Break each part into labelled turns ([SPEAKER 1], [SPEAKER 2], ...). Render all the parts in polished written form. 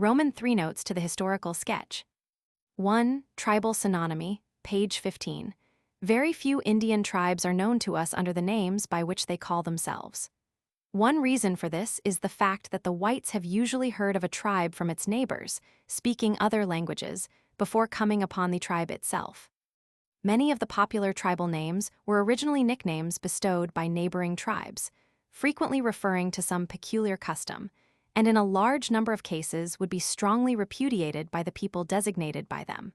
[SPEAKER 1] Roman 3 notes to the historical sketch. 1. Tribal synonymy, page 15. Very few Indian tribes are known to us under the names by which they call themselves. One reason for this is the fact that the whites have usually heard of a tribe from its neighbors, speaking other languages, before coming upon the tribe itself. Many of the popular tribal names were originally nicknames bestowed by neighboring tribes, frequently referring to some peculiar custom, and in a large number of cases would be strongly repudiated by the people designated by them.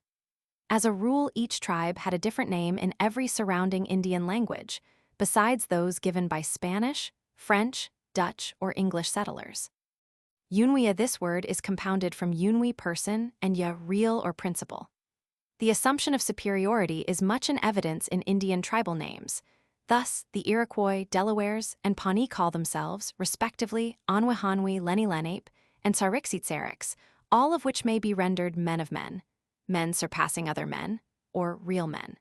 [SPEAKER 1] As a rule, each tribe had a different name in every surrounding Indian language, besides those given by Spanish, French, Dutch, or English settlers. Yunwia, this word is compounded from Yunwi, person, and ya, real or principle. The assumption of superiority is much in evidence in Indian tribal names. Thus, the Iroquois, Delawares, and Pawnee call themselves, respectively, Anwihanwi, Lenni-Lenape, and Sarixitsarix, all of which may be rendered men of men, men surpassing other men, or real men.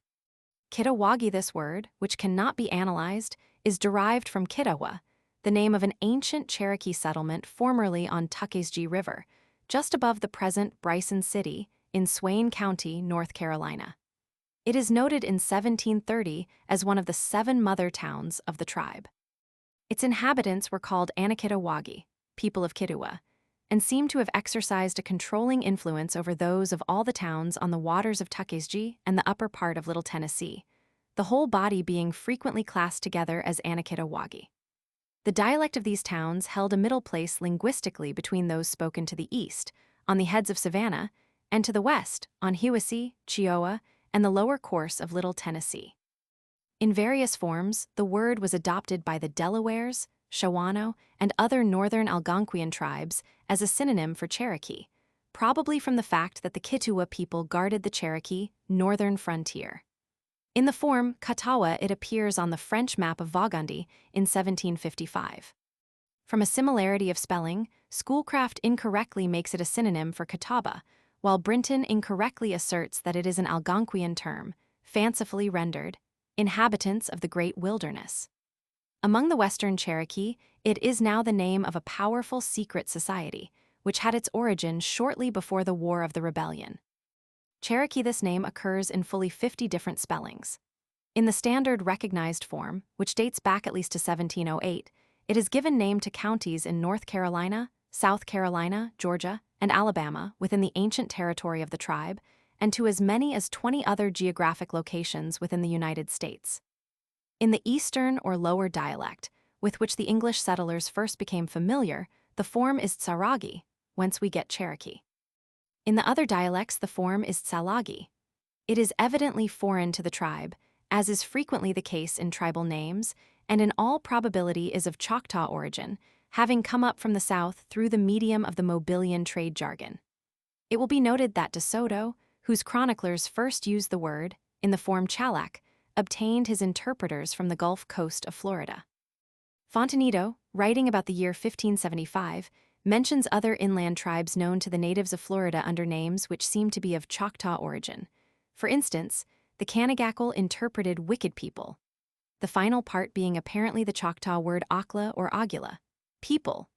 [SPEAKER 1] Kittawagi, this word, which cannot be analyzed, is derived from Kittawa, the name of an ancient Cherokee settlement formerly on Tuckasegee River, just above the present Bryson City in Swain County, North Carolina. It is noted in 1730 as one of the 7 mother towns of the tribe. Its inhabitants were called Anakittawagi, people of Kituwa, and seem to have exercised a controlling influence over those of all the towns on the waters of Tuckasegee and the upper part of Little Tennessee, the whole body being frequently classed together as Anakittawagi. The dialect of these towns held a middle place linguistically between those spoken to the east, on the heads of Savannah, and to the west, on Hiwassee, Chiowa, and the lower course of Little Tennessee. In various forms, the word was adopted by the Delawares, Shawano, and other northern Algonquian tribes as a synonym for Cherokee, probably from the fact that the Kituwa people guarded the Cherokee northern frontier. In the form Katawa, it appears on the French map of Vaugandy in 1755. From a similarity of spelling, Schoolcraft incorrectly makes it a synonym for Catawba, while Brinton incorrectly asserts that it is an Algonquian term, fancifully rendered, inhabitants of the great wilderness. Among the Western Cherokee, it is now the name of a powerful secret society, which had its origin shortly before the War of the Rebellion. Cherokee, this name occurs in fully 50 different spellings. In the standard recognized form, which dates back at least to 1708, it is given name to counties in North Carolina, South Carolina, Georgia, and Alabama within the ancient territory of the tribe, and to as many as 20 other geographic locations within the United States. In the Eastern or Lower dialect, with which the English settlers first became familiar, the form is Tsaragi, whence we get Cherokee. In the other dialects, the form is Tsalagi. It is evidently foreign to the tribe, as is frequently the case in tribal names, and in all probability is of Choctaw origin, having come up from the south through the medium of the Mobilian trade jargon. It will be noted that De Soto, whose chroniclers first used the word, in the form Chalak, obtained his interpreters from the Gulf Coast of Florida. Fontanito, writing about the year 1575, mentions other inland tribes known to the natives of Florida under names which seem to be of Choctaw origin. For instance, the Kanagackle interpreted wicked people, the final part being apparently the Choctaw word Akla or Agula, people,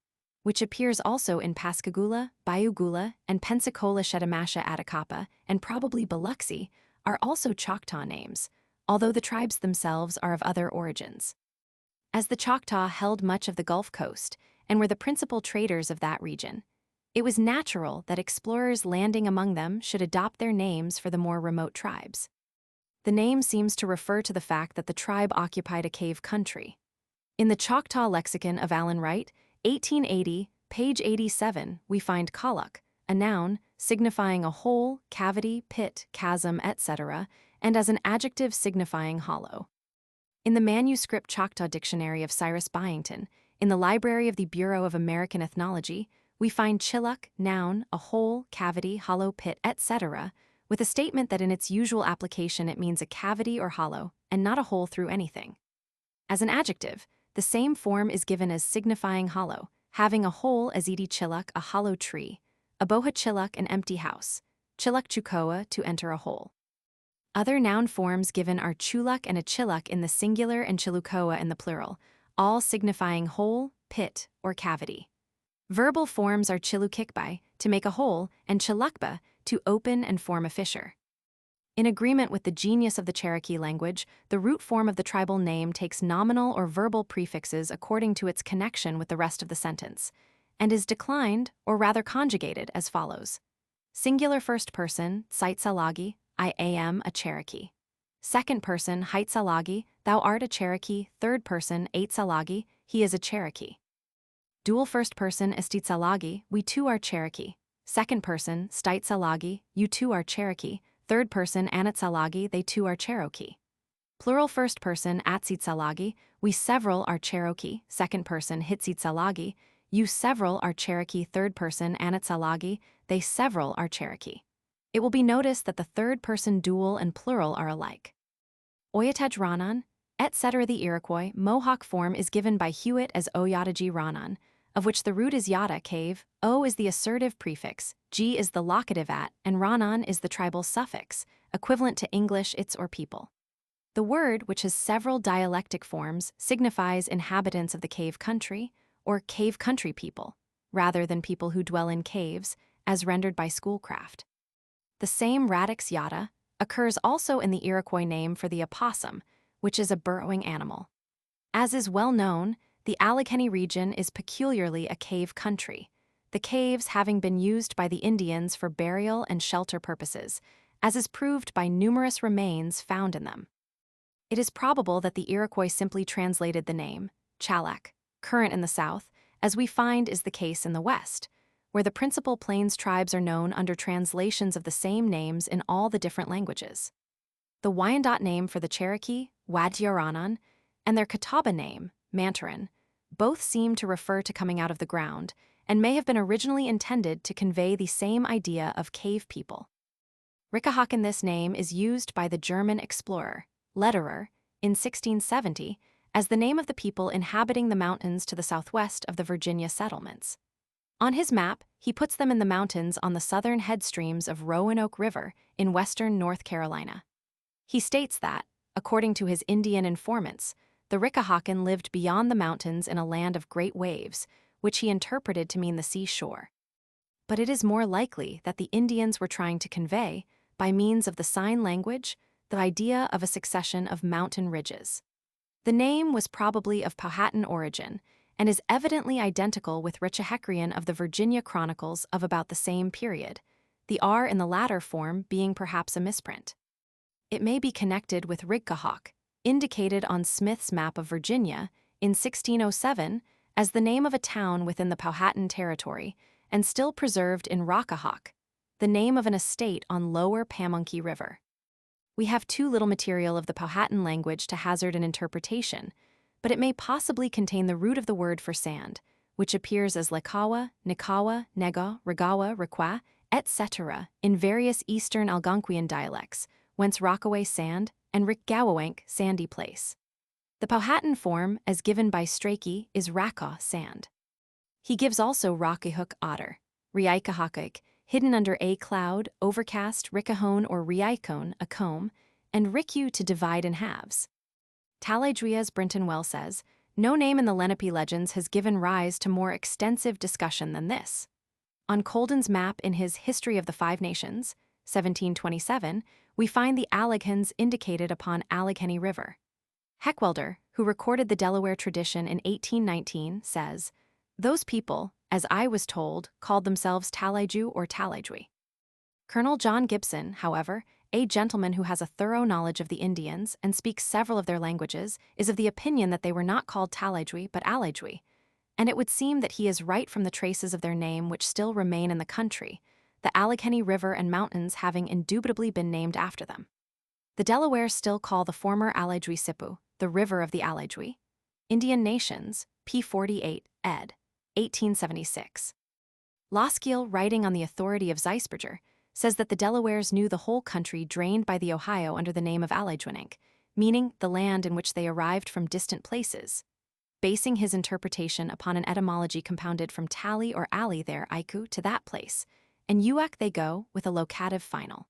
[SPEAKER 1] which appears also in Pascagoula, Bayugula, and Pensacola Shetamasha Atacapa, and probably Biloxi, are also Choctaw names, although the tribes themselves are of other origins. As the Choctaw held much of the Gulf Coast and were the principal traders of that region, it was natural that explorers landing among them should adopt their names for the more remote tribes. The name seems to refer to the fact that the tribe occupied a cave country. In the Choctaw Lexicon of Allen Wright, 1880, page 87, we find Kaluk, a noun signifying a hole, cavity, pit, chasm, etc., and as an adjective signifying hollow. In the manuscript Choctaw Dictionary of Cyrus Byington, in the Library of the Bureau of American Ethnology, we find Chiluk, noun, a hole, cavity, hollow, pit, etc., with a statement that in its usual application it means a cavity or hollow, and not a hole through anything. As an adjective, the same form is given as signifying hollow, having a hole as edi chiluk, a hollow tree, a boha chiluk, an empty house, chiluk chukoa, to enter a hole. Other noun forms given are chuluk and a chiluk in the singular and chilukoa in the plural, all signifying hole, pit, or cavity. Verbal forms are chilukikbai, to make a hole, and chilukba, to open and form a fissure. In agreement with the genius of the Cherokee language, the root form of the tribal name takes nominal or verbal prefixes according to its connection with the rest of the sentence, and is declined, or rather conjugated, as follows. Singular first person, Tsaitsalagi, I am a Cherokee. Second person, Haitsalagi, thou art a Cherokee. Third person, Aitsalagi, he is a Cherokee. Dual first person, Estitsalagi, we too are Cherokee. Second person, Staitsalagi, you too are Cherokee. Third person, Anatsalagi, they too are Cherokee. Plural first person, Atsitsalagi, we several are Cherokee. Second person, Hitsitsalagi, you several are Cherokee. Third person, Anatsalagi, they several are Cherokee. It will be noticed that the third person dual and plural are alike. Oyatej Ranan, etc. The Iroquois Mohawk form is given by Hewitt as Oyataji Ranan, of which the root is yata, cave, O is the assertive prefix, G is the locative at, and Ranan is the tribal suffix, equivalent to English its or people. The word, which has several dialectic forms, signifies inhabitants of the cave country, or cave country people, rather than people who dwell in caves, as rendered by Schoolcraft. The same radix yata occurs also in the Iroquois name for the opossum, which is a burrowing animal. As is well known, the Allegheny region is peculiarly a cave country, the caves having been used by the Indians for burial and shelter purposes, as is proved by numerous remains found in them. It is probable that the Iroquois simply translated the name, Chalak, current in the south, as we find is the case in the west, where the principal plains tribes are known under translations of the same names in all the different languages. The Wyandot name for the Cherokee, Wadjaranan, and their Catawba name, Mantaran, both seem to refer to coming out of the ground and may have been originally intended to convey the same idea of cave people. Rickahaken, this name is used by the German explorer, Lederer, in 1670 as the name of the people inhabiting the mountains to the southwest of the Virginia settlements. On his map, he puts them in the mountains on the southern headstreams of Roanoke River in western North Carolina. He states that, according to his Indian informants, the Rickahaken lived beyond the mountains in a land of great waves, which he interpreted to mean the seashore. But it is more likely that the Indians were trying to convey, by means of the sign language, the idea of a succession of mountain ridges. The name was probably of Powhatan origin, and is evidently identical with Richihecrian of the Virginia Chronicles of about the same period, the R in the latter form being perhaps a misprint. It may be connected with Rigcahawk, indicated on Smith's map of Virginia in 1607 as the name of a town within the Powhatan territory, and still preserved in Rockahawk, the name of an estate on Lower Pamunkey River. We have too little material of the Powhatan language to hazard an interpretation, but it may possibly contain the root of the word for sand, which appears as Lekawa, Nikawa, Nega, Regawa, Requa, etc. in various Eastern Algonquian dialects, whence Rockaway sand, and Rikgawawank sandy place. The Powhatan form, as given by Strakey, is Rakaw sand. He gives also Rockahuk otter, Riaikahakik, hidden under a cloud, overcast, Rickahone or Riaikone, a comb, and Rikyu to divide in halves. Talaidrias Brinton Well says, no name in the Lenape legends has given rise to more extensive discussion than this. On Colden's map in his History of the Five Nations, 1727, we find the Alleghens indicated upon Allegheny River. Heckwelder, who recorded the Delaware tradition in 1819, says, those people, as I was told, called themselves Talaiju or Talaijui. Colonel John Gibson, however, a gentleman who has a thorough knowledge of the Indians and speaks several of their languages, is of the opinion that they were not called Talaijui but Alaijui, and it would seem that he is right from the traces of their name which still remain in the country, the Allegheny River and mountains having indubitably been named after them. The Delaware still call the former Alaijui Sipu, the river of the Alaijui. Indian Nations, p. 48, ed. 1876. Loskiel, writing on the authority of Zeisberger, says that the Delawares knew the whole country drained by the Ohio under the name of Alajuanink, meaning the land in which they arrived from distant places, basing his interpretation upon an etymology compounded from tally or alley there aiku to that place, and uak they go with a locative final.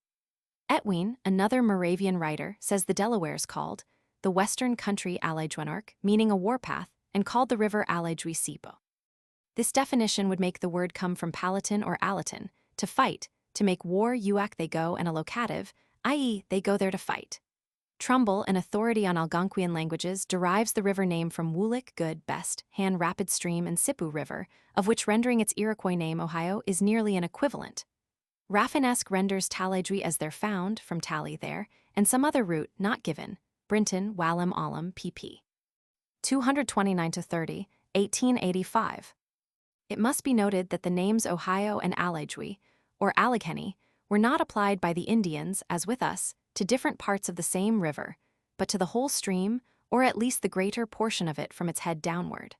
[SPEAKER 1] Etween, another Moravian writer, says the Delawares called the western country Alajuanark, meaning a warpath, and called the river Alajuisipo. This definition would make the word come from Palatin or Alatin, to fight, to make war uac they go, and a locative, i.e., they go there to fight. Trumbull, an authority on Algonquian languages, derives the river name from Wulik, good, best, Han Rapid Stream, and Sipu River, of which rendering its Iroquois name Ohio is nearly an equivalent. Raffinesque renders Taledri as there found, from tally there, and some other root not given, Brinton, Wallam, Allam, pp. 229-30, 1885. It must be noted that the names Ohio and Allegui, or Allegheny, were not applied by the Indians, as with us, to different parts of the same river, but to the whole stream, or at least the greater portion of it from its head downward.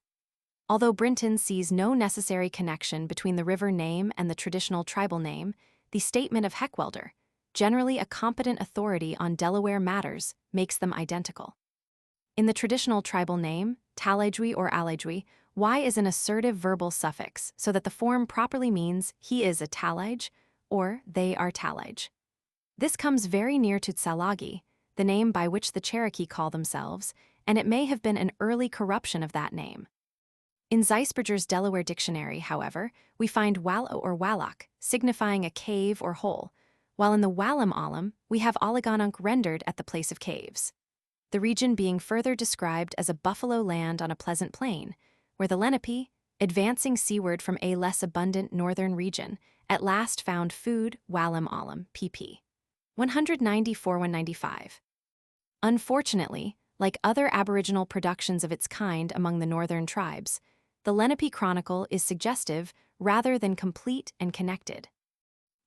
[SPEAKER 1] Although Brinton sees no necessary connection between the river name and the traditional tribal name, the statement of Heckwelder, generally a competent authority on Delaware matters, makes them identical. In the traditional tribal name, Talegui or Allegui, y is an assertive verbal suffix so that the form properly means he is a Talige or they are Talige. This comes very near to Tsalagi, the name by which the Cherokee call themselves, and it may have been an early corruption of that name. In Zeisberger's Delaware Dictionary, however, we find Wallo or Wallach, signifying a cave or hole, while in the Wallam Allam we have Oligonunk rendered at the place of caves. The region being further described as a buffalo land on a pleasant plain, where the Lenape, advancing seaward from a less abundant northern region, at last found food, Wallam Allam, pp. 194-195. Unfortunately, like other Aboriginal productions of its kind among the northern tribes, the Lenape Chronicle is suggestive rather than complete and connected.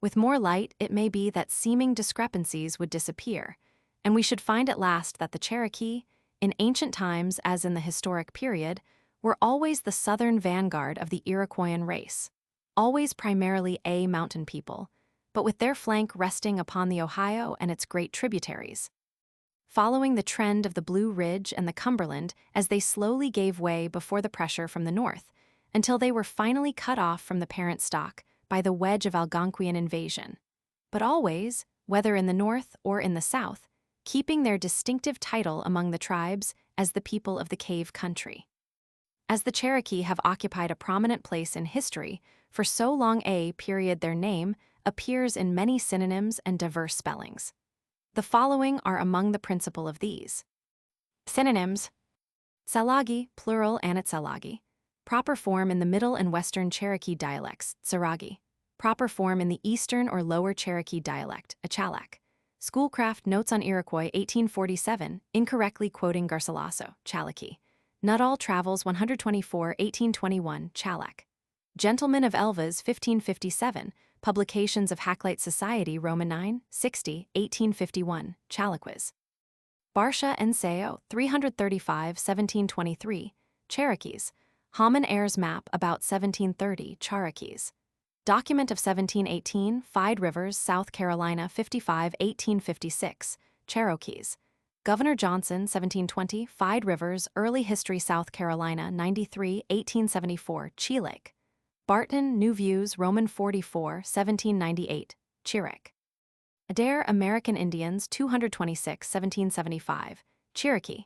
[SPEAKER 1] With more light, it may be that seeming discrepancies would disappear, and we should find at last that the Cherokee, in ancient times as in the historic period, were always the southern vanguard of the Iroquoian race, always primarily a mountain people, but with their flank resting upon the Ohio and its great tributaries. Following the trend of the Blue Ridge and the Cumberland as they slowly gave way before the pressure from the north, until they were finally cut off from the parent stock by the wedge of Algonquian invasion, but always, whether in the north or in the south, keeping their distinctive title among the tribes as the people of the cave country. As the Cherokee have occupied a prominent place in history for so long their name appears in many synonyms and diverse spellings. The following are among the principal of these. Synonyms: Tsalagi, plural Anatsalagi. Proper form in the Middle and Western Cherokee dialects, Tsaragi. Proper form in the Eastern or Lower Cherokee dialect, Achalak. Schoolcraft Notes on Iroquois, 1847, incorrectly quoting Garcilaso, Chalaki. Nuttall Travels 124, 1821, Chalak. Gentlemen of Elvas, 1557, Publications of Hakluyt Society, Roman 9, 60, 1851, Chalaquiz. Barsha Enseo, 335, 1723, Cherokees. Haman Ayres Map, about 1730, Cherokees. Document of 1718, Fide Rivers, South Carolina, 55, 1856, Cherokees. Governor Johnson, 1720, Fide Rivers, Early History, South Carolina, 93, 1874, Chilake. Barton, New Views, Roman 44, 1798, Chirok. Adair, American Indians, 226, 1775, Cherokee.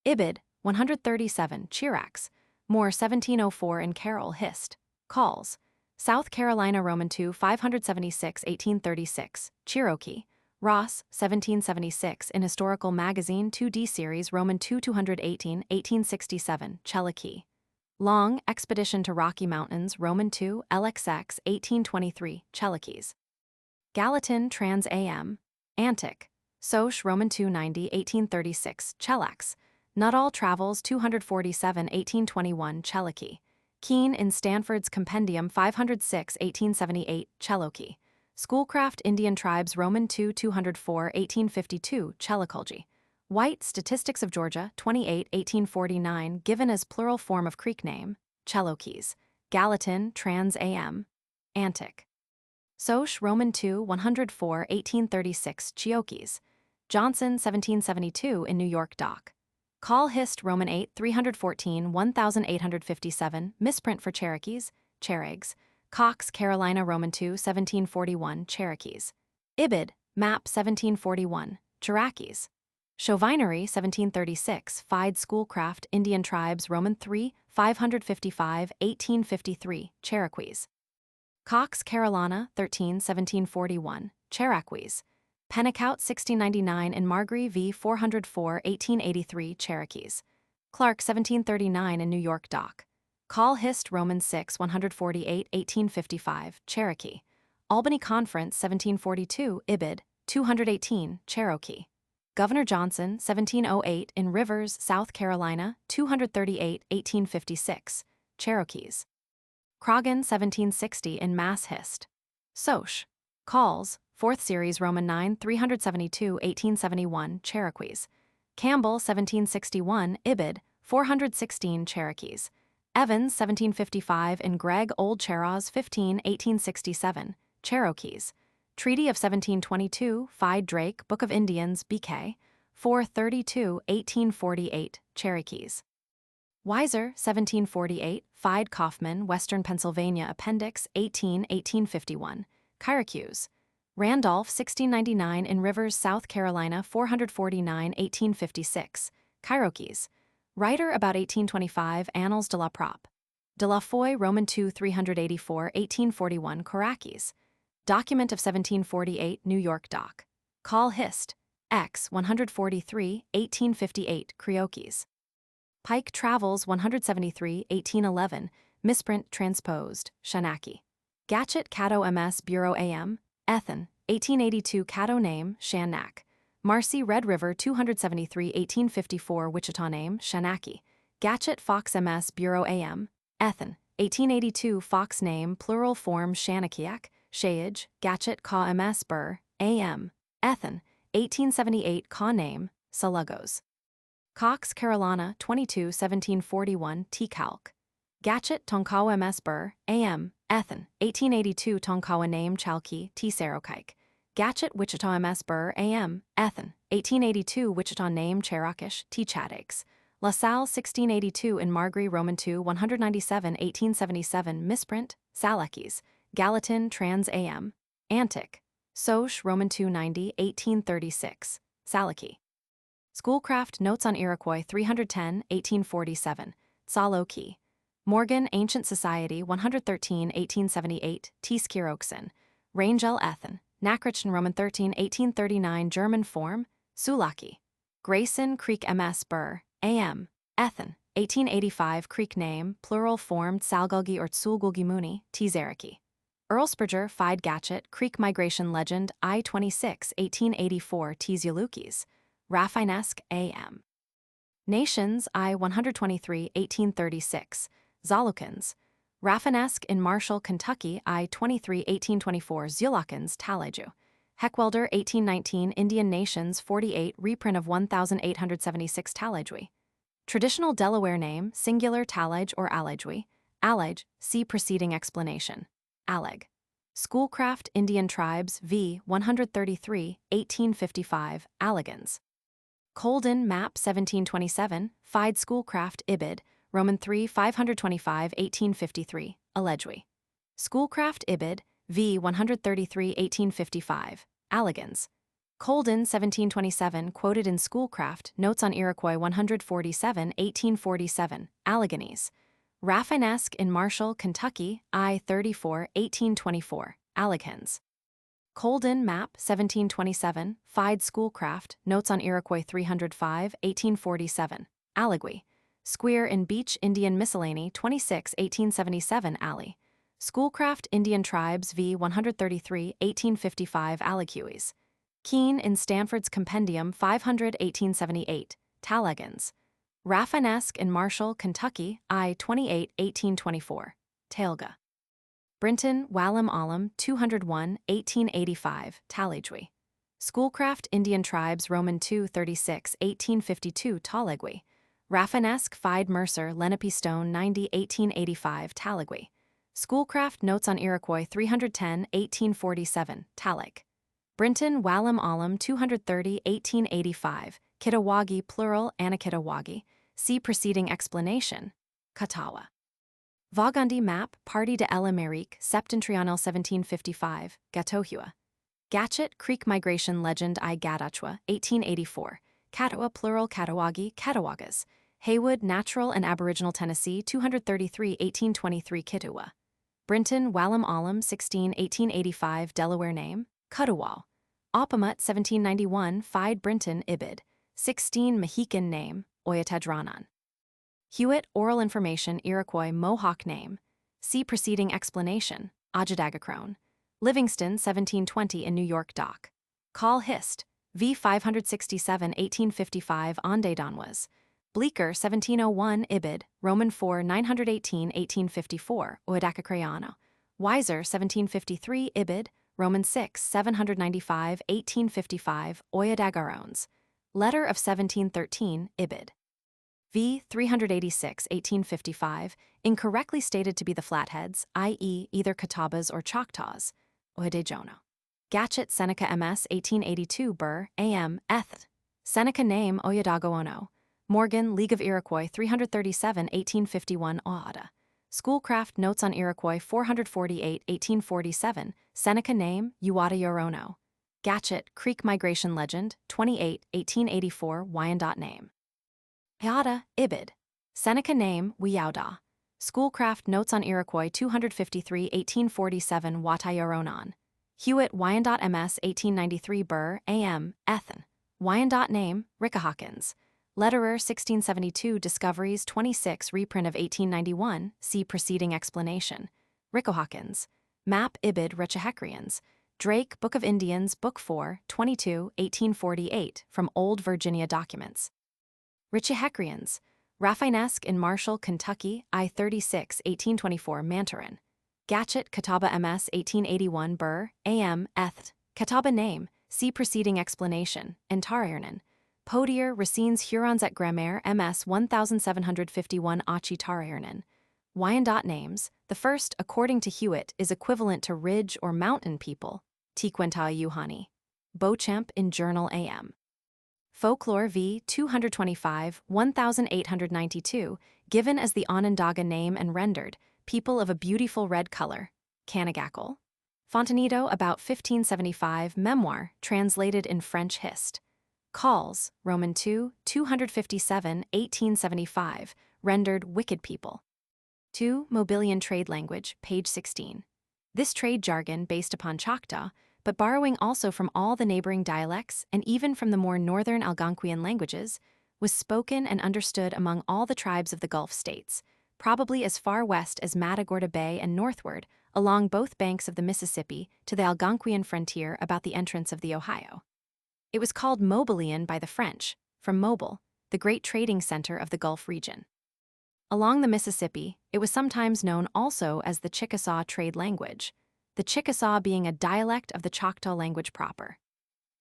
[SPEAKER 1] Ibid, 137, Chiracs. Moore, 1704, and Carroll, Hist. Calls. South Carolina, Roman 2, 576, 1836, Cherokee. Ross, 1776, in Historical Magazine 2D Series, Roman 2, 218, 1867, Cherokee. Long, Expedition to Rocky Mountains, Roman 2, LXX, 1823, Cherokees. Gallatin, Trans AM. Antic. Soch, Roman 2, 90, 1836, Chelax. Nuttall Travels, 247, 1821, Cherokee. Keene in Stanford's Compendium 506, 1878, Cherokee. Schoolcraft Indian Tribes, Roman 2, 204, 1852, Chelakulji. White, Statistics of Georgia, 28, 1849, given as plural form of Creek name, Cherokees. Gallatin, Trans AM. Antic. Soch, Roman 2, 104, 1836, Cherokees. Johnson, 1772, in New York Doc. Call Hist, Roman 8, 314, 1857, misprint for Cherokees, Cheregs. Cox, Carolina, Roman 2, 1741, Cherokees. Ibid, map 1741, Cherokees. Chauvinery, 1736, Fide Schoolcraft, Indian Tribes, Roman III, 555, 1853, Cherokees. Cox, Carolina, 13, 1741, Cherokees. Pennicout, 1699 in Margary v. 404, 1883, Cherokees. Clark, 1739 in New York Dock. Call Hist, Roman VI, 148, 1855, Cherokee. Albany Conference, 1742, Ibid, 218, Cherokee. Governor Johnson, 1708 in Rivers, South Carolina, 238, 1856, Cherokees. Croghan, 1760 in Mass Hist. Soch. Calls, 4th Series, Roman 9, 372, 1871, Cherokees. Campbell, 1761, Ibid, 416, Cherokees. Evans, 1755 in Gregg Old Cheroz, 15, 1867, Cherokees. Treaty of 1722, Fide Drake, Book of Indians, BK, 432, 1848, Cherokees. Weiser, 1748, Fide Kaufman, Western Pennsylvania, Appendix 18, 1851, Syracuse. Randolph, 1699 in Rivers, South Carolina, 449, 1856, Cherokees. Writer about 1825, Annals de la Prop. De la Foy, Roman II, 384, 1841, Cherokees. Document of 1748, New York Dock. Call Hist. X, 143, 1858, Creokees. Pike Travels, 173, 1811, misprint transposed, Shanaki. Gatchett, Caddo MS, Bureau AM, Ethan, 1882, Caddo name, Shanak. Marcy, Red River, 273, 1854, Wichita name, Shanaki. Gatchett, Fox MS, Bureau AM, Ethan, 1882, Fox name, plural form, Shanakiak. Shayage, Gatchett, Ka MS, Burr, AM, Ethan, 1878, Ka name, Salugos. Cox, Carolina, 22, 1741, T-Calc. Gatchett, Tonkawa MS Burr, AM, Ethan, 1882, Tonkawa name, Chalki, T. Sarokaik. Gatchett, Wichita MS Burr, AM, Ethan, 1882, Wichita name, Cherokish, T. Chadakes. LaSalle, 1682 in Margary, Roman II, 197, 1877, misprint, Salekis. Gallatin, Trans AM. Antic. Soch, Roman II, 90, 1836, Salaki. Schoolcraft, Notes on Iroquois, 310, 1847, Tsaloki. Morgan, Ancient Society, 113, 1878, T. Skiroksen. Rangel Ethan, Nakrichen, Roman 13, 1839, German form, Sulaki. Grayson, Creek MS Burr, AM, Ethan, 1885, Creek name, plural form, Tsalgulgi or Tsulgulgi Mooney, T. Cherokee. Earlsberger, Fide Gatchett, Creek Migration Legend, I-26, 1884, T. Zalukis. Raffinesque, A.M. Nations, I-123, 1836, Zalukins. Raffinesque in Marshall, Kentucky, I-23, 1824, Zulakins, Talaju. Heckwelder, 1819, Indian Nations, 48, reprint of 1876 Talajwi. Traditional Delaware name, singular Talaj or Alajwi. Alaj, see preceding explanation. Aleg. Schoolcraft, Indian Tribes, v. 133, 1855, Allegans. Colden, Map 1727, Fide Schoolcraft, Ibid, Roman III, 525, 1853, Allegwi. Schoolcraft, Ibid, v. 133, 1855, Allegans. Colden, 1727, quoted in Schoolcraft, Notes on Iroquois 147, 1847, Alleghanies. Raffinesque in Marshall, Kentucky, I-34, 1824, Alleghans. Colden, Map 1727, Fide Schoolcraft, Notes on Iroquois 305, 1847, Allegui. Squeer in Beach Indian Miscellany 26, 1877, Alley. Schoolcraft, Indian Tribes v. 133, 1855, Alleguis. Keene in Stanford's Compendium 500, 1878, Tallegans. Raffinesque in Marshall, Kentucky, I-28, 1824, Tailga. Brinton, Wallam Alam, 201, 1885, Talajwi. Schoolcraft, Indian Tribes, Roman II, 36, 1852, Talegui. Raffinesque, Fide Mercer, Lenape Stone, 90, 1885, Talagui. Schoolcraft, Notes on Iroquois, 310, 1847, Talag. Brinton, Wallam Alam, 230, 1885, Kitawagi, plural, Anakitawagi. See preceding explanation. Katawa. Vagandi Map, Party de l'Amérique, Septentrional 1755, Gatohua. Gatchett, Creek Migration Legend I Gatachwa, 1884. Catawba plural Catawagi, Catawagas. Haywood, Natural and Aboriginal Tennessee, 233 1823 Kittuwa. Brinton, Wallam Allam, 16 1885 Delaware name, Cuttawaw. Opamut, 1791 Fide Brinton, Ibid. 16 Mohican name, Oyatedranan. Hewitt, Oral Information, Iroquois Mohawk name. See preceding explanation, Ajadagacrone. Livingston, 1720 in New York Dock. Call Hist. V. 567 1855 Onde Donwas. Bleecker, 1701 Ibid, Roman 4 918 1854 Oadacacreano. Weiser, 1753 Ibid, Roman 6 795 1855 Oyadagarones. Letter of 1713 Ibid. V. 386 1855, incorrectly stated to be the Flatheads, i.e. either Catawbas or Choctaws. Ohadejono. Gatchett, Seneca MS 1882 Burr, A.M. Eth. Seneca name Oyadagoono. Morgan, League of Iroquois 337 1851 Oada. Schoolcraft Notes on Iroquois 448 1847, Seneca name Uwada Yorono. Gatchett, Creek Migration Legend 28 1884 Wyandotte name. Hayata, Ibid. Seneca name Wiyauda. Schoolcraft Notes on Iroquois 253 1847 Watayoronon. Hewitt, Wyandotte MS 1893 Burr, A.M. Ethan. Wyandotte name Rickahawkins. Letterer 1672 Discoveries 26 reprint of 1891, see preceding explanation. Rickahawkins. Map Ibid Rechahecrians. Drake, Book of Indians, Book 4, 22, 1848, from Old Virginia documents. Richahecrians. Raffinesque in Marshall, Kentucky, I-36, 1824 Mantarin. Gatchett, Catawba MS 1881 Burr, A.M. Eth. Catawba name, see preceding explanation, Entarianen. Podier, Racine's Hurons at Grammaire, MS 1751 Achi Tarianen. Wyandotte names, the first, according to Hewitt, is equivalent to ridge or mountain people, Tiquenta Yuhani. Beauchamp in Journal A.M. Folklore v. 225, 1892, given as the Onondaga name and rendered, people of a beautiful red color, Canagackle. Fontanito about 1575 memoir, translated in French Hist. Calls, Roman 2, 257, 1875, rendered wicked people. 2. Mobilian trade language, page 16. This trade jargon based upon Choctaw, but borrowing also from all the neighboring dialects and even from the more northern Algonquian languages, was spoken and understood among all the tribes of the Gulf states, probably as far west as Matagorda Bay and northward, along both banks of the Mississippi to the Algonquian frontier about the entrance of the Ohio. It was called Mobilian by the French, from Mobile, the great trading center of the Gulf region. Along the Mississippi, it was sometimes known also as the Chickasaw trade language, the Chickasaw being a dialect of the Choctaw language proper.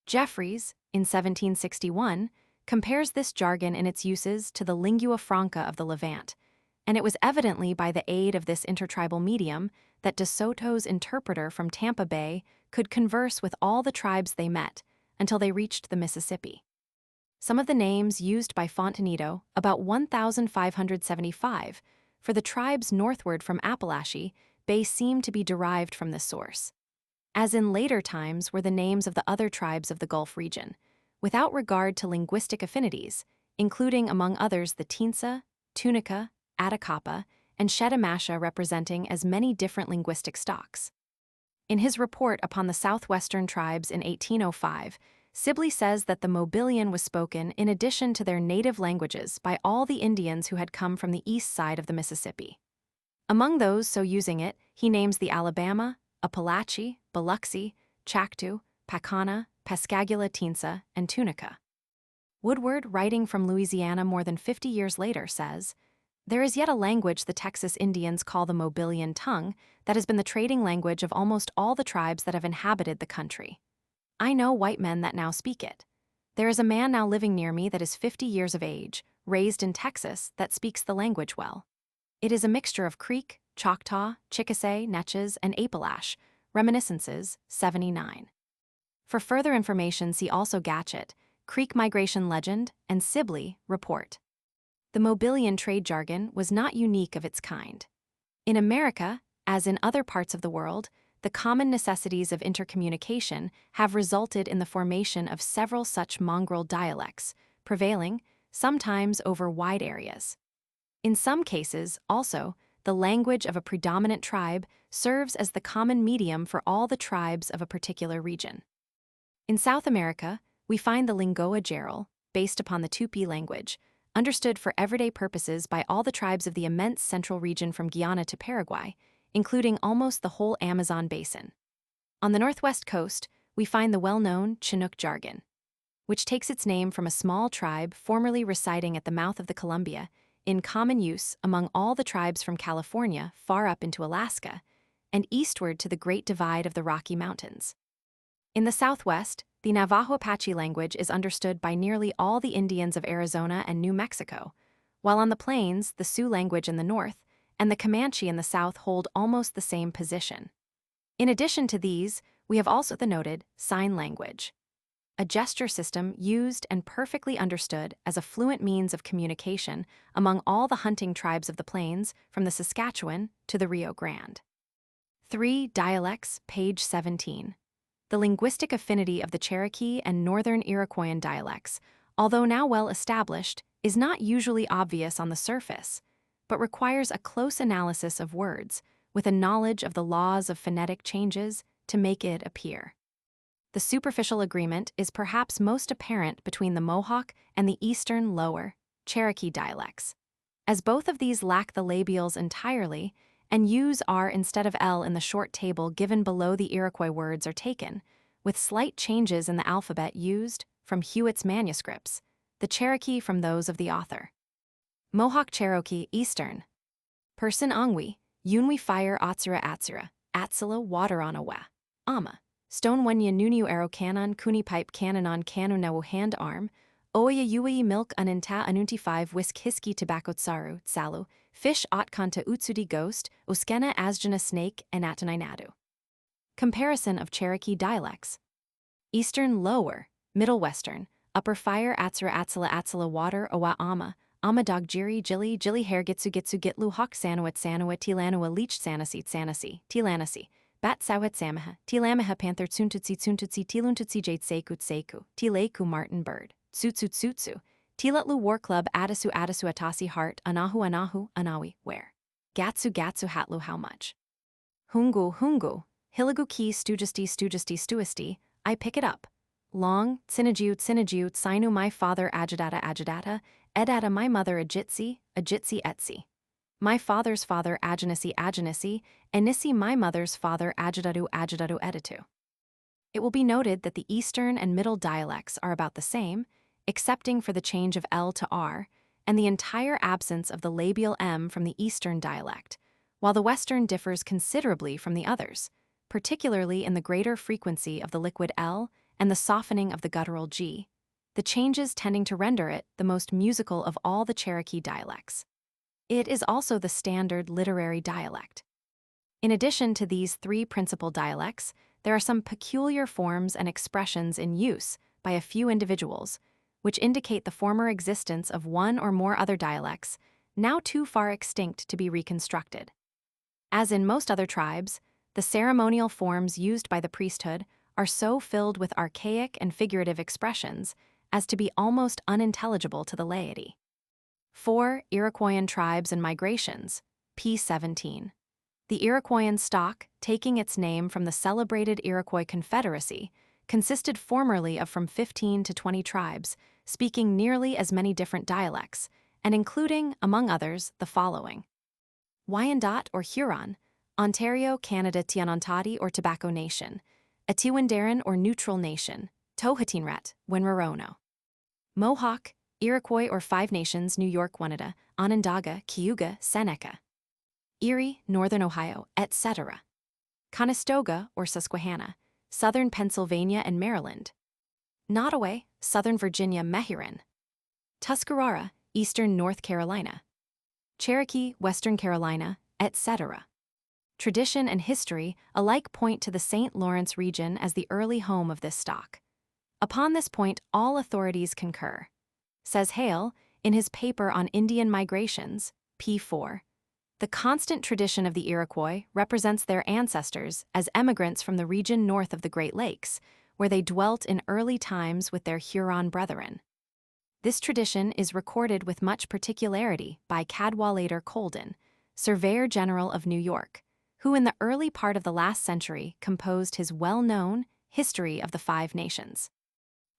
[SPEAKER 1] Jeffreys, in 1761, compares this jargon in its uses to the lingua franca of the Levant, and it was evidently by the aid of this intertribal medium that De Soto's interpreter from Tampa Bay could converse with all the tribes they met until they reached the Mississippi. Some of the names used by Fontanito, about 1575, for the tribes northward from Appalachia Bay seem to be derived from this source, as in later times were the names of the other tribes of the Gulf region, without regard to linguistic affinities, including among others the Tinsa, Tunica, Attakaapa, and Shetamasha representing as many different linguistic stocks. In his report upon the southwestern tribes in 1805, Sibley says that the Mobilian was spoken in addition to their native languages by all the Indians who had come from the east side of the Mississippi. Among those so using it, he names the Alabama, Apalachee, Biloxi, Chactaw, Pacana, Pascagoula Tinsa, and Tunica. Woodward, writing from Louisiana more than 50 years later, says, "There is yet a language the Texas Indians call the Mobilian tongue that has been the trading language of almost all the tribes that have inhabited the country. I know white men that now speak it. There is a man now living near me that is 50 years of age, raised in Texas, that speaks the language well. It is a mixture of Creek, Choctaw, Chickasay, Natchez, and Appalache. Reminiscences, 79. For further information, see also Gatchett, Creek Migration Legend, and Sibley, Report. The Mobilian trade jargon was not unique of its kind. In America, as in other parts of the world, the common necessities of intercommunication have resulted in the formation of several such mongrel dialects, prevailing, sometimes over wide areas. In some cases, also, the language of a predominant tribe serves as the common medium for all the tribes of a particular region. In South America, we find the Lingua Geral, based upon the Tupi language, understood for everyday purposes by all the tribes of the immense central region from Guyana to Paraguay, including almost the whole Amazon basin. On the northwest coast, we find the well-known Chinook jargon, which takes its name from a small tribe formerly residing at the mouth of the Columbia, in common use among all the tribes from California far up into Alaska, and eastward to the Great Divide of the Rocky Mountains. In the southwest, the Navajo-Apache language is understood by nearly all the Indians of Arizona and New Mexico, while on the plains, the Sioux language in the north and the Comanche in the south hold almost the same position. In addition to these, we have also the noted sign language, a gesture system used and perfectly understood as a fluent means of communication among all the hunting tribes of the plains from the Saskatchewan to the Rio Grande. 3. Dialects, page 17. The linguistic affinity of the Cherokee and Northern Iroquoian dialects, although now well established, is not usually obvious on the surface, but requires a close analysis of words, with a knowledge of the laws of phonetic changes to make it appear. The superficial agreement is perhaps most apparent between the Mohawk and the Eastern Lower Cherokee dialects, as both of these lack the labials entirely and use R instead of L in the short table given below. The Iroquois words are taken, with slight changes in the alphabet used from Hewitt's manuscripts, the Cherokee from those of the author. Mohawk Cherokee Eastern. Person Angwi, Yunwi Fire Atsura, Atsila Waterawa, Ama. Stone Wenya Nunu Arrow Canon Kuni Pipe Canonon Canunawu Hand Arm, Oya Yui Milk Uninta Anunti 5 Whisk Hiski Tobacco Tsaru, Salu, Fish Otkanta Utsudi Ghost, Uskena Asjana Snake, and Atanainadu. Comparison of Cherokee dialects. Eastern Lower, Middle Western, Upper Fire Atsura Atsila Water Owa Ama Dog Jiri Jili Hair Gitsu Gitlu Hawk Sanuat Tilanua Leech Tilanasi. Bat Sawet Samaha, Tilamaha Panther Tsuntutsi Tiluntutsi Jade Seku, Tileku Martin Bird, Tsutsu, Tilatlu War Club Adasu Atasi Heart, Anahu, Anawi, where? Gatsu Hatlu how much? Hungu, Hilagu Ki Stuisti, I pick it up. Long, Tsinajiut, Sinu my father Ajidata, Edata my mother Ajitsi, Etsi. My father's father Ajanasi, Enisi my mother's father Ajidadu Editu. It will be noted that the Eastern and Middle dialects are about the same, excepting for the change of L to R, and the entire absence of the labial M from the Eastern dialect, while the Western differs considerably from the others, particularly in the greater frequency of the liquid L and the softening of the guttural G, the changes tending to render it the most musical of all the Cherokee dialects. It is also the standard literary dialect. In addition to these three principal dialects, there are some peculiar forms and expressions in use by a few individuals, which indicate the former existence of one or more other dialects, now too far extinct to be reconstructed. As in most other tribes, the ceremonial forms used by the priesthood are so filled with archaic and figurative expressions as to be almost unintelligible to the laity. 4. Iroquoian tribes and migrations, p. 17. The Iroquoian stock, taking its name from the celebrated Iroquois Confederacy, consisted formerly of from 15 to 20 tribes, speaking nearly as many different dialects, and including, among others, the following. Wyandot or Huron, Ontario, Canada, Tianontati or Tobacco Nation, Atiwandaran or Neutral Nation, Tohatinrat, Wenrarono. Mohawk, Iroquois or Five Nations, New York, Oneida, Onondaga, Cayuga, Seneca. Erie, Northern Ohio, etc. Conestoga or Susquehanna, Southern Pennsylvania and Maryland. Nottoway, Southern Virginia, Mehuron. Tuscarora, Eastern North Carolina. Cherokee, Western Carolina, etc. Tradition and history alike point to the St. Lawrence region as the early home of this stock. Upon this point, all authorities concur. Says Hale, in his paper on Indian migrations, p. 4, the constant tradition of the Iroquois represents their ancestors as emigrants from the region north of the Great Lakes, where they dwelt in early times with their Huron brethren. This tradition is recorded with much particularity by Cadwallader Colden, Surveyor General of New York, who in the early part of the last century composed his well-known History of the Five Nations.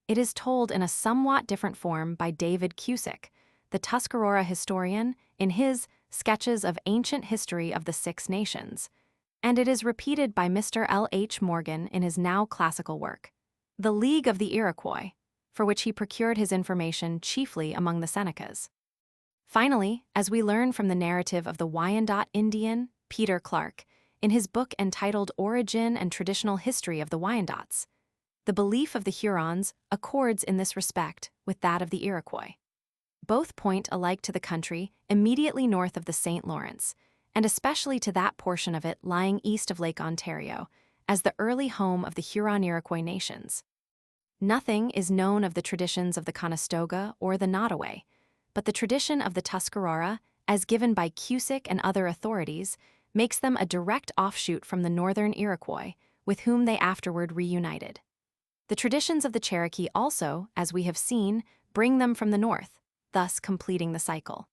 [SPEAKER 1] It is told in a somewhat different form by David Cusick, the Tuscarora historian, in his Sketches of Ancient History of the Six Nations, and it is repeated by Mr. L. H. Morgan in his now classical work, The League of the Iroquois, for which he procured his information chiefly among the Senecas. Finally, as we learn from the narrative of the Wyandot Indian, Peter Clark, in his book entitled Origin and Traditional History of the Wyandots, the belief of the Hurons accords in this respect with that of the Iroquois. Both point alike to the country immediately north of the St. Lawrence, and especially to that portion of it lying east of Lake Ontario, as the early home of the Huron-Iroquois nations. Nothing is known of the traditions of the Conestoga or the Nottoway, but the tradition of the Tuscarora, as given by Cusick and other authorities, makes them a direct offshoot from the northern Iroquois, with whom they afterward reunited. The traditions of the Cherokee also, as we have seen, bring them from the north, thus completing the cycle.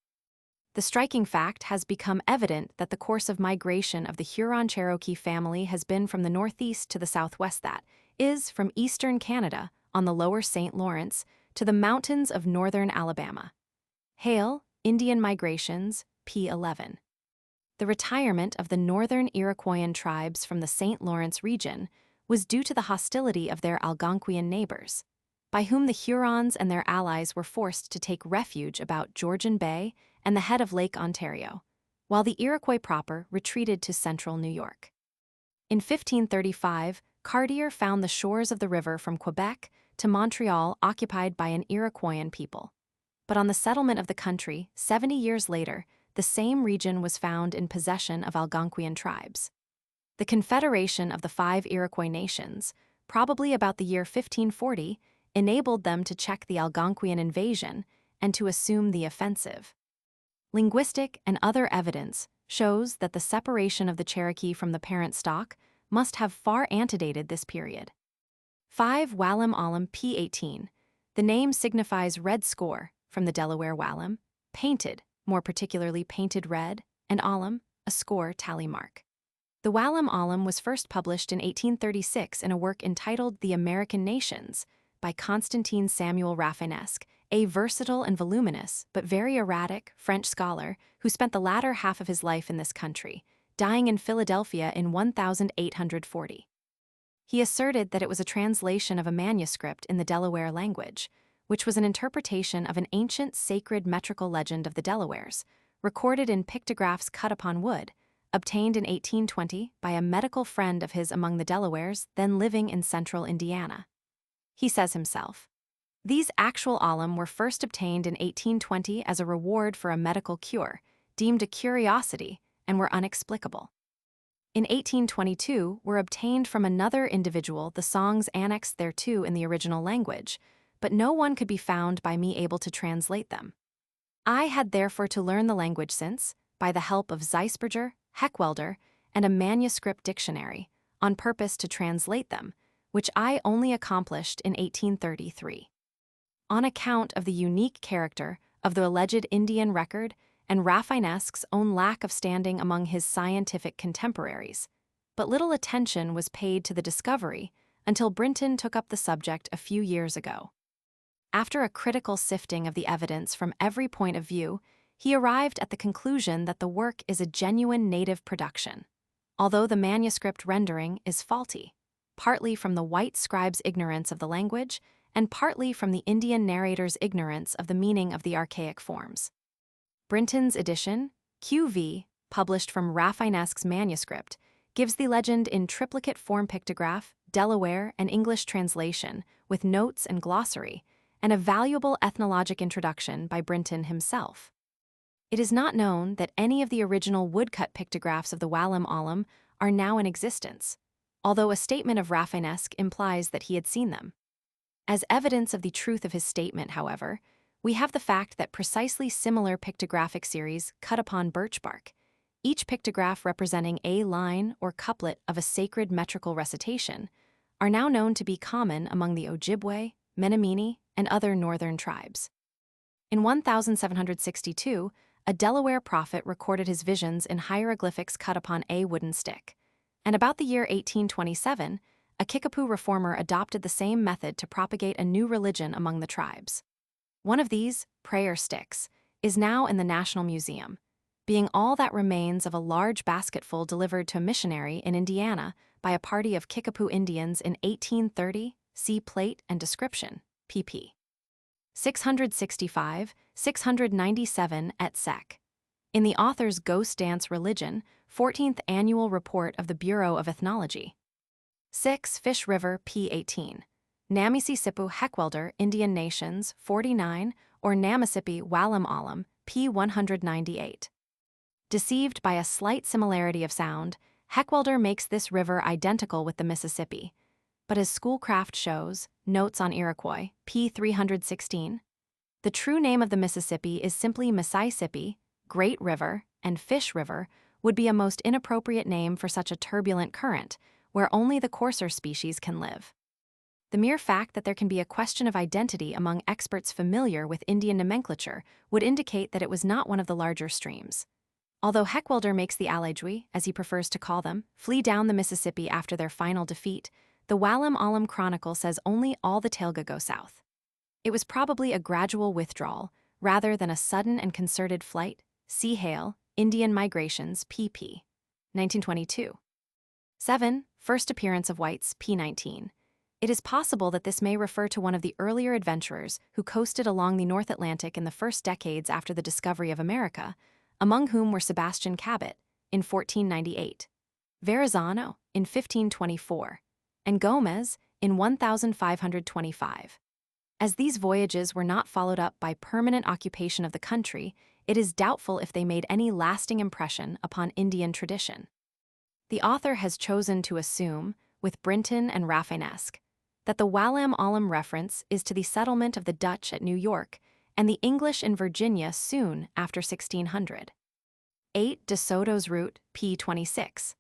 [SPEAKER 1] The striking fact has become evident that the course of migration of the Huron-Cherokee family has been from the northeast to the southwest, that is, from eastern Canada, on the lower St. Lawrence, to the mountains of northern Alabama. Hale, Indian Migrations, p. 11. The retirement of the northern Iroquoian tribes from the St. Lawrence region was due to the hostility of their Algonquian neighbors, by whom the Hurons and their allies were forced to take refuge about Georgian Bay and the head of Lake Ontario, while the Iroquois proper retreated to central New York. In 1535, Cartier found the shores of the river from Quebec to Montreal occupied by an Iroquoian people. But on the settlement of the country, 70 years later, the same region was found in possession of Algonquian tribes. The Confederation of the Five Iroquois Nations, probably about the year 1540, enabled them to check the Algonquian invasion and to assume the offensive. Linguistic and other evidence shows that the separation of the Cherokee from the parent stock must have far antedated this period. 5 Wallam Allam p. 18. The name signifies red score, from the Delaware Wallam, painted, more particularly painted red, and Allam, a score tally mark. The Wallam Allam was first published in 1836 in a work entitled The American Nations by Constantine Samuel Rafinesque, a versatile and voluminous, but very erratic, French scholar who spent the latter half of his life in this country, dying in Philadelphia in 1840. He asserted that it was a translation of a manuscript in the Delaware language, which was an interpretation of an ancient sacred metrical legend of the Delawares, recorded in pictographs cut upon wood, obtained in 1820 by a medical friend of his among the Delawares then living in central Indiana. He says himself, "These actual alum were first obtained in 1820 as a reward for a medical cure, deemed a curiosity, and were unexplicable. In 1822 were obtained from another individual the songs annexed thereto in the original language, but no one could be found by me able to translate them. I had therefore to learn the language since, by the help of Zeisberger, Heckwelder, and a manuscript dictionary, on purpose to translate them, which I only accomplished in 1833. On account of the unique character of the alleged Indian record and Rafinesque's own lack of standing among his scientific contemporaries, but little attention was paid to the discovery until Brinton took up the subject a few years ago. After a critical sifting of the evidence from every point of view, he arrived at the conclusion that the work is a genuine native production, although the manuscript rendering is faulty, partly from the white scribe's ignorance of the language and partly from the Indian narrator's ignorance of the meaning of the archaic forms. Brinton's edition, QV, published from Rafinesque's manuscript, gives the legend in triplicate form pictograph, Delaware, and English translation, with notes and glossary, and a valuable ethnologic introduction by Brinton himself. It is not known that any of the original woodcut pictographs of the Wallam Allam are now in existence, although a statement of Rafinesque implies that he had seen them. As evidence of the truth of his statement, however, we have the fact that precisely similar pictographic series cut upon birch bark, each pictograph representing a line or couplet of a sacred metrical recitation, are now known to be common among the Ojibwe, Menominee, and other northern tribes. In 1762, a Delaware prophet recorded his visions in hieroglyphics cut upon a wooden stick. And about the year 1827, a Kickapoo reformer adopted the same method to propagate a new religion among the tribes. One of these, prayer sticks, is now in the National Museum, being all that remains of a large basketful delivered to a missionary in Indiana by a party of Kickapoo Indians in 1830, see plate and description, pp. 665, 697 et seq. In the author's Ghost Dance Religion, 14th Annual Report of the Bureau of Ethnology. 6. Fish River, p. 18. Namisisipu Heckwelder, Indian Nations, 49, or Namasipi Walam Alam, p. 198. Deceived by a slight similarity of sound, Heckwelder makes this river identical with the Mississippi. But as Schoolcraft shows, Notes on Iroquois, p. 316, the true name of the Mississippi is simply Mississippi, Great River, and Fish River would be a most inappropriate name for such a turbulent current, where only the coarser species can live. The mere fact that there can be a question of identity among experts familiar with Indian nomenclature would indicate that it was not one of the larger streams. Although Heckwelder makes the Alejui, as he prefers to call them, flee down the Mississippi after their final defeat, the Walam Alam Chronicle says only all the Tailga go south. It was probably a gradual withdrawal, rather than a sudden and concerted flight. See Hale, Indian Migrations, pp. 1922. 7. First appearance of whites, p. 19. It is possible that this may refer to one of the earlier adventurers who coasted along the North Atlantic in the first decades after the discovery of America, among whom were Sebastian Cabot, in 1498, Verrazano, in 1524, and Gomez, in 1525. As these voyages were not followed up by permanent occupation of the country, it is doubtful if they made any lasting impression upon Indian tradition. The author has chosen to assume, with Brinton and Rafinesque, that the Walam Alam reference is to the settlement of the Dutch at New York and the English in Virginia soon after 1600. 8. De Soto's route, p. 26.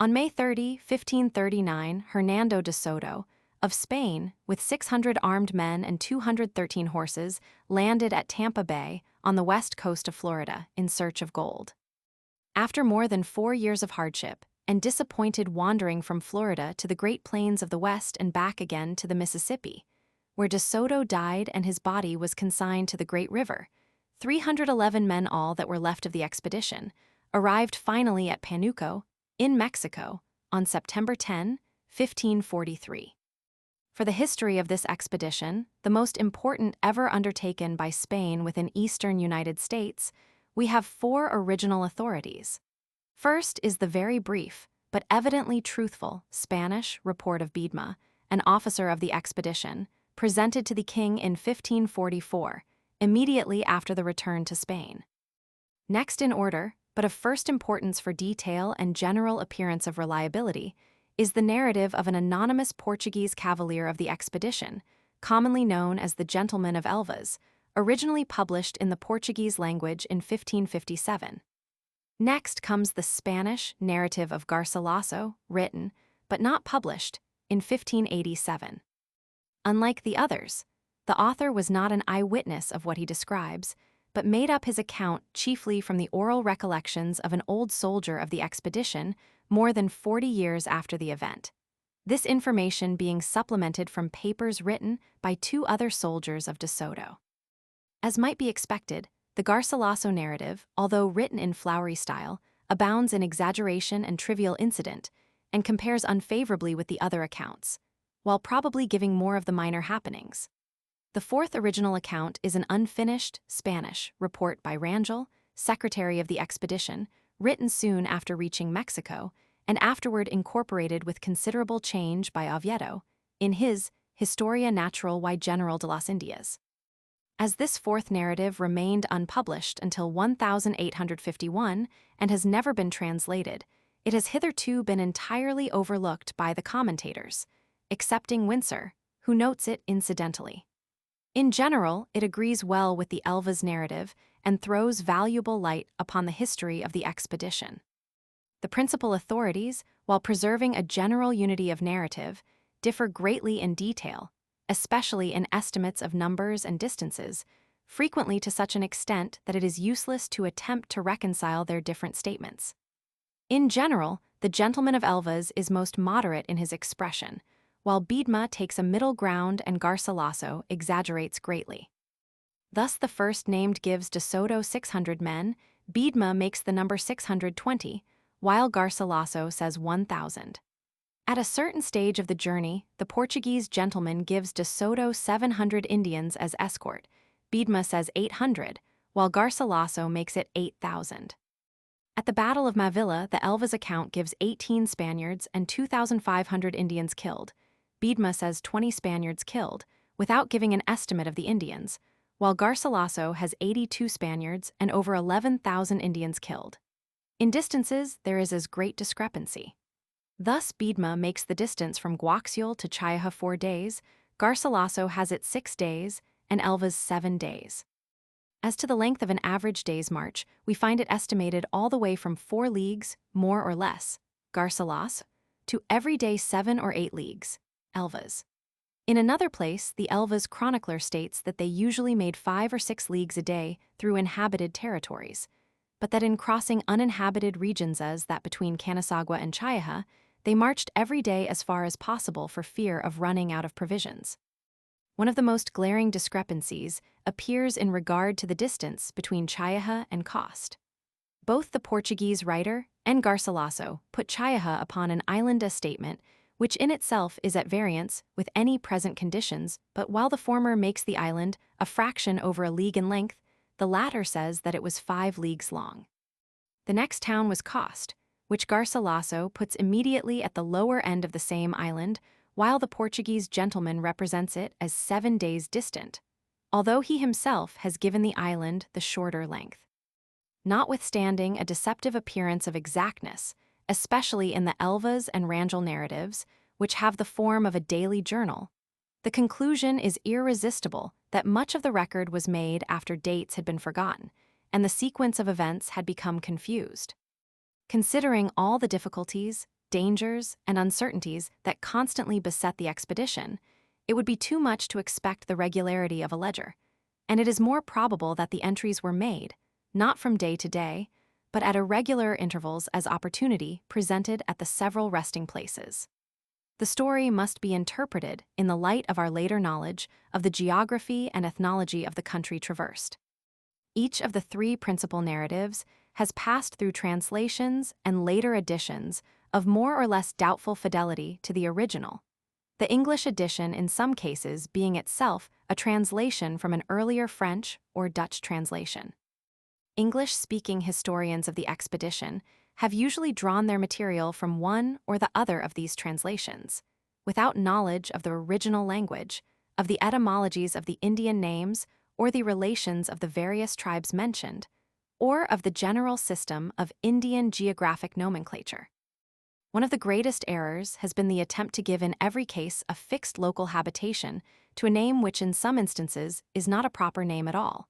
[SPEAKER 1] On May 30, 1539, Hernando de Soto, of Spain, with 600 armed men and 213 horses, landed at Tampa Bay on the west coast of Florida in search of gold. After more than 4 years of hardship and disappointed wandering from Florida to the Great Plains of the West and back again to the Mississippi, where de Soto died and his body was consigned to the Great River, 311 men all that were left of the expedition arrived finally at Panuco, in Mexico, on September 10, 1543. For the history of this expedition, the most important ever undertaken by Spain within eastern United States, we have 4 original authorities. First is the very brief, but evidently truthful, Spanish report of Biedma, an officer of the expedition, presented to the king in 1544, immediately after the return to Spain. Next in order, but of first importance for detail and general appearance of reliability, is the narrative of an anonymous Portuguese cavalier of the expedition, commonly known as the Gentleman of Elvas, originally published in the Portuguese language in 1557. Next comes the Spanish narrative of Garcilaso, written, but not published, in 1587. Unlike the others, the author was not an eyewitness of what he describes, but made up his account chiefly from the oral recollections of an old soldier of the expedition more than 40 years after the event. This information being supplemented from papers written by 2 other soldiers of De Soto. As might be expected, the Garcilaso narrative, although written in flowery style, abounds in exaggeration and trivial incident, and compares unfavorably with the other accounts, while probably giving more of the minor happenings. The 4th original account is an unfinished Spanish report by Rangel, secretary of the expedition, written soon after reaching Mexico, and afterward incorporated with considerable change by Oviedo, in his Historia Natural y General de las Indias. As this 4th narrative remained unpublished until 1851 and has never been translated, it has hitherto been entirely overlooked by the commentators, excepting Windsor, who notes it incidentally. In general, it agrees well with the Elvas narrative and throws valuable light upon the history of the expedition. The principal authorities, while preserving a general unity of narrative, differ greatly in detail, especially in estimates of numbers and distances, frequently to such an extent that it is useless to attempt to reconcile their different statements. In general, the gentleman of Elvas is most moderate in his expression, while Biedma takes a middle ground and Garcilaso exaggerates greatly. Thus the first named gives De Soto 600 men, Biedma makes the number 620, while Garcilaso says 1,000. At a certain stage of the journey, the Portuguese gentleman gives De Soto 700 Indians as escort, Biedma says 800, while Garcilaso makes it 8,000. At the Battle of Mavila, the Elvas account gives 18 Spaniards and 2,500 Indians killed. Biedma says 20 Spaniards killed, without giving an estimate of the Indians, while Garcilaso has 82 Spaniards and over 11,000 Indians killed. In distances, there is as great discrepancy. Thus, Biedma makes the distance from Guaxiol to Chayaha 4 days, Garcilaso has it 6 days, and Elvas 7 days. As to the length of an average day's march, we find it estimated all the way from 4 leagues, more or less, Garcilas, to every day 7 or 8 leagues, Elvas. In another place, the Elvas chronicler states that they usually made 5 or 6 leagues a day through inhabited territories, but that in crossing uninhabited regions as that between Canasagua and Chayaha, they marched every day as far as possible for fear of running out of provisions. One of the most glaring discrepancies appears in regard to the distance between Chayaha and Cost. Both the Portuguese writer and Garcilaso put Chayaha upon an island estate, which in itself is at variance with any present conditions, but while the former makes the island a fraction over a league in length, the latter says that it was 5 leagues long. The next town was Cost, which Garcilaso puts immediately at the lower end of the same island, while the Portuguese gentleman represents it as 7 days distant, although he himself has given the island the shorter length. Notwithstanding a deceptive appearance of exactness, especially in the Elvas and Rangel narratives, which have the form of a daily journal, the conclusion is irresistible that much of the record was made after dates had been forgotten, and the sequence of events had become confused. Considering all the difficulties, dangers, and uncertainties that constantly beset the expedition, it would be too much to expect the regularity of a ledger, and it is more probable that the entries were made, not from day to day, but at irregular intervals as opportunity presented at the several resting places. The story must be interpreted in the light of our later knowledge of the geography and ethnology of the country traversed. Each of the 3 principal narratives has passed through translations and later editions of more or less doubtful fidelity to the original, the English edition in some cases being itself a translation from an earlier French or Dutch translation. English-speaking historians of the expedition have usually drawn their material from one or the other of these translations, without knowledge of the original language, of the etymologies of the Indian names or the relations of the various tribes mentioned, or of the general system of Indian geographic nomenclature. One of the greatest errors has been the attempt to give in every case a fixed local habitation to a name which in some instances is not a proper name at all,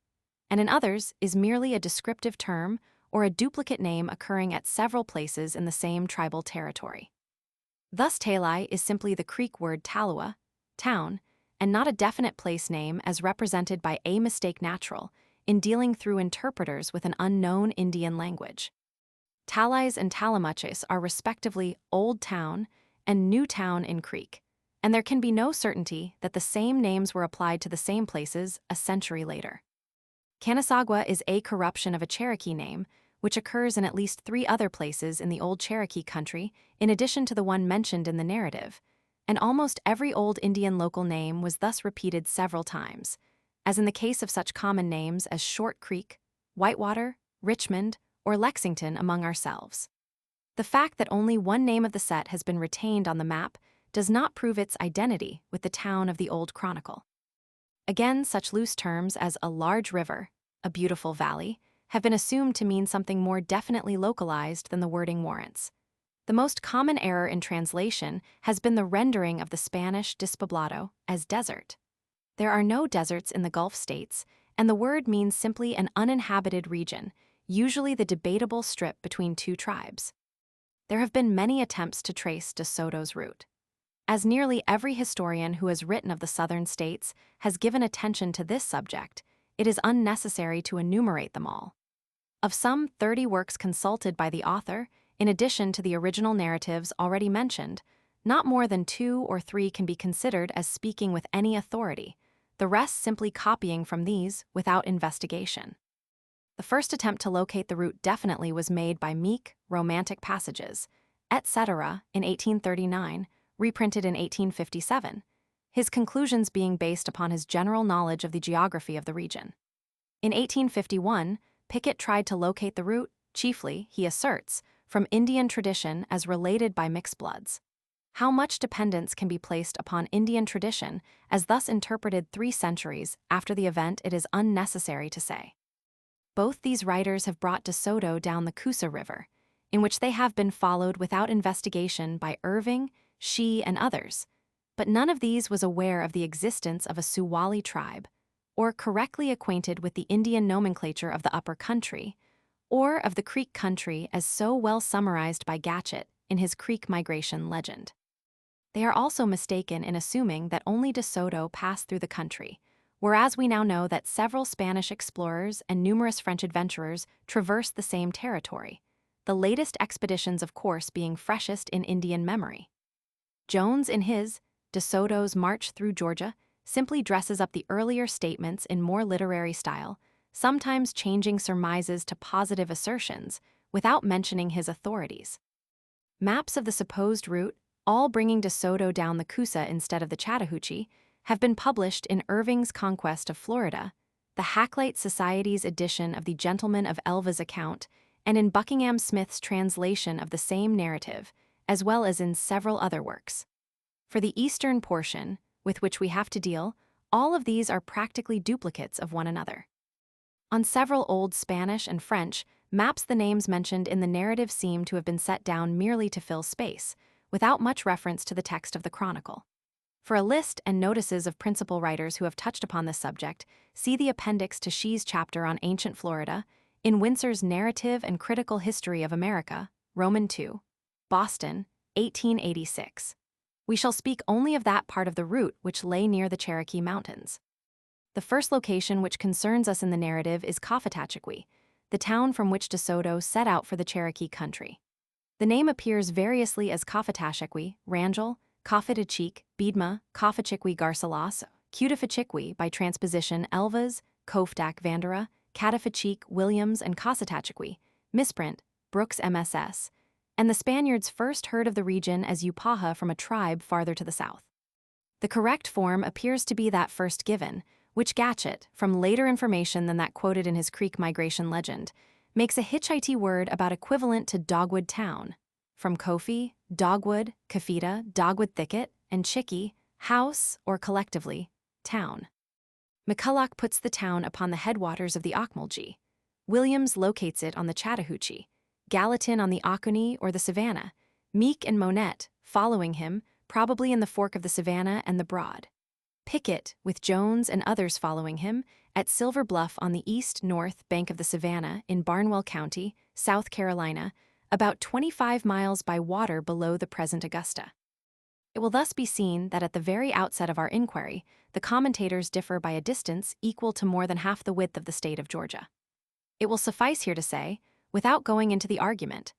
[SPEAKER 1] and in others is merely a descriptive term or a duplicate name occurring at several places in the same tribal territory. Thus Talai is simply the Creek word talua, town, and not a definite place name as represented by a mistake natural in dealing through interpreters with an unknown Indian language. Talais and Talamuchis are respectively Old Town and New Town in Creek, and there can be no certainty that the same names were applied to the same places a century later. Canasagua is a corruption of a Cherokee name, which occurs in at least 3 other places in the old Cherokee country, in addition to the one mentioned in the narrative, and almost every old Indian local name was thus repeated several times, as in the case of such common names as Short Creek, Whitewater, Richmond, or Lexington among ourselves. The fact that only one name of the set has been retained on the map does not prove its identity with the town of the old chronicle. Again, such loose terms as a large river, a beautiful valley, have been assumed to mean something more definitely localized than the wording warrants. The most common error in translation has been the rendering of the Spanish despoblado as desert. There are no deserts in the Gulf states, and the word means simply an uninhabited region, usually the debatable strip between 2 tribes. There have been many attempts to trace De Soto's route. As nearly every historian who has written of the southern states has given attention to this subject, it is unnecessary to enumerate them all. Of some 30 works consulted by the author, in addition to the original narratives already mentioned, not more than 2 or 3 can be considered as speaking with any authority, the rest simply copying from these without investigation. The first attempt to locate the route definitely was made by Meek, Romantic Passages, etc. in 1839, reprinted in 1857, his conclusions being based upon his general knowledge of the geography of the region. In 1851, Pickett tried to locate the route, chiefly, he asserts, from Indian tradition as related by mixed bloods. How much dependence can be placed upon Indian tradition as thus interpreted 3 centuries after the event it is unnecessary to say. Both these writers have brought De Soto down the Coosa River, in which they have been followed without investigation by Irving, Shea, and others, but none of these was aware of the existence of a Suwali tribe, or correctly acquainted with the Indian nomenclature of the upper country, or of the Creek country as so well summarized by Gatchett in his Creek migration legend. They are also mistaken in assuming that only De Soto passed through the country, whereas we now know that several Spanish explorers and numerous French adventurers traversed the same territory, the latest expeditions of course being freshest in Indian memory. Jones in his De Soto's March Through Georgia simply dresses up the earlier statements in more literary style, sometimes changing surmises to positive assertions without mentioning his authorities. Maps of the supposed route, all bringing De Soto down the Coosa instead of the Chattahoochee, have been published in Irving's Conquest of Florida, the Hakluyt Society's edition of the Gentleman of Elva's account, and in Buckingham Smith's translation of the same narrative, as well as in several other works. For the eastern portion, with which we have to deal, all of these are practically duplicates of one another. On several old Spanish and French maps, the names mentioned in the narrative seem to have been set down merely to fill space, without much reference to the text of the chronicle. For a list and notices of principal writers who have touched upon this subject, see the appendix to Shea's chapter on ancient Florida, in Winsor's Narrative and Critical History of America, Roman II, Boston, 1886. We shall speak only of that part of the route which lay near the Cherokee Mountains. The first location which concerns us in the narrative is Coffatachequi, the town from which De Soto set out for the Cherokee country. The name appears variously as Coffatachequi, Rangel, Coffatacheek, Beedma, Coffatachequi Garcilas, Cutafachequi by transposition Elvas, Kofdak Vandera, Catafacheek, Williams, and Cossatachequi, misprint, Brooks MSS, and the Spaniards first heard of the region as Upaha from a tribe farther to the south. The correct form appears to be that first given, which Gatchett, from later information than that quoted in his Creek migration legend, makes a Hitchite word about equivalent to Dogwood Town, from Kofi, Dogwood, Kafita, Dogwood Thicket, and Chickie, house, or collectively, town. McCulloch puts the town upon the headwaters of the Ocmulgee. Williams locates it on the Chattahoochee, Gallatin on the Oconee or the Savannah, Meek and Monette, following him, probably in the fork of the Savannah and the Broad. Pickett, with Jones and others following him, at Silver Bluff on the east-north bank of the Savannah in Barnwell County, South Carolina, about 25 miles by water below the present Augusta. It will thus be seen that at the very outset of our inquiry, the commentators differ by a distance equal to more than half the width of the state of Georgia. It will suffice here to say, without going into the argument,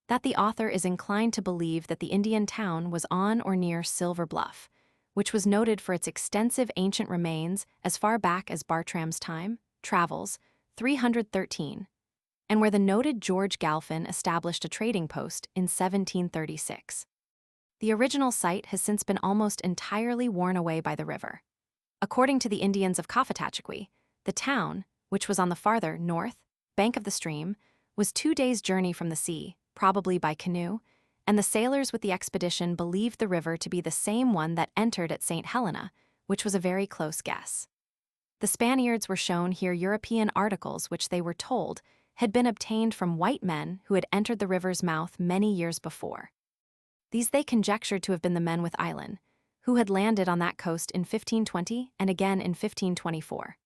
[SPEAKER 1] that the author is inclined to believe that the Indian town was on or near Silver Bluff, which was noted for its extensive ancient remains as far back as Bartram's time, Travels, 313, and where the noted George Galphin established a trading post in 1736. The original site has since been almost entirely worn away by the river. According to the Indians of Coffatachequi, the town, which was on the farther north bank of the stream, was 2 days' journey from the sea, probably by canoe, and the sailors with the expedition believed the river to be the same one that entered at St. Helena, which was a very close guess. The Spaniards were shown here European articles which they were told had been obtained from white men who had entered the river's mouth many years before. These they conjectured to have been the men with Island, who had landed on that coast in 1520 and again in 1524.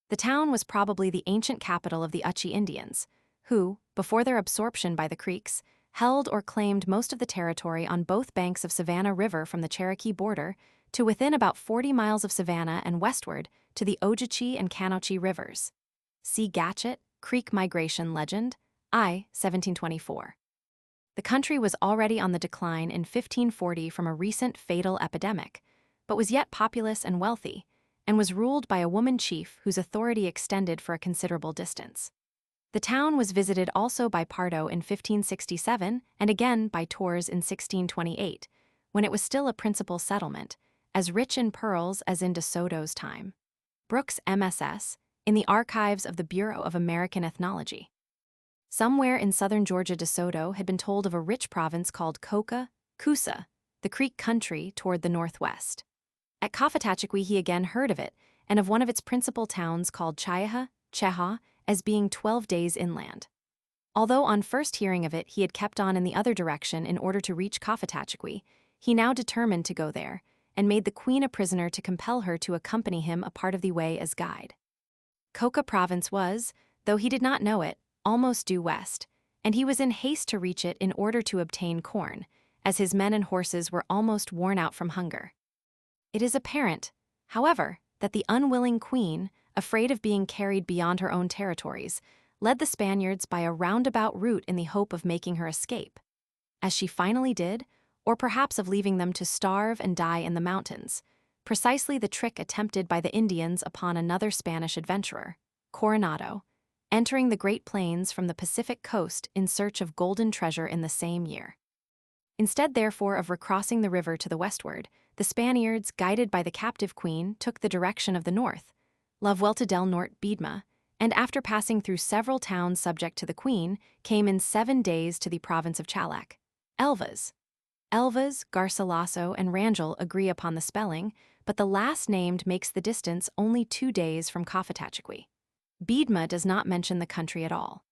[SPEAKER 1] The town was probably the ancient capital of the Uchi Indians, who, before their absorption by the Creeks, held or claimed most of the territory on both banks of Savannah River from the Cherokee border to within about 40 miles of Savannah and westward to the Ogeechee and Canotchee rivers. See Gatchet, Creek Migration Legend, I, 1724. The country was already on the decline in 1540 from a recent fatal epidemic, but was yet populous and wealthy, and was ruled by a woman chief whose authority extended for a considerable distance. The town was visited also by Pardo in 1567 and again by Torres in 1628, when it was still a principal settlement, as rich in pearls as in De Soto's time. Brooks, MSS, in the archives of the Bureau of American Ethnology. Somewhere in southern Georgia, De Soto had been told of a rich province called Coosa, the Creek country toward the northwest. At Coffatachaqui he again heard of it, and of one of its principal towns called Cheha, as being 12 days inland. Although on first hearing of it he had kept on in the other direction in order to reach Coffatachaqui, he now determined to go there, and made the queen a prisoner to compel her to accompany him a part of the way as guide. Coca province was, though he did not know it, almost due west, and he was in haste to reach it in order to obtain corn, as his men and horses were almost worn out from hunger. It is apparent, however, that the unwilling queen, afraid of being carried beyond her own territories, led the Spaniards by a roundabout route in the hope of making her escape, as she finally did, or perhaps of leaving them to starve and die in the mountains, precisely the trick attempted by the Indians upon another Spanish adventurer, Coronado, entering the Great Plains from the Pacific coast in search of golden treasure in the same year. Instead, therefore, of recrossing the river to the westward, the Spaniards, guided by the captive queen, took the direction of the north, La Vuelta del Norte Biedma, and after passing through several towns subject to the queen, came in 7 days to the province of Chalac. Elvas, Garcilaso, and Rangel agree upon the spelling, but the last named makes the distance only 2 days from Coffatachaqui. Biedma does not mention the country at all.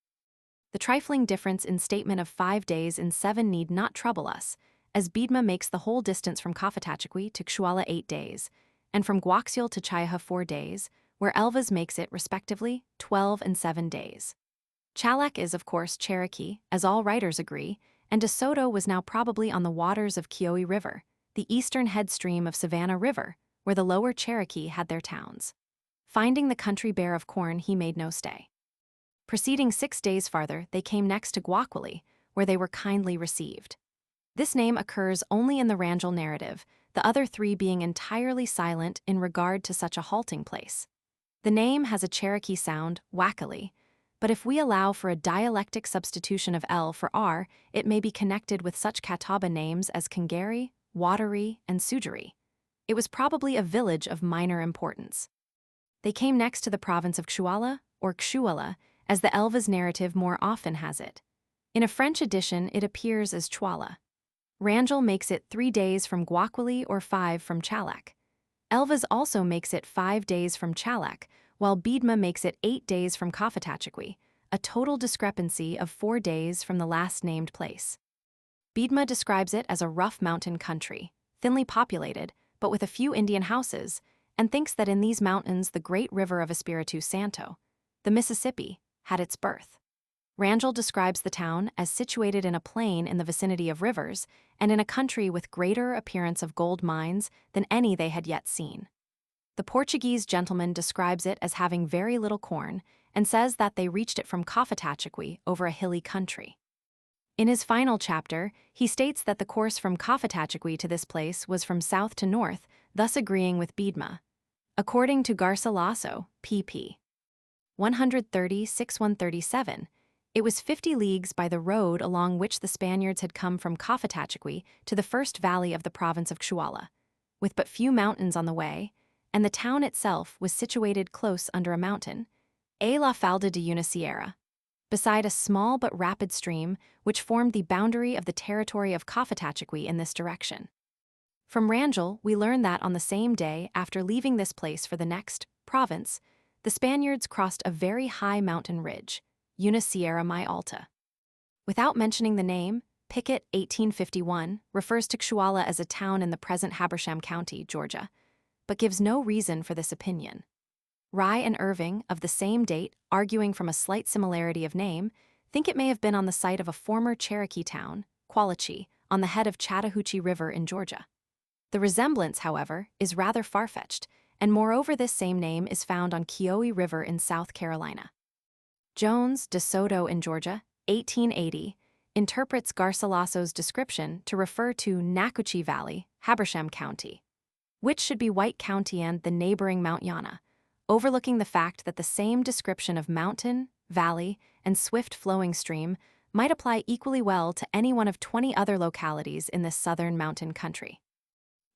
[SPEAKER 1] The trifling difference in statement of 5 days and 7 need not trouble us, as Biedma makes the whole distance from Coffatachaqui to Xhuala 8 days, and from Guaxial to Chaiha 4 days, where Elvas makes it, respectively, 12 and 7 days. Chalac is, of course, Cherokee, as all writers agree, and De Soto was now probably on the waters of Kiowa River, the eastern headstream of Savannah River, where the lower Cherokee had their towns. Finding the country bare of corn, he made no stay. Proceeding 6 days farther, they came next to Guaquili, where they were kindly received. This name occurs only in the Rangel narrative, the other 3 being entirely silent in regard to such a halting place. The name has a Cherokee sound, Wackily, but if we allow for a dialectic substitution of L for R, it may be connected with such Catawba names as Kangari, Watery, and Sujari. It was probably a village of minor importance. They came next to the province of Xhuala, or Xhuala, as the Elvas narrative more often has it. In a French edition, it appears as Chwala. Rangel makes it 3 days from Guaquili or 5 from Chalac. Elvas also makes it 5 days from Chalac, while Biedma makes it 8 days from Coffatachaqui, a total discrepancy of 4 days from the last named place. Biedma describes it as a rough mountain country, thinly populated, but with a few Indian houses, and thinks that in these mountains the great river of Espiritu Santo, the Mississippi, had its birth. Rangel describes the town as situated in a plain in the vicinity of rivers and in a country with greater appearance of gold mines than any they had yet seen. The Portuguese gentleman describes it as having very little corn and says that they reached it from Coffatachaqui over a hilly country. In his final chapter, he states that the course from Coffatachaqui to this place was from south to north, thus agreeing with Biedma. According to Garcilaso, pp. 130-6137, it was 50 leagues by the road along which the Spaniards had come from Coffatachaqui to the first valley of the province of Xhuala, with but few mountains on the way, and the town itself was situated close under a mountain, a la falda de una sierra, beside a small but rapid stream which formed the boundary of the territory of Coffatachaqui in this direction. From Rangel, we learn that on the same day after leaving this place for the next province, the Spaniards crossed a very high mountain ridge, Una Sierra Muy Alta. Without mentioning the name, Pickett, 1851, refers to Xhuala as a town in the present Habersham County, Georgia, but gives no reason for this opinion. Rye and Irving, of the same date, arguing from a slight similarity of name, think it may have been on the site of a former Cherokee town, Qualichi, on the head of Chattahoochee River in Georgia. The resemblance, however, is rather far-fetched, and moreover this same name is found on Kiowa River in South Carolina. Jones, De Soto in Georgia, 1880, interprets Garcilasso's description to refer to Nacoochee Valley, Habersham County, which should be White County and the neighboring Mount Yana, overlooking the fact that the same description of mountain, valley, and swift-flowing stream might apply equally well to any one of 20 other localities in this southern mountain country.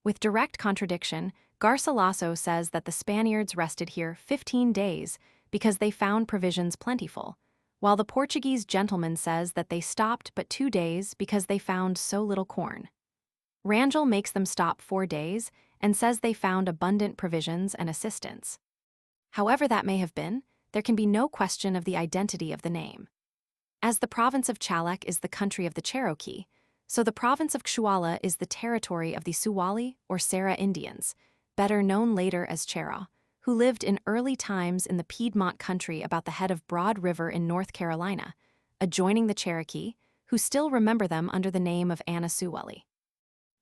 [SPEAKER 1] With direct contradiction, Garcilaso says that the Spaniards rested here 15 days because they found provisions plentiful, while the Portuguese gentleman says that they stopped but 2 days because they found so little corn. Rangel makes them stop 4 days and says they found abundant provisions and assistance. However that may have been, there can be no question of the identity of the name. As the province of Chalak is the country of the Cherokee, so the province of Xhuala is the territory of the Suwali or Serra Indians, better known later as Cherokee, who lived in early times in the Piedmont country about the head of Broad River in North Carolina, adjoining the Cherokee, who still remember them under the name of Anasuwali.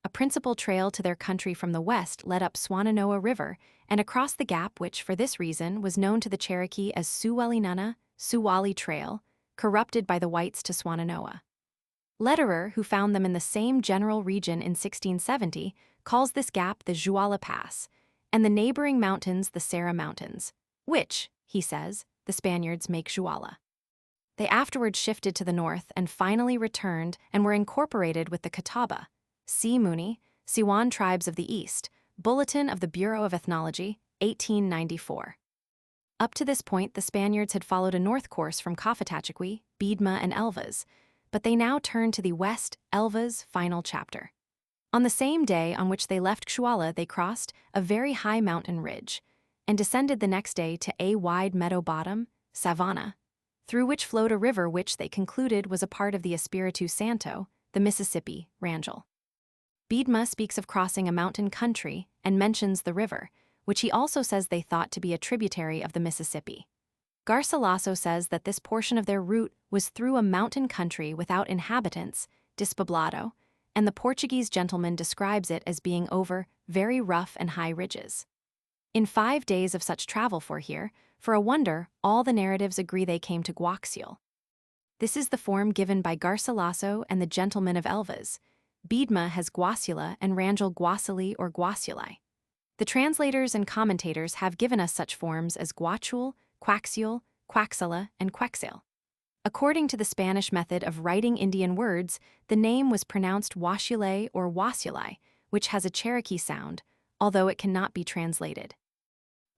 [SPEAKER 1] A principal trail to their country from the west led up Swannanoa River and across the gap which, for this reason, was known to the Cherokee as Suwalinana, Suwali Trail, corrupted by the whites to Swannanoa. Lederer, who found them in the same general region in 1670, calls this gap the Xhuala Pass, and the neighboring mountains the Serra Mountains, which, he says, the Spaniards make Xhuala. They afterwards shifted to the north and finally returned and were incorporated with the Catawba, C. Mooney, Siwan Tribes of the East, Bulletin of the Bureau of Ethnology, 1894. Up to this point, the Spaniards had followed a north course from Cofetachequi, Biedma, and Elvas, but they now turned to the west, Elvas' final chapter. On the same day on which they left Xhuala, they crossed a very high mountain ridge and descended the next day to a wide meadow bottom, Savannah, through which flowed a river which they concluded was a part of the Espiritu Santo, the Mississippi, Rangel. Biedma speaks of crossing a mountain country and mentions the river, which he also says they thought to be a tributary of the Mississippi. Garcilaso says that this portion of their route was through a mountain country without inhabitants, despoblado, and the Portuguese gentleman describes it as being over very rough and high ridges. In 5 days of such travel for a wonder, all the narratives agree they came to Guaxial. This is the form given by Garcilaso and the gentleman of Elvas. Biedma has Guasula and Rangel Guasili or Guasuli. The translators and commentators have given us such forms as Guachul, Quaxiul, Quaxala, and Quexil. According to the Spanish method of writing Indian words, the name was pronounced Washule or Wasuli, which has a Cherokee sound, although it cannot be translated.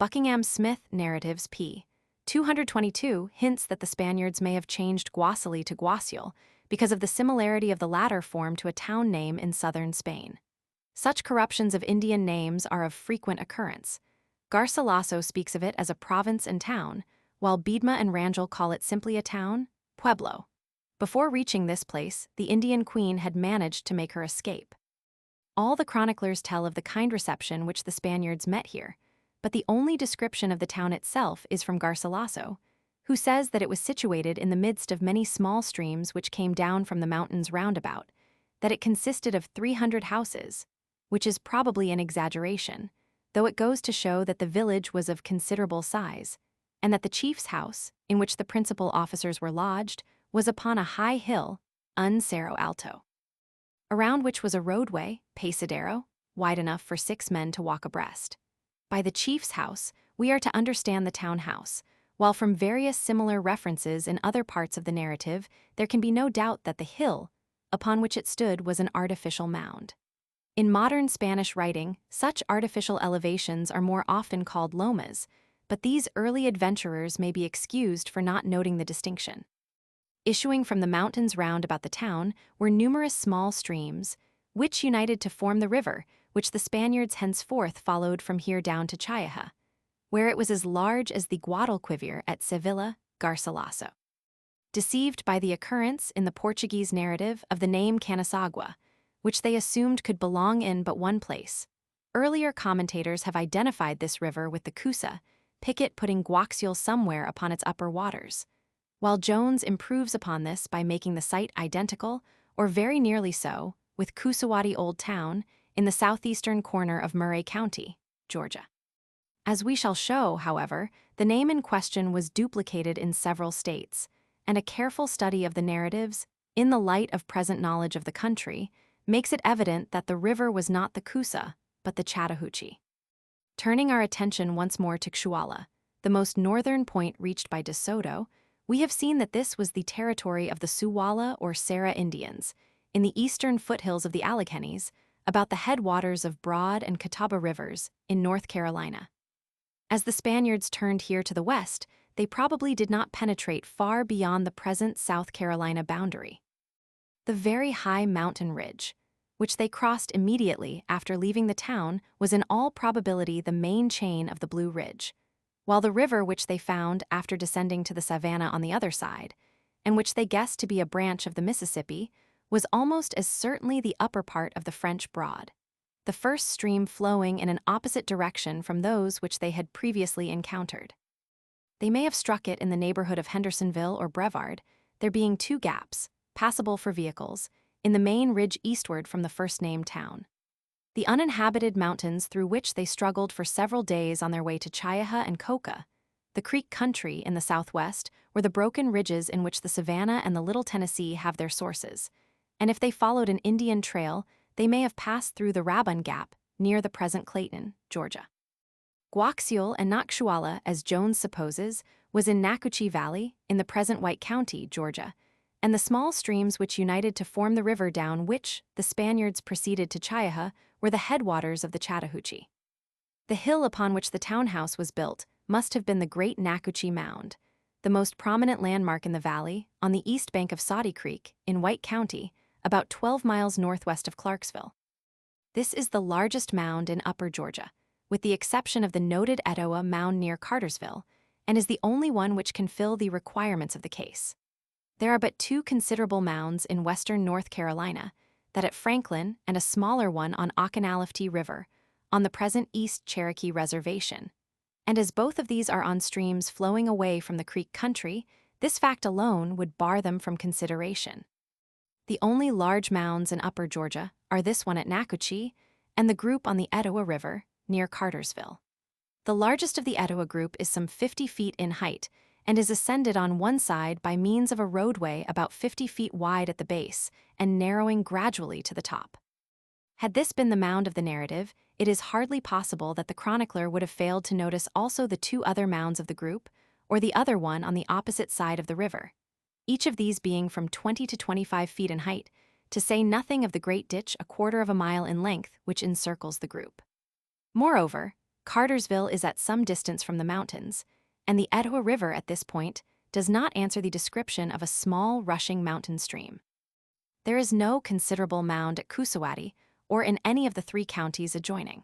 [SPEAKER 1] Buckingham Smith Narratives p. 222 hints that the Spaniards may have changed Guasili to Guasiul because of the similarity of the latter form to a town name in southern Spain. Such corruptions of Indian names are of frequent occurrence. Garcilaso speaks of it as a province and town, while Biedma and Rangel call it simply a town, pueblo. Before reaching this place, the Indian queen had managed to make her escape. All the chroniclers tell of the kind reception which the Spaniards met here, but the only description of the town itself is from Garcilaso, who says that it was situated in the midst of many small streams which came down from the mountains roundabout, that it consisted of 300 houses, which is probably an exaggeration, though it goes to show that the village was of considerable size, and that the chief's house, in which the principal officers were lodged, was upon a high hill, un Cerro Alto, around which was a roadway, pasadero, wide enough for 6 men to walk abreast. By the chief's house, we are to understand the town house, while from various similar references in other parts of the narrative, there can be no doubt that the hill, upon which it stood, was an artificial mound. In modern Spanish writing, such artificial elevations are more often called lomas, but these early adventurers may be excused for not noting the distinction. Issuing from the mountains round about the town were numerous small streams, which united to form the river, which the Spaniards henceforth followed from here down to Chayaha, where it was as large as the Guadalquivir at Sevilla, Garcilaso. Deceived by the occurrence in the Portuguese narrative of the name Canasagua, which they assumed could belong in but one place, earlier commentators have identified this river with the Coosa, Pickett putting Guaxiul somewhere upon its upper waters, while Jones improves upon this by making the site identical, or very nearly so, with Coosawati Old Town, in the southeastern corner of Murray County, Georgia. As we shall show, however, the name in question was duplicated in several states, and a careful study of the narratives, in the light of present knowledge of the country, makes it evident that the river was not the Coosa, but the Chattahoochee. Turning our attention once more to Xhuala, the most northern point reached by De Soto, we have seen that this was the territory of the Suwala or Sarah Indians, in the eastern foothills of the Alleghenies, about the headwaters of Broad and Catawba rivers in North Carolina. As the Spaniards turned here to the west, they probably did not penetrate far beyond the present South Carolina boundary. The very high mountain ridge, which they crossed immediately after leaving the town, was in all probability the main chain of the Blue Ridge, while the river which they found after descending to the Savannah on the other side, and which they guessed to be a branch of the Mississippi, was almost as certainly the upper part of the French Broad, the first stream flowing in an opposite direction from those which they had previously encountered. They may have struck it in the neighborhood of Hendersonville or Brevard, there being two gaps, passable for vehicles, in the main ridge eastward from the first-named town. The uninhabited mountains through which they struggled for several days on their way to Chaiaha and Coca, the Creek country in the southwest, were the broken ridges in which the Savannah and the Little Tennessee have their sources, and if they followed an Indian trail, they may have passed through the Rabun Gap near the present Clayton, Georgia. Guaxiul and not Xhuala, as Jones supposes, was in Nacoochee Valley, in the present White County, Georgia, and the small streams which united to form the river down which the Spaniards proceeded to Chaiaha were the headwaters of the Chattahoochee. The hill upon which the townhouse was built must have been the Great Nacoochee Mound, the most prominent landmark in the valley, on the east bank of Soddy Creek, in White County, about 12 miles northwest of Clarksville. This is the largest mound in Upper Georgia, with the exception of the noted Etowah Mound near Cartersville, and is the only one which can fill the requirements of the case. There are but two considerable mounds in western North Carolina, that at Franklin and a smaller one on Oconaluftee River, on the present East Cherokee Reservation. And as both of these are on streams flowing away from the Creek country, this fact alone would bar them from consideration. The only large mounds in Upper Georgia are this one at Nacoochee and the group on the Etowah River near Cartersville. The largest of the Etowah group is some 50 feet in height and is ascended on one side by means of a roadway about 50 feet wide at the base and narrowing gradually to the top. Had this been the mound of the narrative, it is hardly possible that the chronicler would have failed to notice also the two other mounds of the group, or the other one on the opposite side of the river, each of these being from 20 to 25 feet in height, to say nothing of the great ditch a quarter of a mile in length which encircles the group. Moreover, Cartersville is at some distance from the mountains, and the Etowah River at this point does not answer the description of a small rushing mountain stream. There is no considerable mound at Coosawhattie or in any of the three counties adjoining.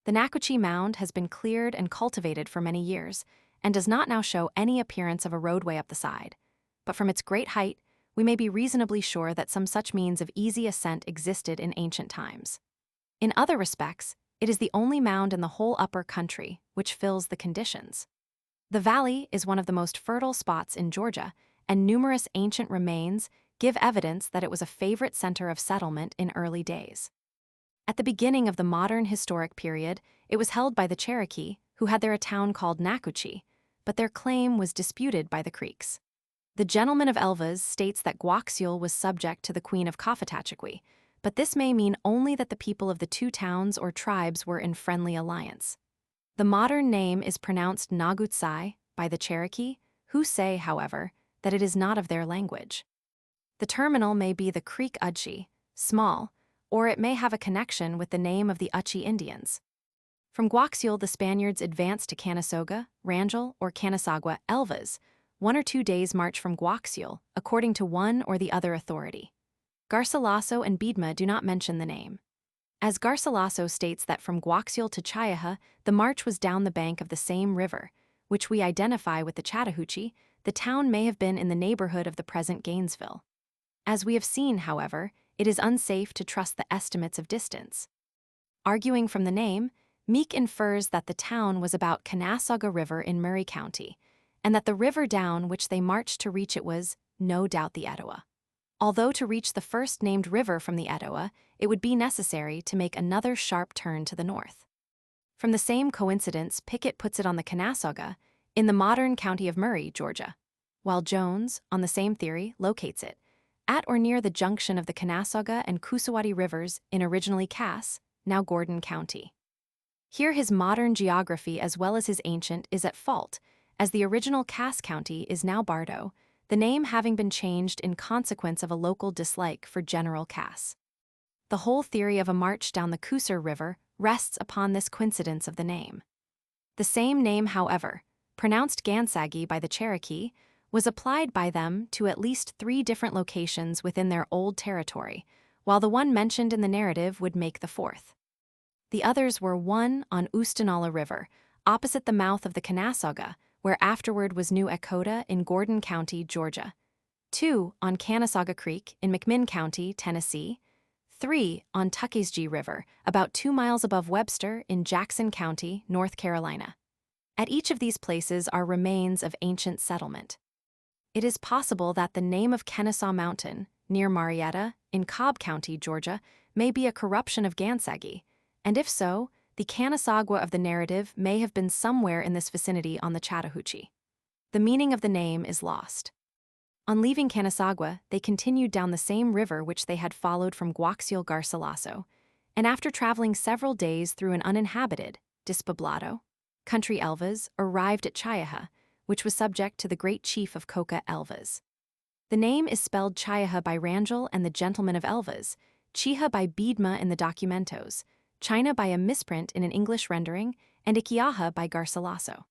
[SPEAKER 1] The Nacoochee Mound has been cleared and cultivated for many years and does not now show any appearance of a roadway up the side, but from its great height, we may be reasonably sure that some such means of easy ascent existed in ancient times. In other respects, it is the only mound in the whole upper country which fills the conditions. The valley is one of the most fertile spots in Georgia, and numerous ancient remains give evidence that it was a favorite center of settlement in early days. At the beginning of the modern historic period, it was held by the Cherokee, who had there a town called Nacoochee, but their claim was disputed by the Creeks. The Gentleman of Elvas states that Guaxiul was subject to the Queen of Coffatachequi, but this may mean only that the people of the two towns or tribes were in friendly alliance. The modern name is pronounced Nagutsai by the Cherokee, who say, however, that it is not of their language. The terminal may be the Creek Utchee, small, or it may have a connection with the name of the Utchee Indians. From Guaxiul, the Spaniards advanced to Canasoga, Rangel, or Canasagua, Elvas, 1 or 2 days' march from Guaxiul, according to one or the other authority. Garcilaso and Biedma do not mention the name. As Garcilaso states that from Guaxiul to Chaiaha, the march was down the bank of the same river, which we identify with the Chattahoochee, the town may have been in the neighborhood of the present Gainesville. As we have seen, however, it is unsafe to trust the estimates of distance. Arguing from the name, Meek infers that the town was about Canasauga River in Murray County, and that the river down which they marched to reach it was, no doubt, the Etowah. Although to reach the first named river from the Etowah, it would be necessary to make another sharp turn to the north. From the same coincidence, Pickett puts it on the Canasauga, in the modern county of Murray, Georgia, while Jones, on the same theory, locates it at or near the junction of the Canasauga and Coosawattee rivers in originally Cass, now Gordon County. Here his modern geography as well as his ancient is at fault, as the original Cass County is now Bardo, the name having been changed in consequence of a local dislike for General Cass. The whole theory of a march down the Coosa River rests upon this coincidence of the name. The same name, however, pronounced Gansagi by the Cherokee, was applied by them to at least 3 different locations within their old territory, while the one mentioned in the narrative would make the 4th. The others were 1 on Oostanala River, opposite the mouth of the Canasauga, where afterward was New Echota in Gordon County, Georgia; 2 on Canasauga Creek in McMinn County, Tennessee; 3 on Tuckasegee River, about 2 miles above Webster in Jackson County, North Carolina. At each of these places are remains of ancient settlement. It is possible that the name of Kennesaw Mountain, near Marietta, in Cobb County, Georgia, may be a corruption of Gansagi, and if so, the Canasagua of the narrative may have been somewhere in this vicinity on the Chattahoochee. The meaning of the name is lost. On leaving Canasagua, they continued down the same river which they had followed from Guaxial Garcilaso, and after traveling several days through an uninhabited, despoblado, country Elvas, arrived at Chayaha, which was subject to the great chief of Coca Elvas. The name is spelled Chayaha by Rangel and the Gentleman of Elvas, Chiha by Biedma in the documentos, China by a misprint in an English rendering, and Ikiaha by Garcilaso.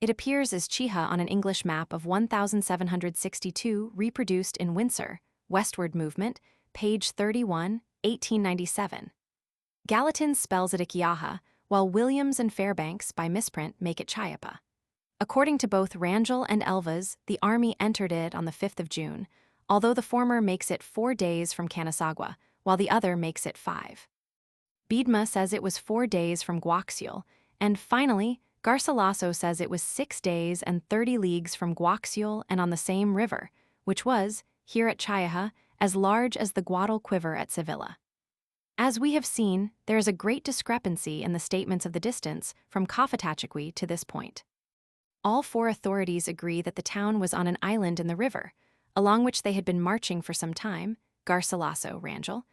[SPEAKER 1] It appears as Chiha on an English map of 1762 reproduced in Windsor, Westward Movement, page 31, 1897. Gallatin spells it Ikiaha, while Williams and Fairbanks by misprint make it Chiapa. According to both Rangel and Elvas, the army entered it on the 5th of June, although the former makes it 4 days from Canasagua, while the other makes it 5. Biedma says it was 4 days from Guaxial, and finally, Garcilaso says it was 6 days and 30 leagues from Guaxial and on the same river, which was, here at Chayaha, as large as the Guadalquivir at Sevilla. As we have seen, there is a great discrepancy in the statements of the distance from Cofatachequi to this point. All 4 authorities agree that the town was on an island in the river, along which they had been marching for some time, Garcilaso, Rangel,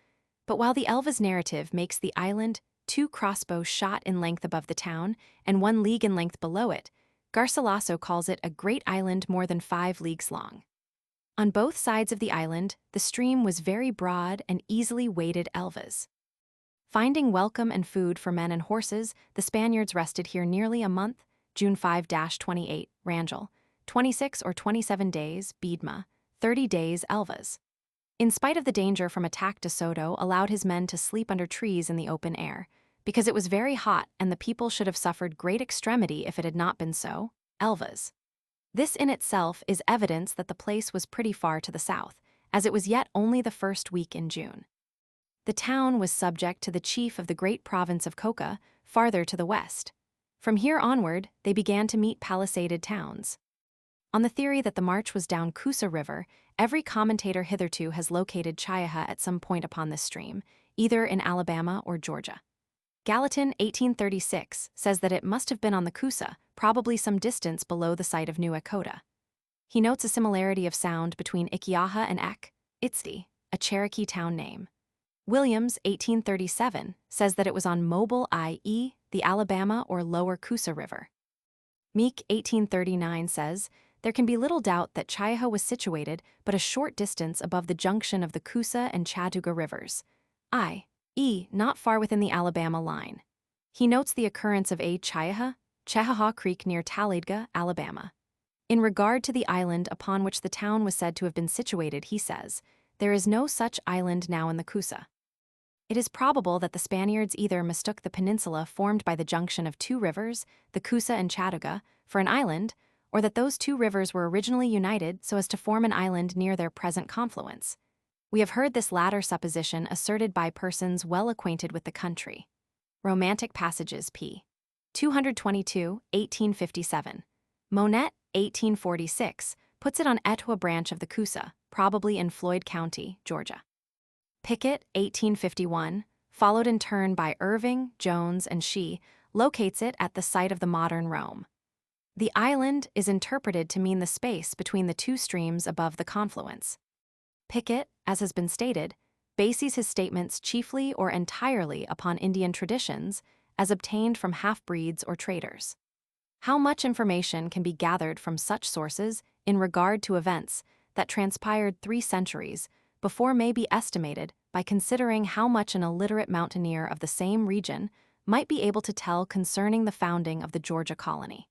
[SPEAKER 1] but while the Elvas narrative makes the island 2 crossbow shot in length above the town and 1 league in length below it, Garcilaso calls it a great island more than 5 leagues long. On both sides of the island, the stream was very broad and easily waded Elvas. Finding welcome and food for men and horses, the Spaniards rested here nearly a month, June 5-28, Rangel, 26 or 27 days, Biedma, 30 days, Elvas. In spite of the danger from attack, De Soto allowed his men to sleep under trees in the open air, because it was very hot and the people should have suffered great extremity if it had not been so, Elvas. This in itself is evidence that the place was pretty far to the south, as it was yet only the first week in June. The town was subject to the chief of the great province of Coca, farther to the west. From here onward, they began to meet palisaded towns. On the theory that the march was down Coosa River, every commentator hitherto has located Chayaha at some point upon this stream, either in Alabama or Georgia. Gallatin, 1836, says that it must have been on the Coosa, probably some distance below the site of New Echota. He notes a similarity of sound between Ikiaha and Itzdi, a Cherokee town name. Williams, 1837, says that it was on Mobile, i.e., the Alabama or Lower Coosa River. Meek, 1839, says, there can be little doubt that Chayaha was situated but a short distance above the junction of the Coosa and Chattooga rivers, i.e., not far within the Alabama line. He notes the occurrence of a Chehaha Creek near Talladega, Alabama. In regard to the island upon which the town was said to have been situated, he says, there is no such island now in the Coosa. It is probable that the Spaniards either mistook the peninsula formed by the junction of 2 rivers, the Coosa and Chattooga, for an island, or that those 2 rivers were originally united so as to form an island near their present confluence. We have heard this latter supposition asserted by persons well acquainted with the country. Romantic Passages, p. 222, 1857. Monet, 1846, puts it on Etowah branch of the Coosa, probably in Floyd County, Georgia. Pickett, 1851, followed in turn by Irving, Jones, and Shea, locates it at the site of the modern Rome. The island is interpreted to mean the space between the two streams above the confluence. Pickett, as has been stated, bases his statements chiefly or entirely upon Indian traditions as obtained from half-breeds or traders. How much information can be gathered from such sources in regard to events that transpired 3 centuries before may be estimated by considering how much an illiterate mountaineer of the same region might be able to tell concerning the founding of the Georgia colony.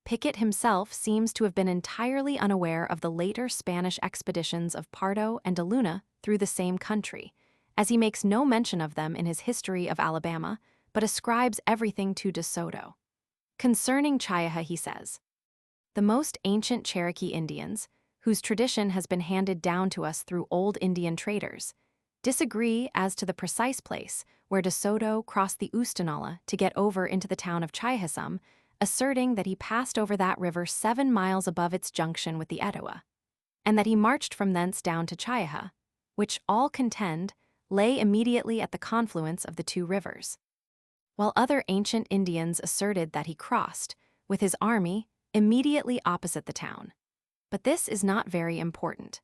[SPEAKER 1] Pickett himself seems to have been entirely unaware of the later Spanish expeditions of Pardo and de Luna through the same country, as he makes no mention of them in his History of Alabama, but ascribes everything to De Soto. Concerning Chaiha, he says, "The most ancient Cherokee Indians, whose tradition has been handed down to us through old Indian traders, disagree as to the precise place where De Soto crossed the Oostenaula to get over into the town of Chihasum, asserting that he passed over that river 7 miles above its junction with the Etowah, and that he marched from thence down to Chaiha, which all contend lay immediately at the confluence of the 2 rivers, while other ancient Indians asserted that he crossed, with his army, immediately opposite the town. But this is not very important.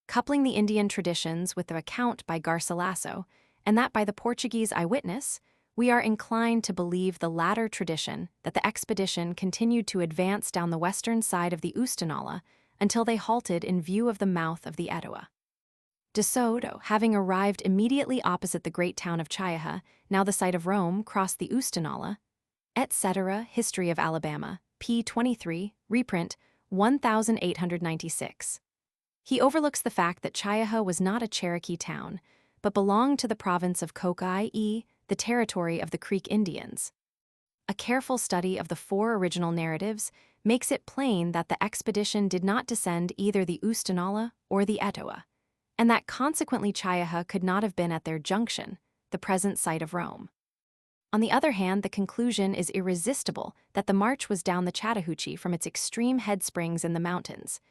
[SPEAKER 1] Coupling the Indian traditions with the account by Garcilaso, and that by the Portuguese eyewitness, we are inclined to believe the latter tradition that the expedition continued to advance down the western side of the Oostenaula until they halted in view of the mouth of the Etowah. De Soto, having arrived immediately opposite the great town of Chaiha, now the site of Rome, crossed the Oostenaula, etc. History of Alabama, p. 23, reprint 1896. He overlooks the fact that Chaiha was not a Cherokee town, but belonged to the province of Coke, i.e., the territory of the Creek Indians. A careful study of the 4 original narratives makes it plain that the expedition did not descend either the Oostenaula or the Etowah, and that consequently Chaiha could not have been at their junction, the present site of Rome. On the other hand, the conclusion is irresistible that the march was down the Chattahoochee from its extreme head springs in the mountains,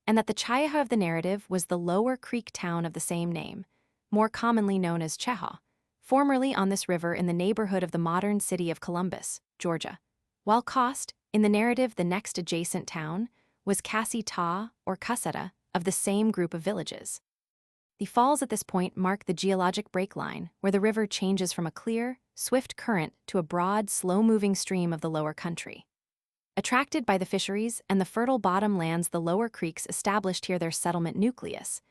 [SPEAKER 1] and that the Chaiha of the narrative was the lower creek town of the same name, more commonly known as Chehaw, formerly on this river in the neighborhood of the modern city of Columbus, Georgia, while Cost, in the narrative the next adjacent town, was Cassita or Cusseta of the same group of villages. The falls at this point mark the geologic break line, where the river changes from a clear, swift current to a broad, slow-moving stream of the lower country. Attracted by the fisheries and the fertile bottom lands, the lower creeks established here their settlement nucleus,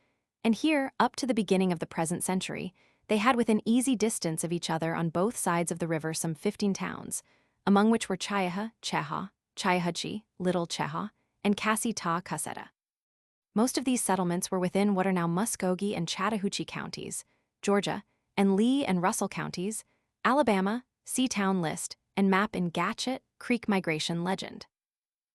[SPEAKER 1] and here, up to the beginning of the present century, they had within easy distance of each other on both sides of the river some 15 towns, among which were Chaiha, Chehaw, Chattahoochee, Little Chehaw, and Cassita, Cusseta. Most of these settlements were within what are now Muskogee and Chattahoochee counties, Georgia, and Lee and Russell counties, Alabama, see town list, and map in Gatchet Creek Migration Legend.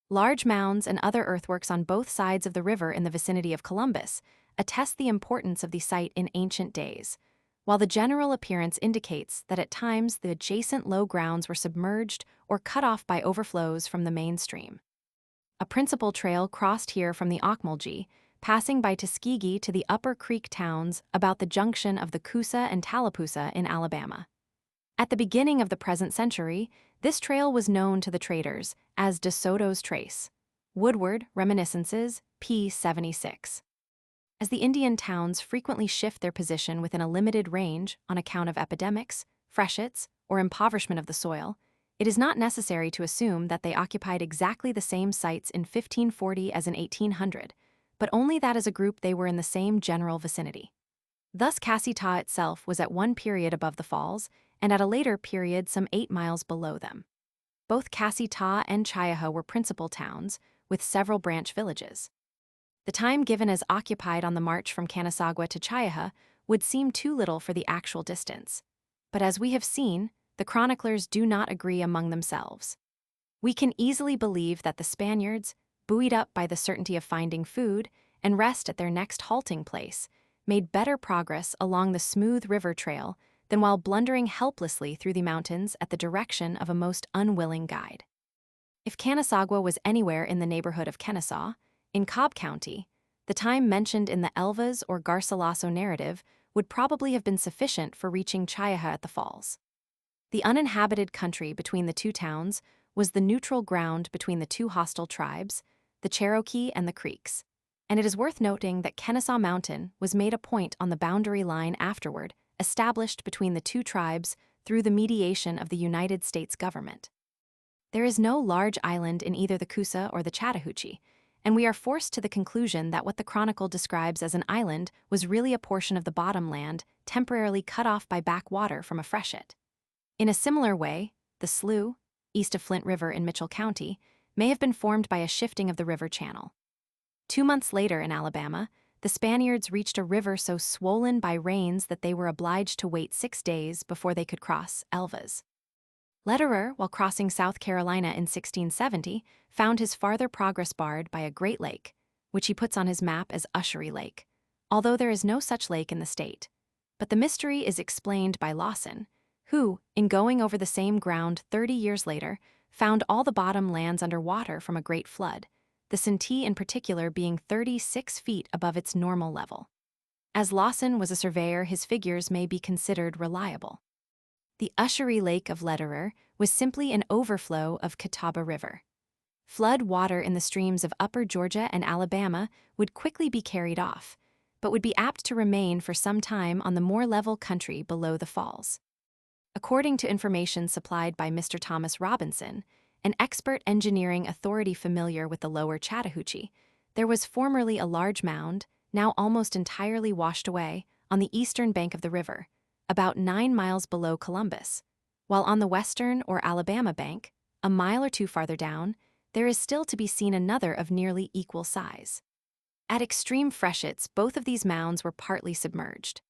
[SPEAKER 1] Large mounds and other earthworks on both sides of the river in the vicinity of Columbus attest the importance of the site in ancient days, while the general appearance indicates that at times the adjacent low grounds were submerged or cut off by overflows from the main stream. A principal trail crossed here from the Ocmulgee, passing by Tuskegee to the upper creek towns about the junction of the Coosa and Tallapoosa in Alabama. At the beginning of the present century, this trail was known to the traders as De Soto's Trace. Woodward, Reminiscences, p. 76. As the Indian towns frequently shift their position within a limited range on account of epidemics, freshets, or impoverishment of the soil, it is not necessary to assume that they occupied exactly the same sites in 1540 as in 1800, but only that as a group they were in the same general vicinity. Thus Cassita itself was at one period above the falls, and at a later period some 8 miles below them. Both Cassita and Chaiha were principal towns, with several branch villages. The time given as occupied on the march from Canasagua to Chaiha would seem too little for the actual distance, but as we have seen, the chroniclers do not agree among themselves. We can easily believe that the Spaniards, buoyed up by the certainty of finding food and rest at their next halting place, made better progress along the smooth river trail than while blundering helplessly through the mountains at the direction of a most unwilling guide. If Canasagua was anywhere in the neighborhood of Kennesaw, in Cobb County, The time mentioned in the Elvas or Garcilaso narrative would probably have been sufficient for reaching Chayaha at the falls. The uninhabited country between the two towns was the neutral ground between the two hostile tribes, the Cherokee and the Creeks, and it is worth noting that Kennesaw Mountain was made a point on the boundary line afterward, established between the two tribes through the mediation of the United States government. There is no large island in either the Coosa or the Chattahoochee, and we are forced to the conclusion that what the chronicle describes as an island was really a portion of the bottom land temporarily cut off by backwater from a freshet. In a similar way, the slough, east of Flint River in Mitchell County, may have been formed by a shifting of the river channel. 2 months later in Alabama, the Spaniards reached a river so swollen by rains that they were obliged to wait 6 days before they could cross Elvas. Lederer, while crossing South Carolina in 1670, found his farther progress barred by a great lake, which he puts on his map as Ushery Lake, although there is no such lake in the state. But the mystery is explained by Lawson, who, in going over the same ground 30 years later, found all the bottom lands under water from a great flood, the Santee in particular being 36 feet above its normal level. As Lawson was a surveyor, his figures may be considered reliable. The Ushery Lake of Lederer was simply an overflow of Catawba River. Flood water in the streams of Upper Georgia and Alabama would quickly be carried off, but would be apt to remain for some time on the more level country below the falls. According to information supplied by Mr. Thomas Robinson, an expert engineering authority familiar with the lower Chattahoochee, there was formerly a large mound, now almost entirely washed away, on the eastern bank of the river, about 9 miles below Columbus, while on the western or Alabama bank, a mile or two farther down, there is still to be seen another of nearly equal size. At extreme freshets, both of these mounds were partly submerged.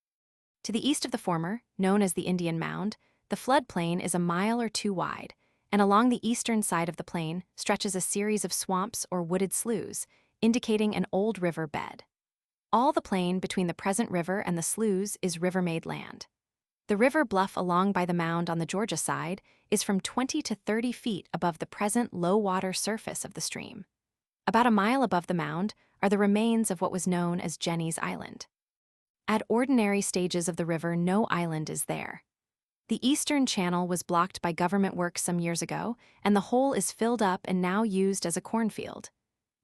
[SPEAKER 1] To the east of the former, known as the Indian Mound, the floodplain is a mile or two wide, and along the eastern side of the plain stretches a series of swamps or wooded sloughs, indicating an old river bed. All the plain between the present river and the sloughs is river-made land. The river bluff along by the mound on the Georgia side is from 20 to 30 feet above the present low-water surface of the stream. About a mile above the mound are the remains of what was known as Jenny's Island. At ordinary stages of the river, no island is there. The eastern channel was blocked by government work some years ago, and the hole is filled up and now used as a cornfield.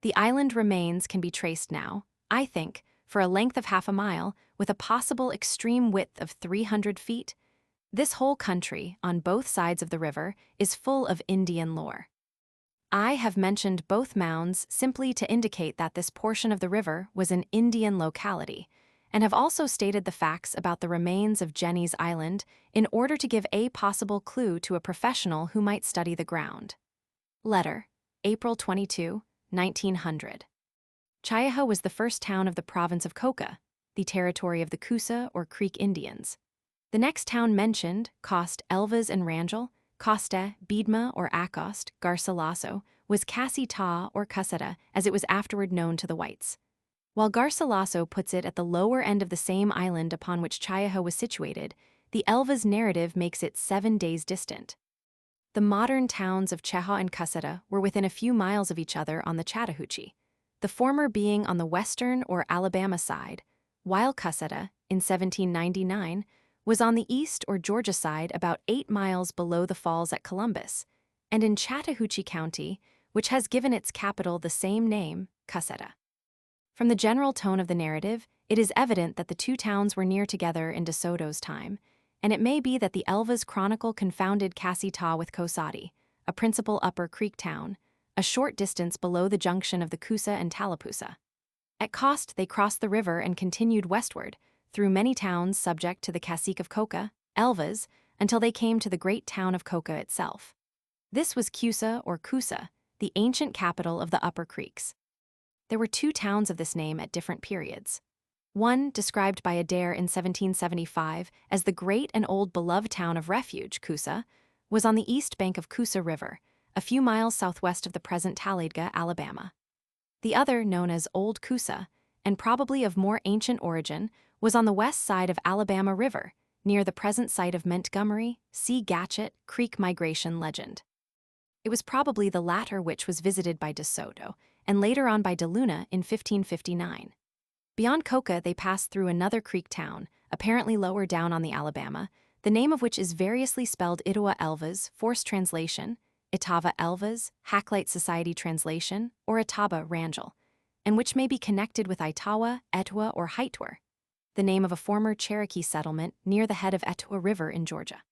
[SPEAKER 1] The island remains can be traced now, I think, for a length of half a mile, with a possible extreme width of 300 feet. This whole country, on both sides of the river, is full of Indian lore. I have mentioned both mounds simply to indicate that this portion of the river was an Indian locality, and have also stated the facts about the remains of Jenny's Island in order to give a possible clue to a professional who might study the ground. Letter, April 22, 1900. Chayaha was the first town of the province of Coca, the territory of the Coosa or Creek Indians. The next town mentioned, Cost Elvas and Rangel, Costa, Biedma or Acost, Garcilaso, was Cassi-Ta or Cusseta, as it was afterward known to the whites. While Garcilaso puts it at the lower end of the same island upon which Chayaha was situated, the Elvas narrative makes it 7 days distant. The modern towns of Cheha and Cusseta were within a few miles of each other on the Chattahoochee, the former being on the western or Alabama side, while Cusseta, in 1799, was on the east or Georgia side about 8 miles below the falls at Columbus, and in Chattahoochee County, which has given its capital the same name, Cusseta. From the general tone of the narrative, it is evident that the two towns were near together in De Soto's time, and it may be that the Elvas Chronicle confounded Cassi-Ta with Cosati, a principal upper creek town, a short distance below the junction of the Coosa and Tallapoosa. At Cost, they crossed the river and continued westward, through many towns subject to the cacique of Coca, Elvas, until they came to the great town of Coca itself. This was Coosa or Coosa, the ancient capital of the Upper Creeks. There were 2 towns of this name at different periods. One, described by Adair in 1775 as the great and old beloved town of refuge, Coosa, was on the east bank of Coosa River, a few miles southwest of the present Talladega, Alabama. The other, known as Old Coosa, and probably of more ancient origin, was on the west side of Alabama River, near the present site of Montgomery, see Gatchett, Creek Migration legend. It was probably the latter which was visited by De Soto, and later on by De Luna in 1559. Beyond Coca, they pass through another creek town, apparently lower down on the Alabama, the name of which is variously spelled Itawah Elvas, forced translation, Itava Elvas, Hacklight Society translation, or Itaba Rangel, and which may be connected with Itawa, Etwa, or Haitwer, the name of a former Cherokee settlement near the head of Etwa River in Georgia.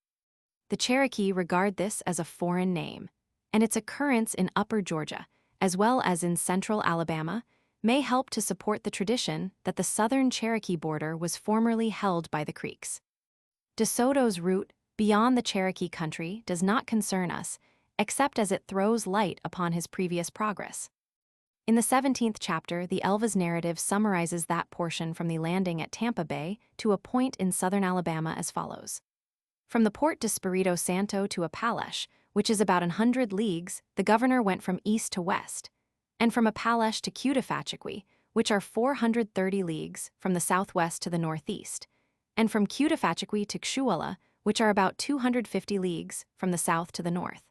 [SPEAKER 1] The Cherokee regard this as a foreign name, and its occurrence in Upper Georgia, as well as in central Alabama, may help to support the tradition that the southern Cherokee border was formerly held by the Creeks. DeSoto's route beyond the Cherokee country does not concern us, except as it throws light upon his previous progress. In the 17th chapter, the Elvas narrative summarizes that portion from the landing at Tampa Bay to a point in southern Alabama as follows. From the Port de Espiritu Santo to Appalachia, which is about 100 leagues, the governor went from east to west, and from Appalachia to Cutafachaqui, which are 430 leagues from the southwest to the northeast, and from Cutafachaqui to Xhuala, which are about 250 leagues from the south to the north,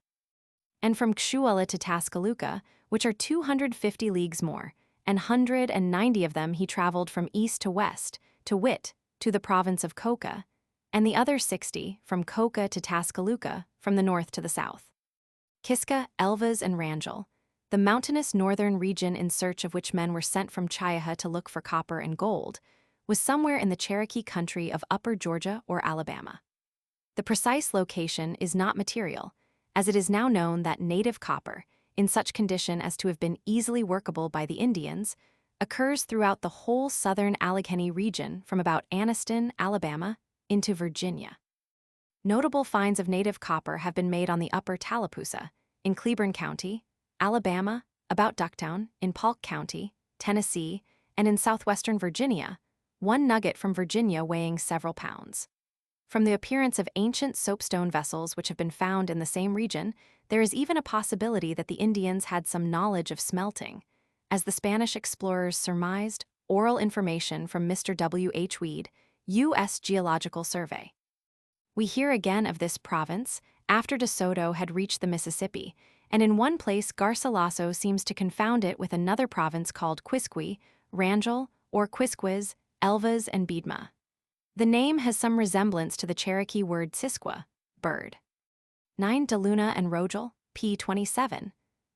[SPEAKER 1] and from Xhuala to Tascaloosa, which are 250 leagues more, and 190 of them he traveled from east to west, to wit, to the province of Coca, and the other 60 from Coca to Tascaloosa, from the north to the south. Kiska, Elvas, and Rangel, the mountainous northern region in search of which men were sent from Chiaha to look for copper and gold, was somewhere in the Cherokee country of Upper Georgia or Alabama. The precise location is not material, as it is now known that native copper, in such condition as to have been easily workable by the Indians, occurs throughout the whole southern Allegheny region from about Anniston, Alabama, into Virginia. Notable finds of native copper have been made on the Upper Tallapoosa, in Cleburne County, Alabama, about Ducktown, in Polk County, Tennessee, and in southwestern Virginia, one nugget from Virginia weighing several pounds. From the appearance of ancient soapstone vessels which have been found in the same region, there is even a possibility that the Indians had some knowledge of smelting, as the Spanish explorers surmised oral information from Mr. W. H. Weed, U.S. Geological Survey. We hear again of this province after DeSoto had reached the Mississippi, and in one place Garcilaso seems to confound it with another province called Quisqui, Rangel, or Quisquiz, Elvas, and Biedma. The name has some resemblance to the Cherokee word sisqua, bird. 9 DeLuna and Rogel, p. 27.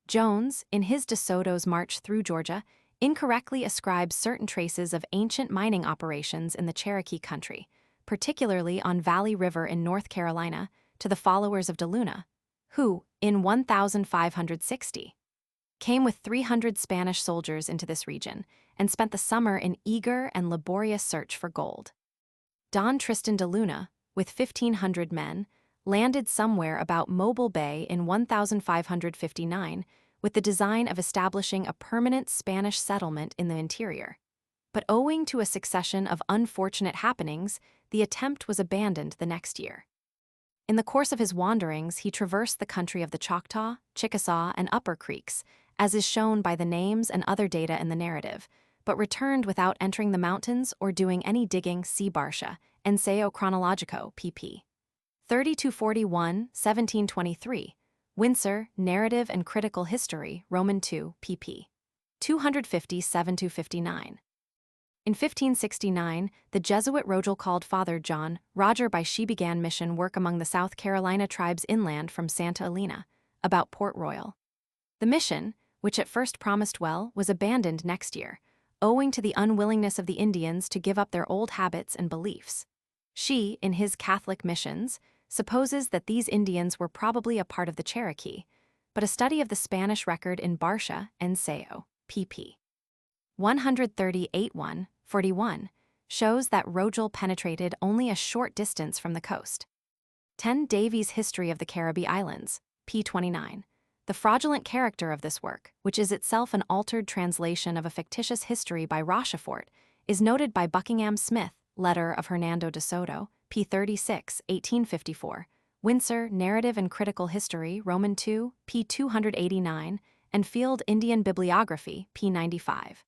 [SPEAKER 1] Jones, in his DeSoto's March through Georgia, incorrectly ascribes certain traces of ancient mining operations in the Cherokee country, particularly on Valley River in North Carolina, to the followers of DeLuna, who, in 1560, came with 300 Spanish soldiers into this region and spent the summer in eager and laborious search for gold. Don Tristan de Luna, with 1,500 men, landed somewhere about Mobile Bay in 1559 with the design of establishing a permanent Spanish settlement in the interior. But owing to a succession of unfortunate happenings, the attempt was abandoned the next year. In the course of his wanderings, he traversed the country of the Choctaw, Chickasaw, and Upper Creeks, as is shown by the names and other data in the narrative, but returned without entering the mountains or doing any digging. See Barsha, Enseo Chronologico, pp. 30-41, 1723, Windsor, Narrative and Critical History, Roman II, pp. 257-59. In 1569, the Jesuit Rogel called Father John Roger by she began mission work among the South Carolina tribes inland from Santa Elena, about Port Royal. The mission, which at first promised well, was abandoned next year, owing to the unwillingness of the Indians to give up their old habits and beliefs. She, in his Catholic missions, supposes that these Indians were probably a part of the Cherokee, but a study of the Spanish record in Barsha, Enseo, pp. 138-41, shows that Rogel penetrated only a short distance from the coast. 10 Davies' History of the Caribbee Islands, p. 29. The fraudulent character of this work, which is itself an altered translation of a fictitious history by Rochefort, is noted by Buckingham Smith, Letter of Hernando de Soto, p. 36, 1854, Windsor, Narrative and Critical History, Roman II, p. 289, and Field Indian Bibliography, p. 95.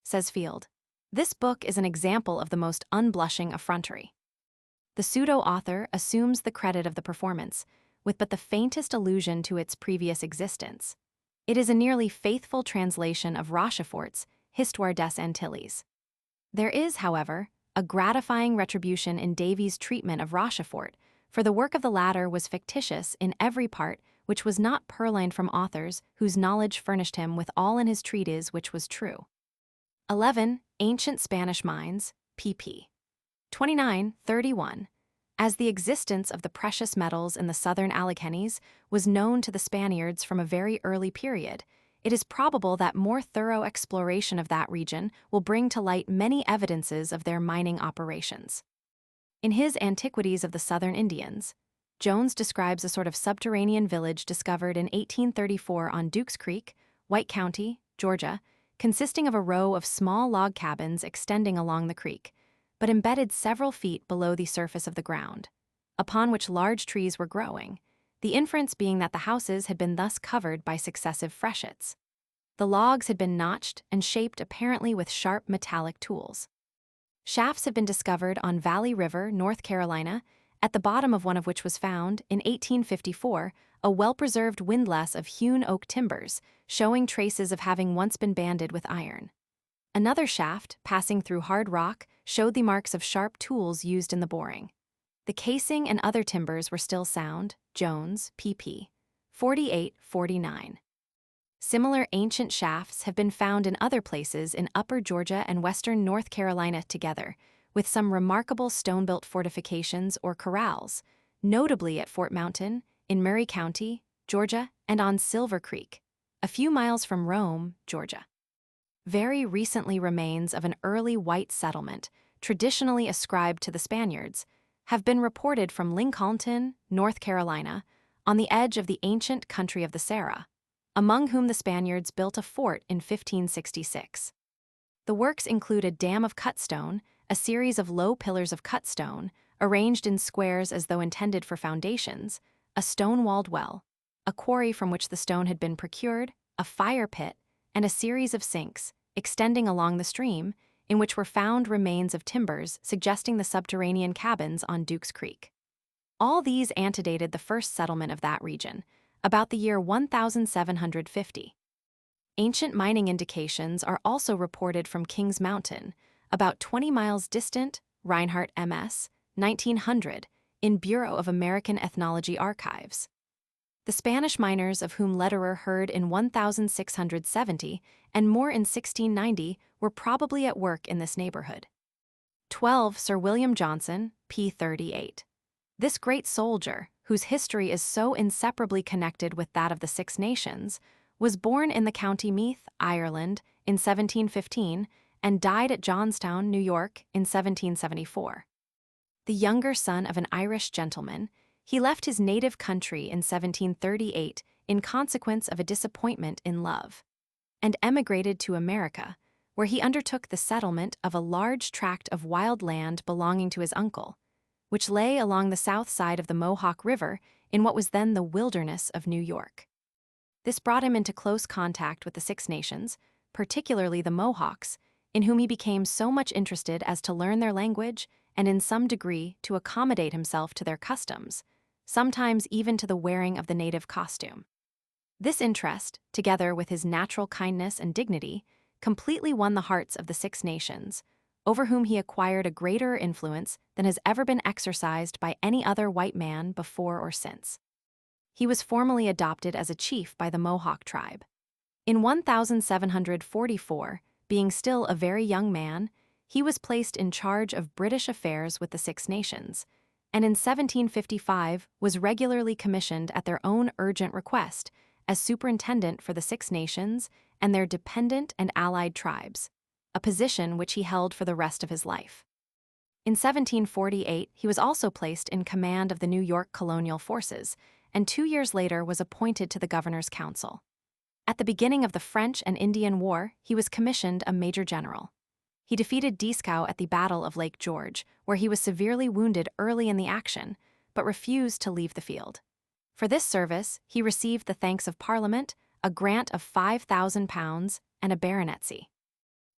[SPEAKER 1] Says Field, "This book is an example of the most unblushing effrontery." The pseudo-author assumes the credit of the performance, with but the faintest allusion to its previous existence. It is a nearly faithful translation of Rochefort's Histoire des Antilles. There is, however, a gratifying retribution in Davies' treatment of Rochefort, for the work of the latter was fictitious in every part which was not purloined from authors whose knowledge furnished him with all in his treatise which was true. 11. Ancient Spanish Mines, pp. 29-31. As the existence of the precious metals in the southern Alleghenies was known to the Spaniards from a very early period, it is probable that more thorough exploration of that region will bring to light many evidences of their mining operations. In his Antiquities of the Southern Indians, Jones describes a sort of subterranean village discovered in 1834 on Dukes Creek, White County, Georgia, consisting of a row of small log cabins extending along the creek, but embedded several feet below the surface of the ground, upon which large trees were growing, the inference being that the houses had been thus covered by successive freshets. The logs had been notched and shaped apparently with sharp metallic tools. Shafts have been discovered on Valley River, North Carolina, at the bottom of one of which was found, in 1854, a well-preserved windlass of hewn oak timbers, showing traces of having once been banded with iron. Another shaft, passing through hard rock, showed the marks of sharp tools used in the boring. The casing and other timbers were still sound. Jones, pp. 48-49. Similar ancient shafts have been found in other places in upper Georgia and western North Carolina together, with some remarkable stone-built fortifications or corrals, notably at Fort Mountain, in Murray County, Georgia, and on Silver Creek, a few miles from Rome, Georgia. Very recently remains of an early white settlement, traditionally ascribed to the Spaniards, have been reported from Lincolnton, North Carolina, on the edge of the ancient country of the Sarah, among whom the Spaniards built a fort in 1566. The works include a dam of cut stone, a series of low pillars of cut stone, arranged in squares as though intended for foundations, a stone-walled well, a quarry from which the stone had been procured, a fire pit, and a series of sinks, extending along the stream, in which were found remains of timbers suggesting the subterranean cabins on Dukes Creek. All these antedated the first settlement of that region, about the year 1750. Ancient mining indications are also reported from Kings Mountain, about 20 miles distant, Reinhardt MS, 1900, in Bureau of American Ethnology Archives. The Spanish miners of whom Lederer heard in 1670 and more in 1690 were probably at work in this neighborhood. 12. Sir William Johnson, p. 38. This great soldier, whose history is so inseparably connected with that of the Six Nations, was born in the County Meath, Ireland, in 1715 and died at Johnstown, New York, in 1774. The younger son of an Irish gentleman, he left his native country in 1738 in consequence of a disappointment in love, and emigrated to America, where he undertook the settlement of a large tract of wild land belonging to his uncle, which lay along the south side of the Mohawk River in what was then the wilderness of New York. This brought him into close contact with the Six Nations, particularly the Mohawks, in whom he became so much interested as to learn their language and in some degree to accommodate himself to their customs, sometimes even to the wearing of the native costume. This interest, together with his natural kindness and dignity, completely won the hearts of the Six Nations, over whom he acquired a greater influence than has ever been exercised by any other white man before or since. He was formally adopted as a chief by the Mohawk tribe. In 1744, being still a very young man, he was placed in charge of British affairs with the Six Nations, and in 1755 was regularly commissioned at their own urgent request as superintendent for the Six Nations and their dependent and allied tribes, a position which he held for the rest of his life. In 1748, he was also placed in command of the New York colonial forces, and 2 years later was appointed to the Governor's Council. At the beginning of the French and Indian War, he was commissioned a major general. He defeated Dieskau at the Battle of Lake George, where he was severely wounded early in the action, but refused to leave the field. For this service, he received the thanks of Parliament, a grant of £5,000, and a baronetcy.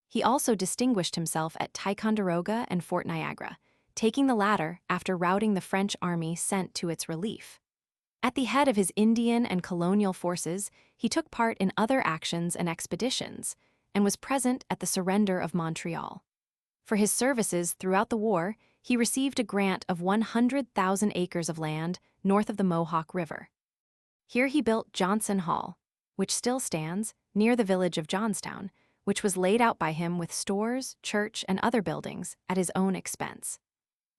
[SPEAKER 1] He also distinguished himself at Ticonderoga and Fort Niagara, taking the latter after routing the French army sent to its relief. At the head of his Indian and colonial forces, he took part in other actions and expeditions, and was present at the surrender of Montreal. For his services throughout the war, he received a grant of 100,000 acres of land north of the Mohawk River. Here he built Johnson Hall, which still stands near the village of Johnstown, which was laid out by him with stores, church, and other buildings at his own expense.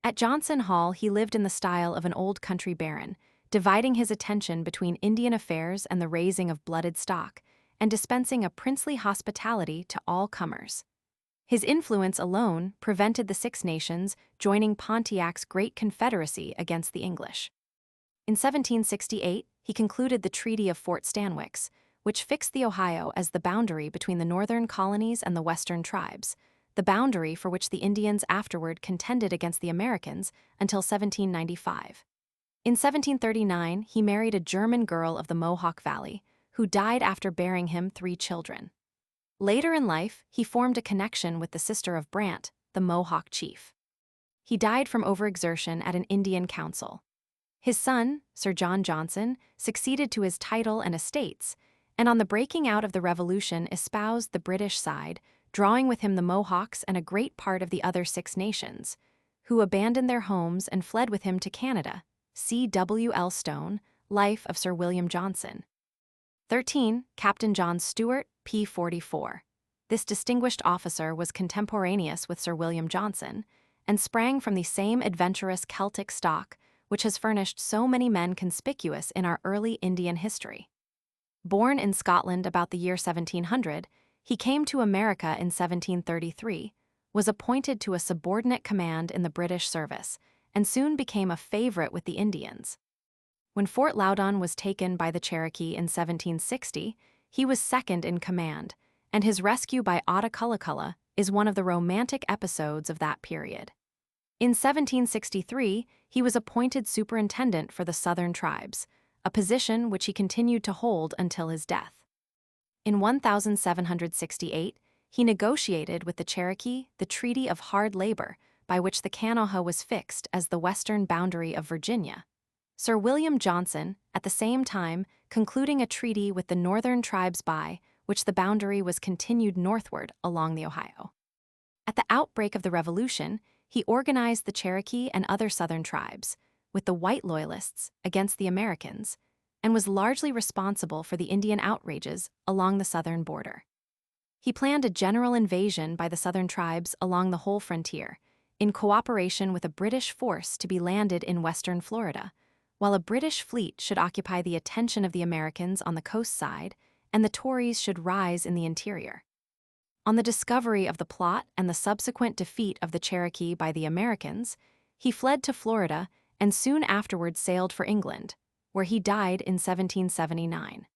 [SPEAKER 1] At Johnson Hall, he lived in the style of an old country baron, dividing his attention between Indian affairs and the raising of blooded stock, and dispensing a princely hospitality to all comers. His influence alone prevented the Six Nations joining Pontiac's Great Confederacy against the English. In 1768, he concluded the Treaty of Fort Stanwix, which fixed the Ohio as the boundary between the northern colonies and the western tribes, the boundary for which the Indians afterward contended against the Americans until 1795. In 1739, he married a German girl of the Mohawk Valley, who died after bearing him 3 children. Later in life, he formed a connection with the sister of Brant, the Mohawk chief. He died from overexertion at an Indian council. His son, Sir John Johnson, succeeded to his title and estates, and on the breaking out of the Revolution espoused the British side, drawing with him the Mohawks and a great part of the other Six Nations, who abandoned their homes and fled with him to Canada. See W. L. Stone, Life of Sir William Johnson. 13. Captain John Stuart, P.44. This distinguished officer was contemporaneous with Sir William Johnson, and sprang from the same adventurous Celtic stock which has furnished so many men conspicuous in our early Indian history. Born in Scotland about the year 1700, he came to America in 1733, was appointed to a subordinate command in the British service, and soon became a favorite with the Indians. When Fort Loudon was taken by the Cherokee in 1760, he was second in command, and his rescue by Audiobook is one of the romantic episodes of that period. In 1763, he was appointed superintendent for the Southern tribes, a position which he continued to hold until his death. In 1768, he negotiated with the Cherokee the Treaty of Hard Labor, by which the Kanawha was fixed as the western boundary of Virginia. Sir William Johnson, at the same time, concluding a treaty with the northern tribes by which the boundary was continued northward along the Ohio. At the outbreak of the Revolution, he organized the Cherokee and other southern tribes, with the white loyalists, against the Americans, and was largely responsible for the Indian outrages along the southern border. He planned a general invasion by the southern tribes along the whole frontier, in cooperation with a British force to be landed in western Florida, while a British fleet should occupy the attention of the Americans on the coast side, and the Tories should rise in the interior. On the discovery of the plot and the subsequent defeat of the Cherokee by the Americans, he fled to Florida and soon afterward sailed for England, where he died in 1779.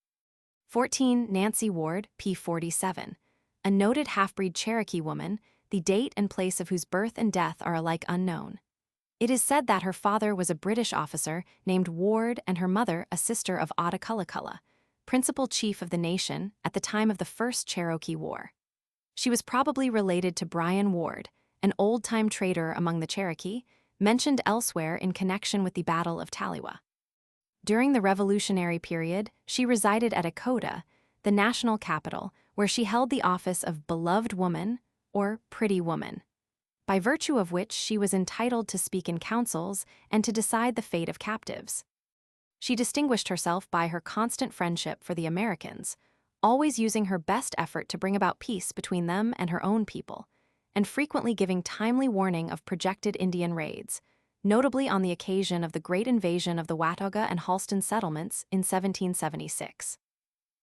[SPEAKER 1] 14. Nancy Ward, P.47, a noted half-breed Cherokee woman, the date and place of whose birth and death are alike unknown. It is said that her father was a British officer named Ward and her mother a sister of Audiobook, principal chief of the nation at the time of the First Cherokee War. She was probably related to Brian Ward, an old-time trader among the Cherokee, mentioned elsewhere in connection with the Battle of Taliwa. During the Revolutionary period, she resided at Echota, the national capital, where she held the office of Beloved Woman or Pretty Woman, by virtue of which she was entitled to speak in councils and to decide the fate of captives. She distinguished herself by her constant friendship for the Americans, always using her best effort to bring about peace between them and her own people, and frequently giving timely warning of projected Indian raids, notably on the occasion of the great invasion of the Watauga and Halston settlements in 1776.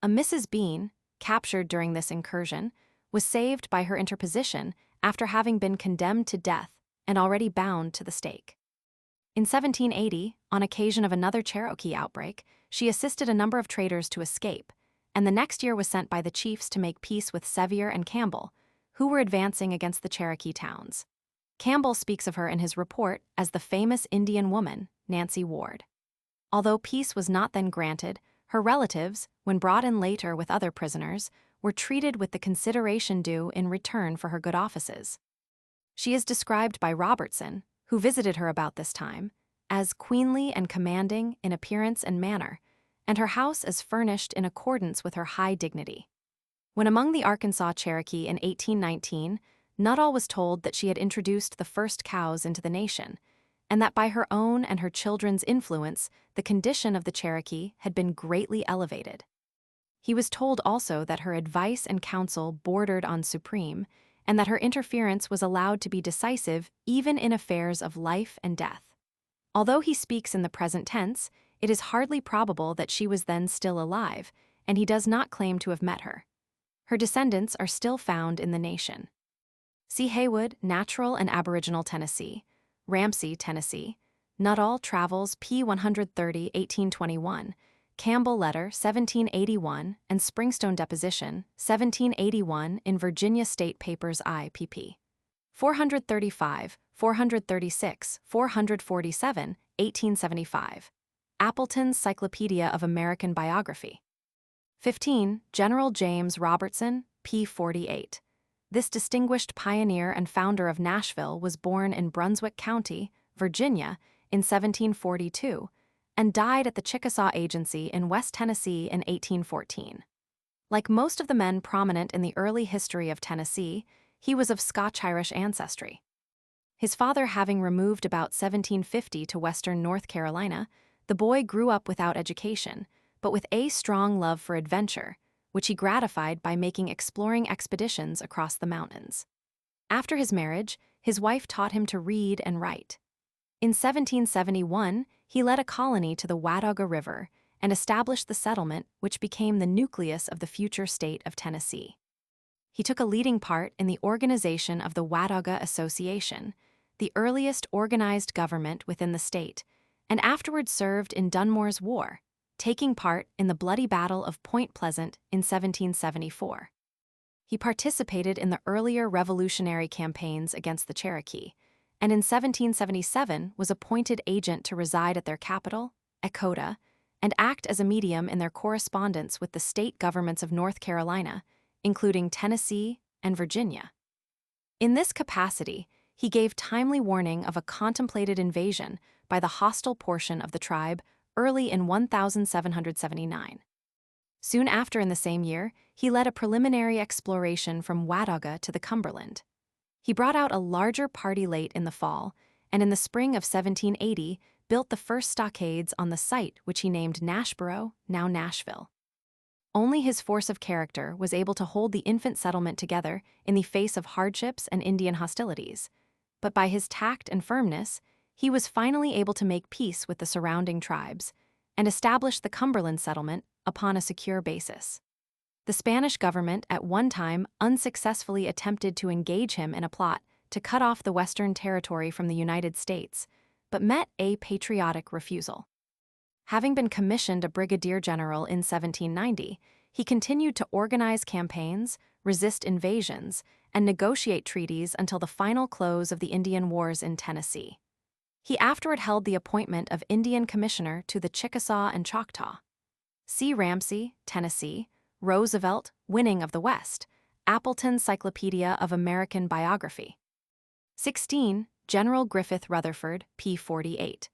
[SPEAKER 1] A Mrs. Bean, captured during this incursion, was saved by her interposition after having been condemned to death and already bound to the stake. In 1780, on occasion of another Cherokee outbreak, she assisted a number of traders to escape, and the next year was sent by the chiefs to make peace with Sevier and Campbell, who were advancing against the Cherokee towns. Campbell speaks of her in his report as the famous Indian woman, Nancy Ward. Although peace was not then granted, her relatives, when brought in later with other prisoners, were treated with the consideration due in return for her good offices. She is described by Robertson, who visited her about this time, as queenly and commanding in appearance and manner, and her house is furnished in accordance with her high dignity. When among the Arkansas Cherokee in 1819, Nuttall was told that she had introduced the first cows into the nation, and that by her own and her children's influence, the condition of the Cherokee had been greatly elevated. He was told also that her advice and counsel bordered on supreme, and that her interference was allowed to be decisive even in affairs of life and death. Although he speaks in the present tense, it is hardly probable that she was then still alive, and he does not claim to have met her. Her descendants are still found in the nation. See Haywood, Natural and Aboriginal Tennessee, Ramsey, Tennessee, Nuttall Travels p. 130, 1821, Campbell Letter, 1781, and Springstone Deposition, 1781 in Virginia State Papers I. pp. 435, 436, 447, 1875. Appleton's Cyclopedia of American Biography. 15. General James Robertson, p. 48. This distinguished pioneer and founder of Nashville was born in Brunswick County, Virginia, in 1742, and died at the Chickasaw Agency in West Tennessee in 1814. Like most of the men prominent in the early history of Tennessee, he was of Scotch-Irish ancestry. His father having removed about 1750 to western North Carolina, the boy grew up without education, but with a strong love for adventure, which he gratified by making exploring expeditions across the mountains. After his marriage, his wife taught him to read and write. In 1771, he led a colony to the Watauga River and established the settlement which became the nucleus of the future state of Tennessee. He took a leading part in the organization of the Watauga Association, the earliest organized government within the state, and afterwards served in Dunmore's War, taking part in the bloody Battle of Point Pleasant in 1774. He participated in the earlier revolutionary campaigns against the Cherokee, and in 1777 was appointed agent to reside at their capital, Echota, and act as a medium in their correspondence with the state governments of North Carolina, including Tennessee and Virginia. In this capacity, he gave timely warning of a contemplated invasion by the hostile portion of the tribe early in 1779. Soon after, in the same year, he led a preliminary exploration from Watauga to the Cumberland. He brought out a larger party late in the fall, and in the spring of 1780 built the first stockades on the site which he named Nashboro, now Nashville. Only his force of character was able to hold the infant settlement together in the face of hardships and Indian hostilities, but by his tact and firmness, he was finally able to make peace with the surrounding tribes and establish the Cumberland settlement upon a secure basis. The Spanish government at one time unsuccessfully attempted to engage him in a plot to cut off the Western Territory from the United States, but met a patriotic refusal. Having been commissioned a brigadier general in 1790, he continued to organize campaigns, resist invasions, and negotiate treaties until the final close of the Indian Wars in Tennessee. He afterward held the appointment of Indian Commissioner to the Chickasaw and Choctaw. See Ramsey, Tennessee, Roosevelt, Winning of the West, Appleton's Cyclopedia of American Biography. 16. General Griffith Rutherford, p. 48.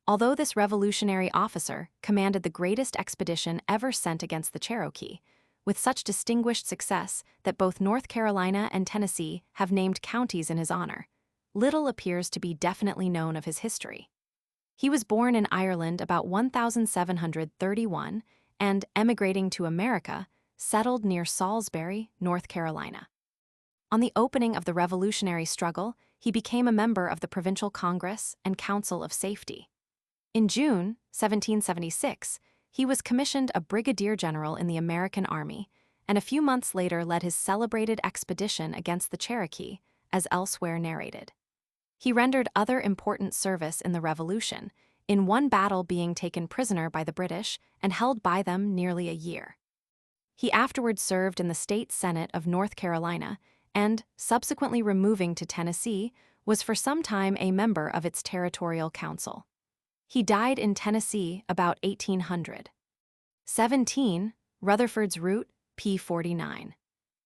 [SPEAKER 1] Although this revolutionary officer commanded the greatest expedition ever sent against the Cherokee, with such distinguished success that both North Carolina and Tennessee have named counties in his honor, little appears to be definitely known of his history. He was born in Ireland about 1731 and, emigrating to America, settled near Salisbury, North Carolina. On the opening of the Revolutionary struggle, he became a member of the Provincial Congress and Council of Safety. In June 1776, he was commissioned a brigadier general in the American Army, and a few months later led his celebrated expedition against the Cherokee, as elsewhere narrated. He rendered other important service in the Revolution, in one battle being taken prisoner by the British and held by them nearly a year. He afterwards served in the State Senate of North Carolina and, subsequently removing to Tennessee, was for some time a member of its territorial council. He died in Tennessee about 1800. 17. Rutherford's route, p. 49.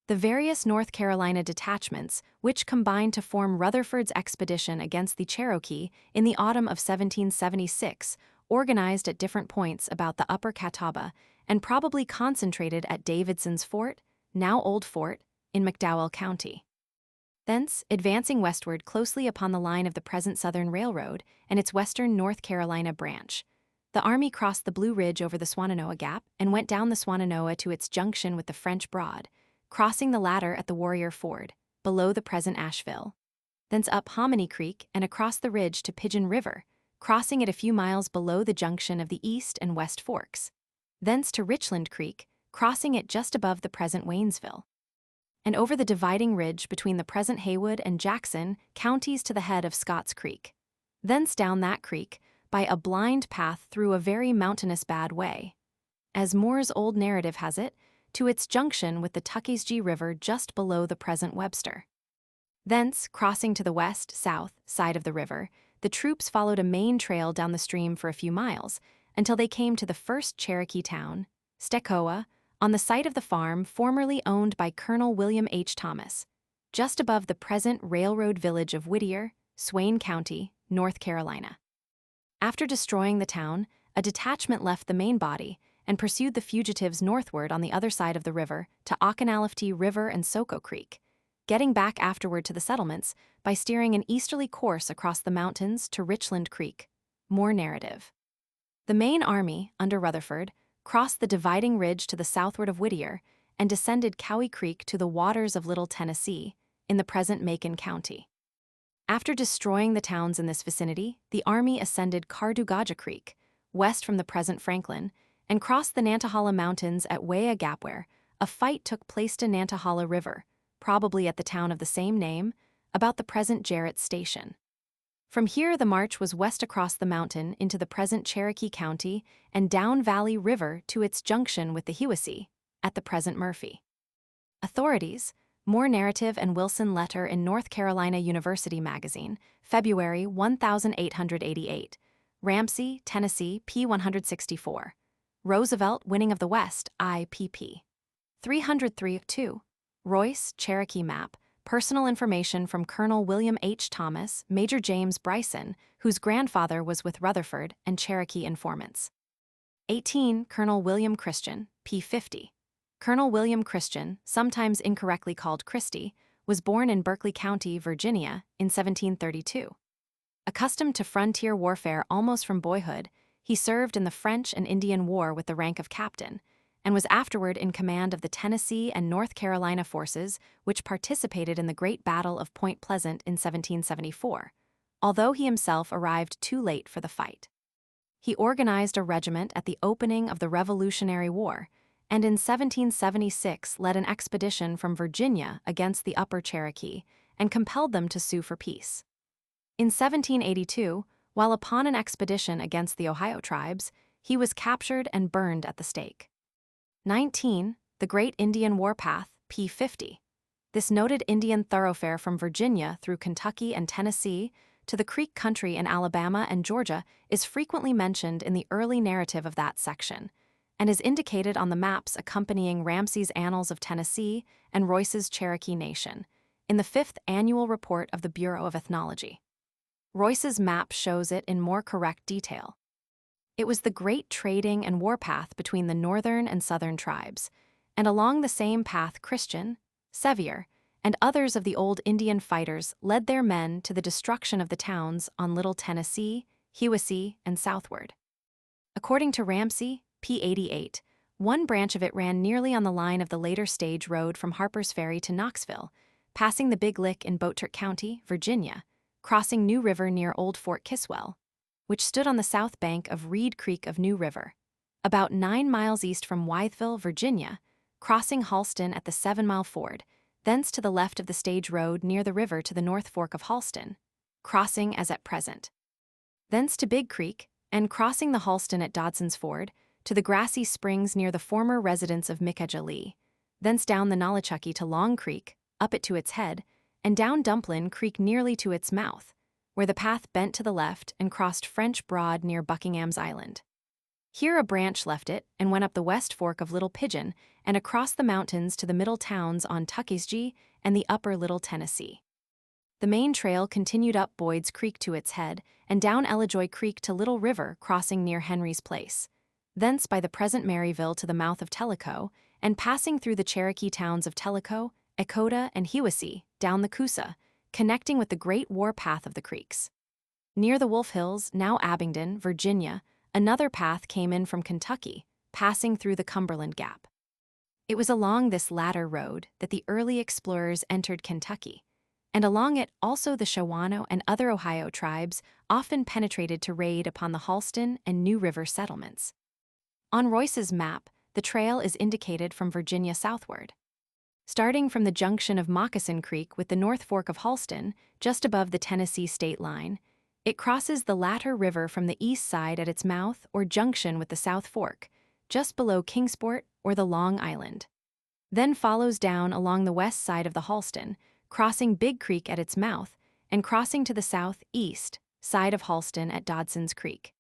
[SPEAKER 1] The various North Carolina detachments, which combined to form Rutherford's expedition against the Cherokee in the autumn of 1776, organized at different points about the Upper Catawba and probably concentrated at Davidson's Fort, now Old Fort, in McDowell County. Thence, advancing westward closely upon the line of the present Southern Railroad and its western North Carolina branch, the army crossed the Blue Ridge over the Swannanoa Gap and went down the Swannanoa to its junction with the French Broad, crossing the latter at the Warrior Ford, below the present Asheville. Thence up Hominy Creek and across the ridge to Pigeon River, crossing it a few miles below the junction of the East and West Forks. Thence to Richland Creek, crossing it just above the present Waynesville. And over the dividing ridge between the present Haywood and Jackson counties to the head of Scott's Creek. Thence down that creek, by a blind path through a very mountainous bad way, as Moore's old narrative has it, to its junction with the Tuckasegee River just below the present Webster. Thence, crossing to the west-south side of the river, the troops followed a main trail down the stream for a few miles until they came to the first Cherokee town, Stecoa, on the site of the farm formerly owned by Colonel William H. Thomas, just above the present railroad village of Whittier, Swain County, North Carolina. After destroying the town, a detachment left the main body and pursued the fugitives northward on the other side of the river to Occanalafty River and Soco Creek, getting back afterward to the settlements by steering an easterly course across the mountains to Richland Creek. More narrative. The main army, under Rutherford, crossed the dividing ridge to the southward of Whittier and descended Cowie Creek to the waters of Little Tennessee, in the present Macon County. After destroying the towns in this vicinity, the army ascended Cardugaja Creek, west from the present Franklin, and crossed the Nantahala Mountains at Weah Gap where a fight took place to Nantahala River, probably at the town of the same name, about the present Jarrett Station. From here the march was west across the mountain into the present Cherokee County and down Valley River to its junction with the Hiwassee, at the present Murphy. Authorities: More narrative and Wilson letter in North Carolina University Magazine, February 1888. Ramsey, Tennessee, p. 164. Roosevelt winning of the West, IPP. 303-2. Royce, Cherokee map, personal information from Colonel William H. Thomas, Major James Bryson, whose grandfather was with Rutherford and Cherokee informants. 18. Colonel William Christian, p. 50. Colonel William Christian, sometimes incorrectly called Christie, was born in Berkeley County, Virginia, in 1732. Accustomed to frontier warfare almost from boyhood, he served in the French and Indian War with the rank of captain, and was afterward in command of the Tennessee and North Carolina forces which participated in the Great Battle of Point Pleasant in 1774, although he himself arrived too late for the fight. He organized a regiment at the opening of the Revolutionary War, and in 1776 led an expedition from Virginia against the Upper Cherokee and compelled them to sue for peace. In 1782, while upon an expedition against the Ohio tribes, he was captured and burned at the stake. 19. The Great Indian Warpath, p. 50. This noted Indian thoroughfare from Virginia through Kentucky and Tennessee to the Creek Country in Alabama and Georgia is frequently mentioned in the early narrative of that section, and is indicated on the maps accompanying Ramsey's Annals of Tennessee and Royce's Cherokee Nation, in the 5th Annual Report of the Bureau of Ethnology. Royce's map shows it in more correct detail. It was the great trading and warpath between the northern and southern tribes, and along the same path Christian, Sevier, and others of the old Indian fighters led their men to the destruction of the towns on Little Tennessee, Hiwassee, and southward. According to Ramsey, p. 88, one branch of it ran nearly on the line of the later stage road from Harper's Ferry to Knoxville, passing the Big Lick in Boatert County, Virginia, crossing New River near Old Fort Kiswell, which stood on the south bank of Reed Creek of New River, about 9 miles east from Wytheville, Virginia, crossing Halston at the 7-mile ford, thence to the left of the stage road near the river to the North Fork of Halston, crossing as at present. Thence to Big Creek, and crossing the Halston at Dodson's Ford, to the grassy springs near the former residence of Micajah Lee, thence down the Nolichucky to Long Creek, up it to its head, and down Dumplin Creek nearly to its mouth, where the path bent to the left and crossed French Broad near Buckingham's Island. Here a branch left it and went up the west fork of Little Pigeon and across the mountains to the middle towns on Tuckasegee and the upper Little Tennessee. The main trail continued up Boyd's Creek to its head and down Ellajoy Creek to Little River crossing near Henry's Place, thence by the present Maryville to the mouth of Tellico, and passing through the Cherokee towns of Tellico, Echota, and Hiwassee down the Coosa, connecting with the Great War Path of the Creeks. Near the Wolf Hills, now Abingdon, Virginia, another path came in from Kentucky, passing through the Cumberland Gap. It was along this latter road that the early explorers entered Kentucky, and along it also the Shawano and other Ohio tribes often penetrated to raid upon the Halston and New River settlements. On Royce's map, the trail is indicated from Virginia southward. Starting from the junction of Moccasin Creek with the North Fork of Halston, just above the Tennessee state line, it crosses the latter river from the east side at its mouth or junction with the South Fork, just below Kingsport or the Long Island. Then follows down along the west side of the Halston, crossing Big Creek at its mouth, and crossing to the southeast side of Halston at Dodson's Creek.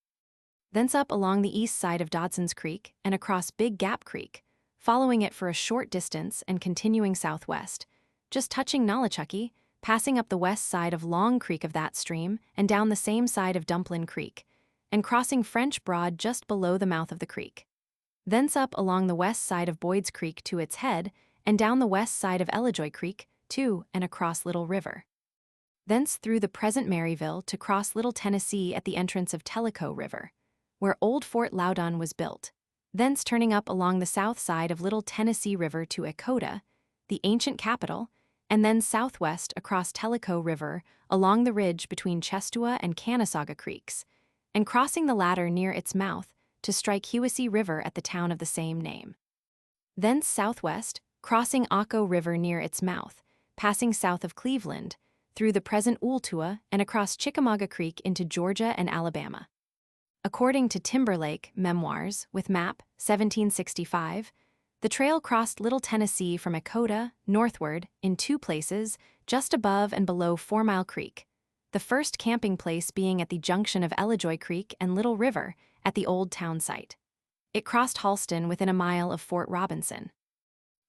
[SPEAKER 1] Thence up along the east side of Dodson's Creek and across Big Gap Creek, following it for a short distance and continuing southwest, just touching Nolichucky, passing up the west side of Long Creek of that stream and down the same side of Dumplin Creek, and crossing French Broad just below the mouth of the creek. Thence up along the west side of Boyd's Creek to its head, and down the west side of Ellijoy Creek, to and across Little River. Thence through the present Maryville to cross Little Tennessee at the entrance of Tellico River, where old Fort Loudon was built, thence turning up along the south side of Little Tennessee River to Echota, the ancient capital, and then southwest across Tellico River along the ridge between Chestua and Canasauga Creeks, and crossing the latter near its mouth to strike Hiwassee River at the town of the same name. Thence southwest, crossing Occo River near its mouth, passing south of Cleveland, through the present Ooltewah and across Chickamauga Creek into Georgia and Alabama. According to Timberlake, Memoirs, with map 1765, the trail crossed Little Tennessee from Echota northward in two places just above and below 4 Mile Creek, the first camping place being at the junction of Ellijoy Creek and Little River at the old town site. It crossed Halston within a mile of Fort Robinson.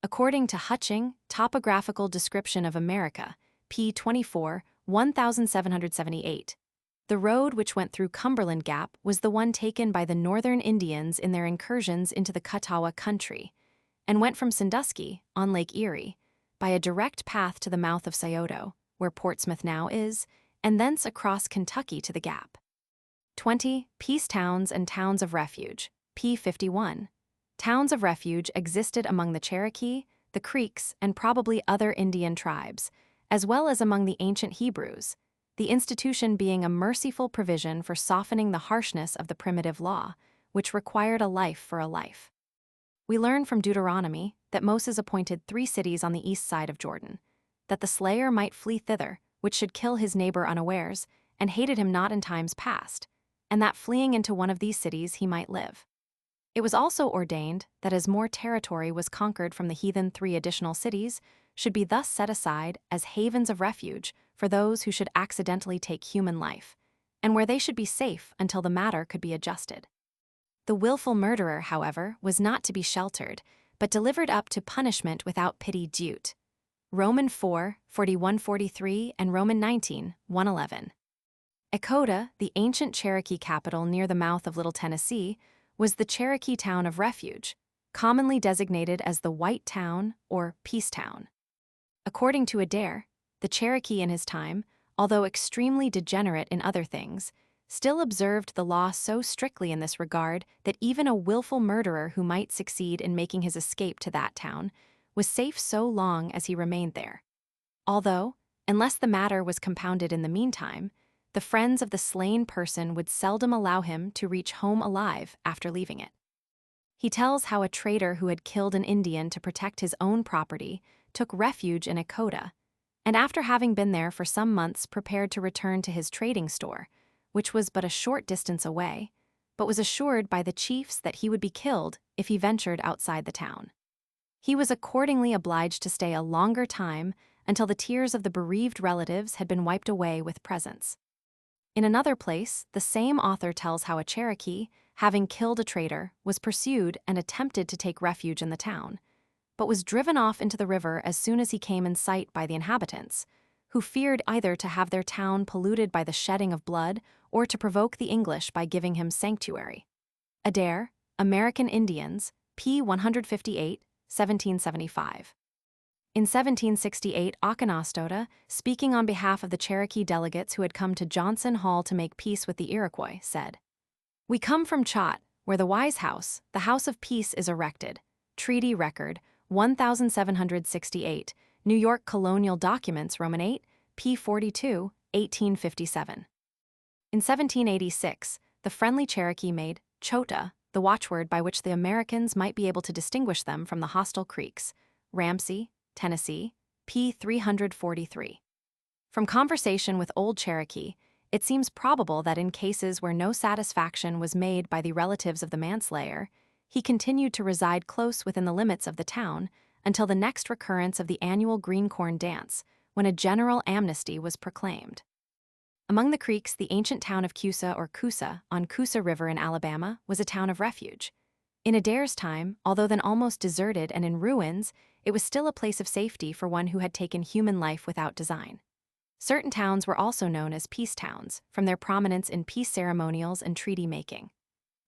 [SPEAKER 1] According to Hutching, Topographical Description of America, p. 24, 1778, the road which went through Cumberland Gap was the one taken by the northern Indians in their incursions into the Catawba country, and went from Sandusky, on Lake Erie, by a direct path to the mouth of Scioto, where Portsmouth now is, and thence across Kentucky to the Gap. 20. Peace Towns and Towns of Refuge, p. 51. Towns of refuge existed among the Cherokee, the Creeks, and probably other Indian tribes, as well as among the ancient Hebrews, the institution being a merciful provision for softening the harshness of the primitive law, which required a life for a life. We learn from Deuteronomy that Moses appointed 3 cities on the east side of Jordan, that the slayer might flee thither, which should kill his neighbor unawares, and hated him not in times past, and that fleeing into one of these cities he might live. It was also ordained that as more territory was conquered from the heathen 3 additional cities, should be thus set aside as havens of refuge for those who should accidentally take human life, and where they should be safe until the matter could be adjusted. The willful murderer, however, was not to be sheltered, but delivered up to punishment without pity dute. Roman 4, 41-43 and Roman 19, 111. Echota, the ancient Cherokee capital near the mouth of Little Tennessee, was the Cherokee town of refuge, commonly designated as the White Town or Peace Town. According to Adair, the Cherokee in his time, although extremely degenerate in other things, still observed the law so strictly in this regard that even a willful murderer who might succeed in making his escape to that town was safe so long as he remained there. Although, unless the matter was compounded in the meantime, the friends of the slain person would seldom allow him to reach home alive after leaving it. He tells how a trader who had killed an Indian to protect his own property took refuge in Echota, and after having been there for some months prepared to return to his trading store, which was but a short distance away, but was assured by the chiefs that he would be killed if he ventured outside the town. He was accordingly obliged to stay a longer time until the tears of the bereaved relatives had been wiped away with presents. In another place, the same author tells how a Cherokee, having killed a trader, was pursued and attempted to take refuge in the town, but was driven off into the river as soon as he came in sight by the inhabitants, who feared either to have their town polluted by the shedding of blood or to provoke the English by giving him sanctuary. Adair, American Indians, p. 158, 1775. In 1768, Akanastota, speaking on behalf of the Cherokee delegates who had come to Johnson Hall to make peace with the Iroquois, said, "We come from Chott, where the Wise House, the House of Peace, is erected. Treaty Record, 1768, New York Colonial Documents, Roman 8, p. 42, 1857. In 1786, the friendly Cherokee made Chota the watchword by which the Americans might be able to distinguish them from the hostile Creeks, Ramsey, Tennessee, p. 343. From conversation with Old Cherokee, it seems probable that in cases where no satisfaction was made by the relatives of the manslayer, he continued to reside close within the limits of the town until the next recurrence of the annual green corn dance, when a general amnesty was proclaimed. Among the Creeks, the ancient town of Coosa or Coosa on Coosa River in Alabama was a town of refuge. In Adair's time, although then almost deserted and in ruins, it was still a place of safety for one who had taken human life without design. Certain towns were also known as peace towns, from their prominence in peace ceremonials and treaty making.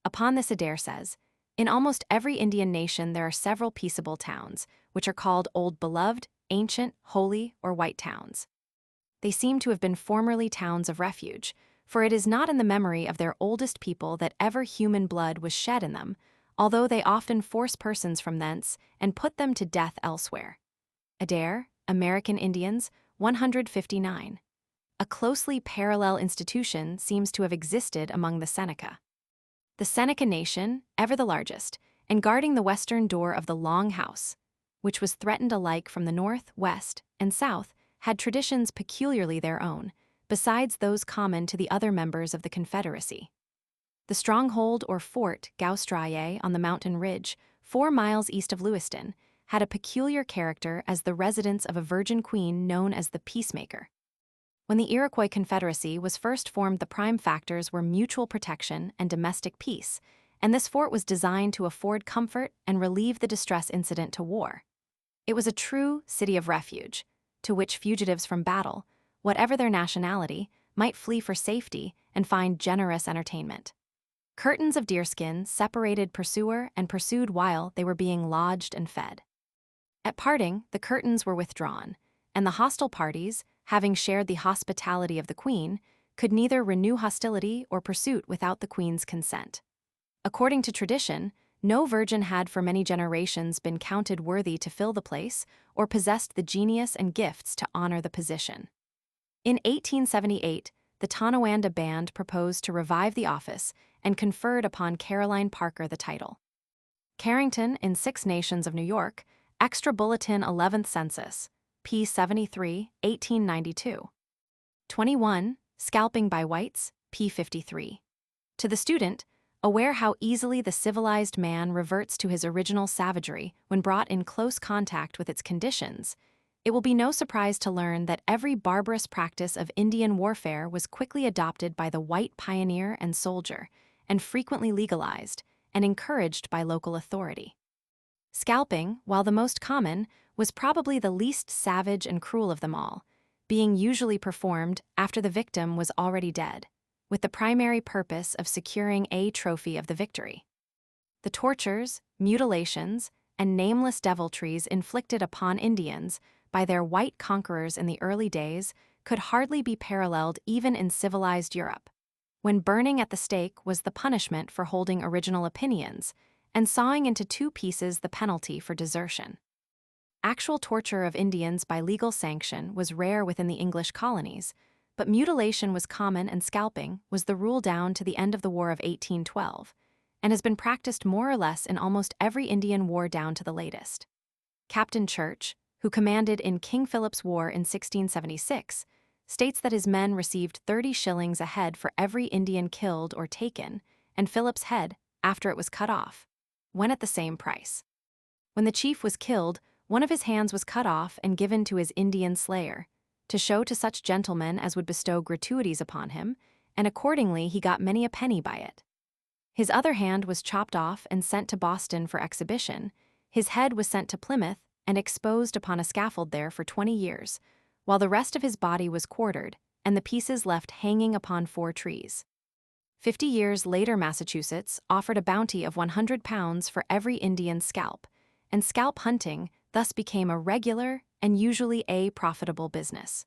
[SPEAKER 1] Upon this, Adair says, "In almost every Indian nation there are several peaceable towns, which are called Old Beloved, Ancient, Holy, or White Towns. They seem to have been formerly towns of refuge, for it is not in the memory of their oldest people that ever human blood was shed in them, although they often force persons from thence and put them to death elsewhere." Adair, American Indians, 159. A closely parallel institution seems to have existed among the Seneca. The Seneca Nation, ever the largest, and guarding the western door of the Long House, which was threatened alike from the north, west, and south, had traditions peculiarly their own, besides those common to the other members of the Confederacy. The stronghold or fort Gaustraye on the mountain ridge, 4 miles east of Lewiston, had a peculiar character as the residence of a virgin queen known as the Peacemaker. When the Iroquois Confederacy was first formed, the prime factors were mutual protection and domestic peace, and this fort was designed to afford comfort and relieve the distress incident to war. It was a true city of refuge, to which fugitives from battle, whatever their nationality, might flee for safety and find generous entertainment. Curtains of deerskin separated pursuer and pursued while they were being lodged and fed. At parting, the curtains were withdrawn, and the hostile parties, having shared the hospitality of the queen, could neither renew hostility or pursuit without the queen's consent. According to tradition, no virgin had for many generations been counted worthy to fill the place or possessed the genius and gifts to honor the position. In 1878, the Tonawanda Band proposed to revive the office and conferred upon Caroline Parker the title. Carrington, in Six Nations of New York, Extra Bulletin 11th Census, p. 73, 1892. 21. Scalping by Whites, p. 53. To the student, aware how easily the civilized man reverts to his original savagery when brought in close contact with its conditions, it will be no surprise to learn that every barbarous practice of Indian warfare was quickly adopted by the white pioneer and soldier, and frequently legalized and encouraged by local authority. Scalping, while the most common, was probably the least savage and cruel of them all, being usually performed after the victim was already dead, with the primary purpose of securing a trophy of the victory. The tortures, mutilations, and nameless deviltries inflicted upon Indians by their white conquerors in the early days could hardly be paralleled even in civilized Europe, when burning at the stake was the punishment for holding original opinions, and sawing into 2 pieces the penalty for desertion. Actual torture of Indians by legal sanction was rare within the English colonies, but mutilation was common and scalping was the rule down to the end of the War of 1812, and has been practiced more or less in almost every Indian war down to the latest. Captain Church, who commanded in King Philip's War in 1676, states that his men received 30 shillings a head for every Indian killed or taken, and Philip's head, after it was cut off, went at the same price. When the chief was killed, one of his hands was cut off and given to his Indian slayer, to show to such gentlemen as would bestow gratuities upon him, and accordingly he got many a penny by it. His other hand was chopped off and sent to Boston for exhibition. His head was sent to Plymouth and exposed upon a scaffold there for 20 years, while the rest of his body was quartered and the pieces left hanging upon 4 trees. 50 years later, Massachusetts offered a bounty of £100 for every Indian scalp, and scalp hunting thus became a regular and usually a profitable business.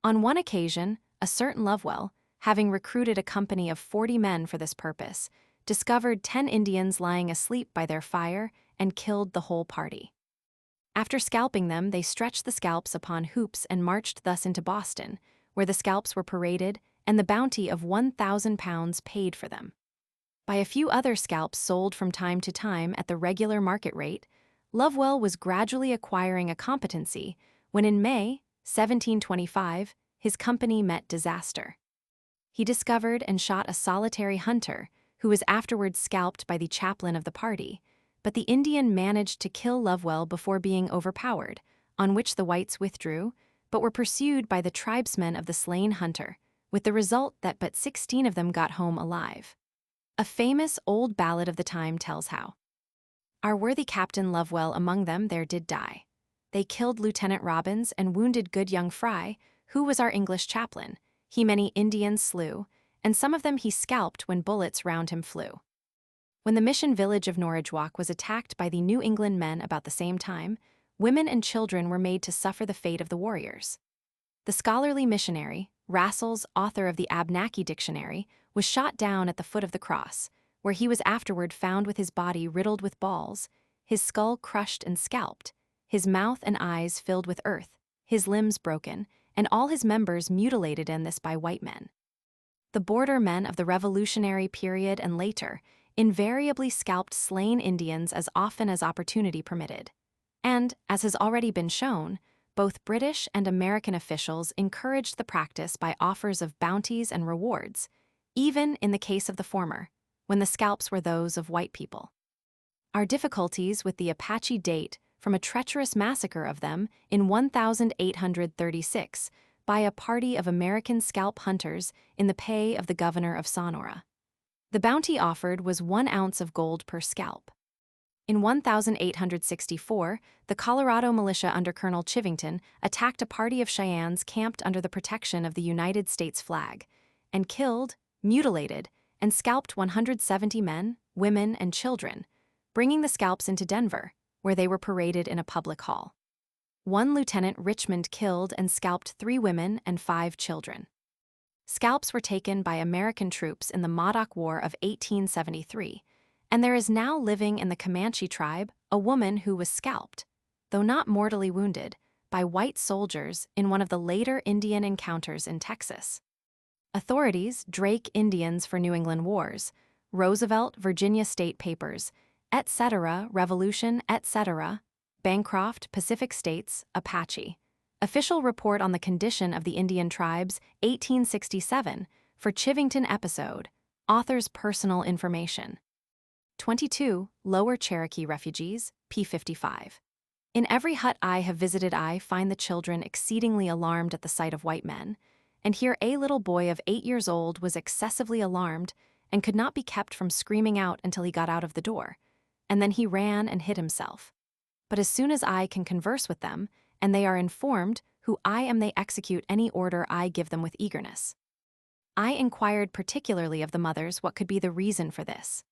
[SPEAKER 1] On one occasion, a certain Lovewell, having recruited a company of 40 men for this purpose, discovered 10 Indians lying asleep by their fire and killed the whole party. After scalping them, they stretched the scalps upon hoops and marched thus into Boston, where the scalps were paraded and the bounty of 1,000 pounds paid for them. By a few other scalps sold from time to time at the regular market rate, Lovewell was gradually acquiring a competency when in May 1725 his company met disaster. He discovered and shot a solitary hunter who was afterwards scalped by the chaplain of the party, but the Indian managed to kill Lovewell before being overpowered, on which the whites withdrew, but were pursued by the tribesmen of the slain hunter, with the result that but 16 of them got home alive. A famous old ballad of the time tells how our worthy Captain Lovewell among them there did die. They killed Lieutenant Robbins and wounded good young Fry, who was our English chaplain. He many Indians slew, and some of them he scalped when bullets round him flew. When the mission village of Norridgewock was attacked by the New England men about the same time, women and children were made to suffer the fate of the warriors. The scholarly missionary, Rassel's author of the Abnaki Dictionary, was shot down at the foot of the cross, where he was afterward found with his body riddled with balls, his skull crushed and scalped, his mouth and eyes filled with earth, his limbs broken, and all his members mutilated in this by white men. The border men of the Revolutionary period and later invariably scalped slain Indians as often as opportunity permitted. And, as has already been shown, both British and American officials encouraged the practice by offers of bounties and rewards, even in the case of the former, when the scalps were those of white people. Our difficulties with the Apache date from a treacherous massacre of them in 1836 by a party of American scalp hunters in the pay of the governor of Sonora. The bounty offered was 1 ounce of gold per scalp. In 1864, the Colorado militia under Colonel Chivington attacked a party of Cheyennes camped under the protection of the United States flag, and killed, mutilated, and scalped 170 men, women, and children, bringing the scalps into Denver, where they were paraded in a public hall. One Lieutenant Richmond killed and scalped 3 women and 5 children. Scalps were taken by American troops in the Modoc War of 1873, and there is now living in the Comanche tribe a woman who was scalped, though not mortally wounded, by white soldiers in one of the later Indian encounters in Texas. Authorities, Drake Indians for New England Wars, Roosevelt, Virginia State Papers, etc., Revolution, etc., Bancroft, Pacific States, Apache. Official Report on the Condition of the Indian Tribes, 1867, for Chivington episode, author's personal information. 22. Lower Cherokee Refugees, p. 55. In every hut I have visited I find the children exceedingly alarmed at the sight of white men, and here a little boy of 8 years old was excessively alarmed and could not be kept from screaming out until he got out of the door, and then he ran and hid himself. But as soon as I can converse with them, and they are informed who I am, they execute any order I give them with eagerness. I inquired particularly of the mothers what could be the reason for this.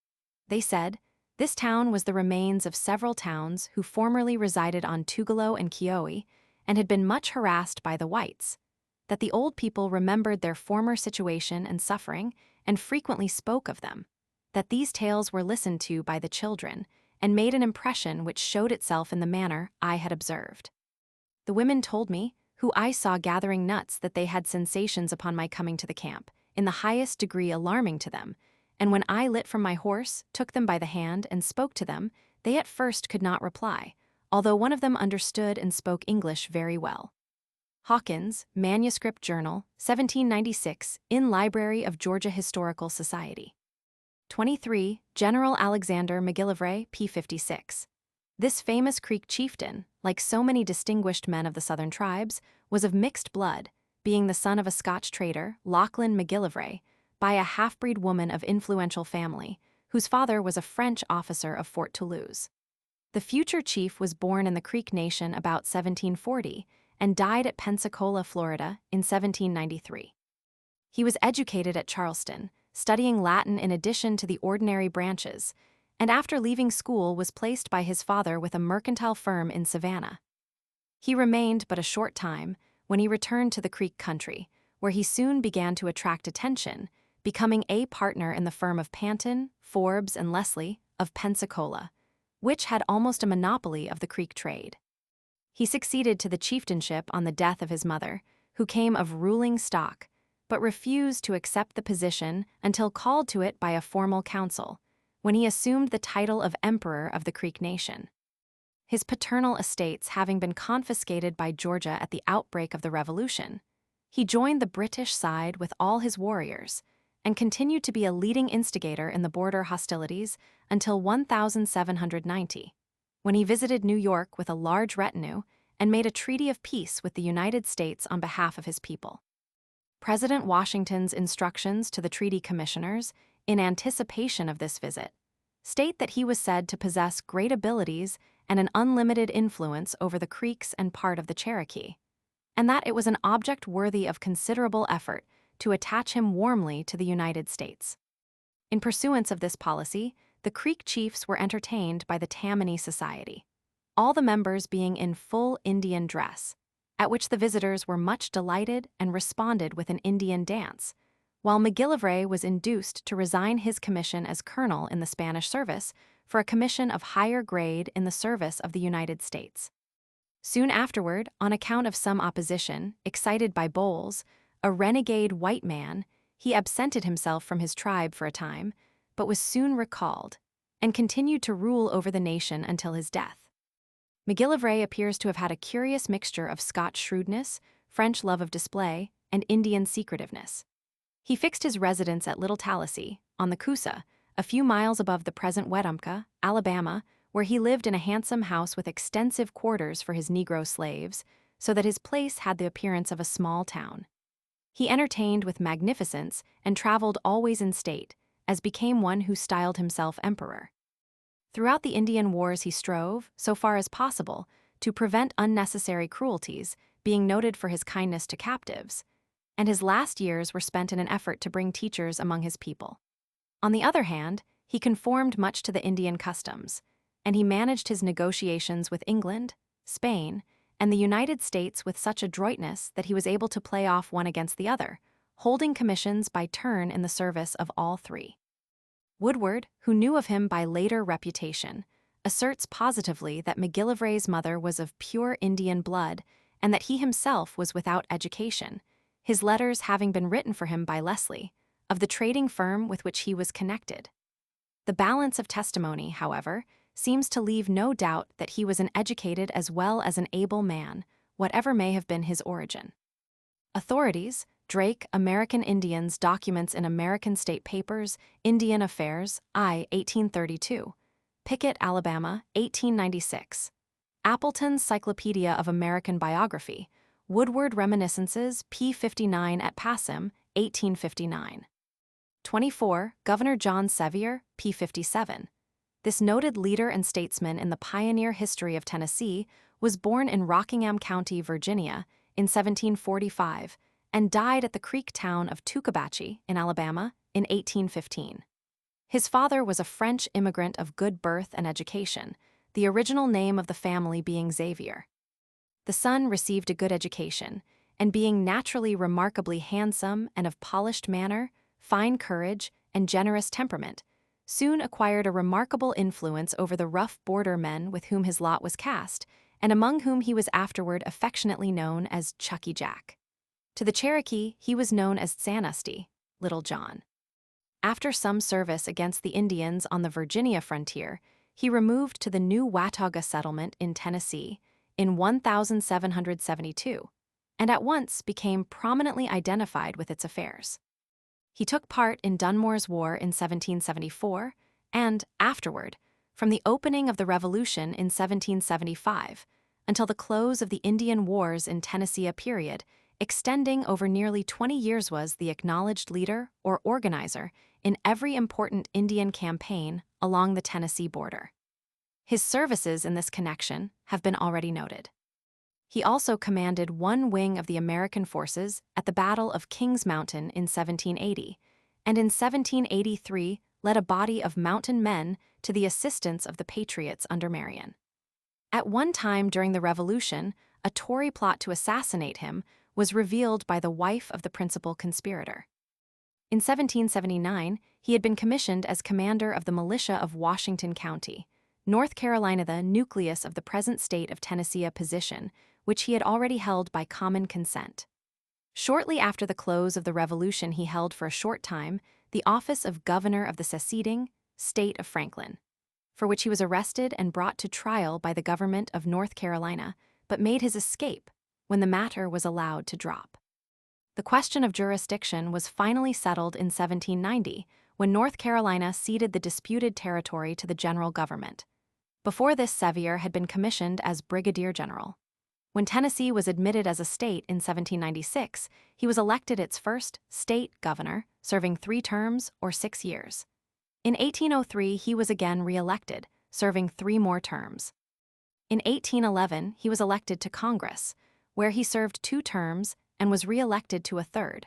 [SPEAKER 1] They said, this town was the remains of several towns who formerly resided on Tugelo and Keowee, and had been much harassed by the whites, that the old people remembered their former situation and suffering, and frequently spoke of them, that these tales were listened to by the children, and made an impression which showed itself in the manner I had observed. The women told me, who I saw gathering nuts, that they had sensations upon my coming to the camp, in the highest degree alarming to them, and when I lit from my horse, took them by the hand, and spoke to them, they at first could not reply, although one of them understood and spoke English very well. Hawkins, Manuscript Journal, 1796, in Library of Georgia Historical Society. 23. General Alexander McGillivray, p. 56. This famous Creek chieftain, like so many distinguished men of the southern tribes, was of mixed blood, being the son of a Scotch trader, Lachlan McGillivray, by a half-breed woman of influential family, whose father was a French officer of Fort Toulouse. The future chief was born in the Creek Nation about 1740 and died at Pensacola, Florida, in 1793. He was educated at Charleston, studying Latin in addition to the ordinary branches, and after leaving school was placed by his father with a mercantile firm in Savannah. He remained but a short time when he returned to the Creek country, where he soon began to attract attention, becoming a partner in the firm of Panton, Forbes, and Leslie of Pensacola, which had almost a monopoly of the Creek trade. He succeeded to the chieftainship on the death of his mother, who came of ruling stock, but refused to accept the position until called to it by a formal council, when he assumed the title of Emperor of the Creek Nation. His paternal estates having been confiscated by Georgia at the outbreak of the Revolution, he joined the British side with all his warriors and continued to be a leading instigator in the border hostilities until 1790, when he visited New York with a large retinue and made a treaty of peace with the United States on behalf of his people. President Washington's instructions to the treaty commissioners, in anticipation of this visit, state that he was said to possess great abilities and an unlimited influence over the Creeks and part of the Cherokee, and that it was an object worthy of considerable effort to attach him warmly to the United States. In pursuance of this policy, the Creek chiefs were entertained by the Tammany Society, all the members being in full Indian dress, at which the visitors were much delighted and responded with an Indian dance, while McGillivray was induced to resign his commission as colonel in the Spanish service for a commission of higher grade in the service of the United States. Soon afterward, on account of some opposition, excited by Bowles, a renegade white man, he absented himself from his tribe for a time, but was soon recalled, and continued to rule over the nation until his death. McGillivray appears to have had a curious mixture of Scotch shrewdness, French love of display, and Indian secretiveness. He fixed his residence at Little Tallahassee, on the Coosa, a few miles above the present Wetumpka, Alabama, where he lived in a handsome house with extensive quarters for his Negro slaves, so that his place had the appearance of a small town. He entertained with magnificence and traveled always in state, as became one who styled himself emperor. Throughout the Indian wars he strove, so far as possible, to prevent unnecessary cruelties, being noted for his kindness to captives, and his last years were spent in an effort to bring teachers among his people. On the other hand, he conformed much to the Indian customs, and he managed his negotiations with England, Spain, and the United States with such adroitness that he was able to play off one against the other, holding commissions by turn in the service of all three. Woodward, who knew of him by later reputation, asserts positively that McGillivray's mother was of pure Indian blood and that he himself was without education, his letters having been written for him by Leslie, of the trading firm with which he was connected. The balance of testimony, however, seems to leave no doubt that he was an educated as well as an able man, whatever may have been his origin. Authorities: Drake, American Indians, Documents in American State Papers, Indian Affairs, I, 1832. Pickett, Alabama, 1896. Appleton's Cyclopedia of American Biography, Woodward Reminiscences, p. 59 at Passim, 1859. 24. Governor John Sevier, p. 57. This noted leader and statesman in the pioneer history of Tennessee was born in Rockingham County, Virginia, in 1745, and died at the Creek town of Tuckabachie, in Alabama, in 1815. His father was a French immigrant of good birth and education, the original name of the family being Xavier. The son received a good education, and being naturally remarkably handsome and of polished manner, fine courage, and generous temperament, soon acquired a remarkable influence over the rough border men with whom his lot was cast, and among whom he was afterward affectionately known as Chucky Jack. To the Cherokee, he was known as Sanusty, Little John. After some service against the Indians on the Virginia frontier, he removed to the new Watauga settlement in Tennessee in 1772, and at once became prominently identified with its affairs. He took part in Dunmore's War in 1774, and, afterward, from the opening of the Revolution in 1775 until the close of the Indian Wars in Tennessee, a period extending over nearly 20 years, was the acknowledged leader or organizer in every important Indian campaign along the Tennessee border. His services in this connection have been already noted. He also commanded one wing of the American forces at the Battle of Kings Mountain in 1780, and in 1783 led a body of mountain men to the assistance of the Patriots under Marion. At one time during the Revolution, a Tory plot to assassinate him was revealed by the wife of the principal conspirator. In 1779, he had been commissioned as commander of the militia of Washington County, North Carolina, the nucleus of the present state of Tennessee, a position which he had already held by common consent. Shortly after the close of the Revolution, he held for a short time the office of governor of the seceding state of Franklin, for which he was arrested and brought to trial by the government of North Carolina, but made his escape when the matter was allowed to drop. The question of jurisdiction was finally settled in 1790, when North Carolina ceded the disputed territory to the general government. Before this, Sevier had been commissioned as brigadier general. When Tennessee was admitted as a state in 1796, he was elected its first state governor, serving 3 terms or 6 years. In 1803, he was again re-elected, serving 3 more terms. In 1811, he was elected to Congress, where he served 2 terms and was re-elected to a 3rd,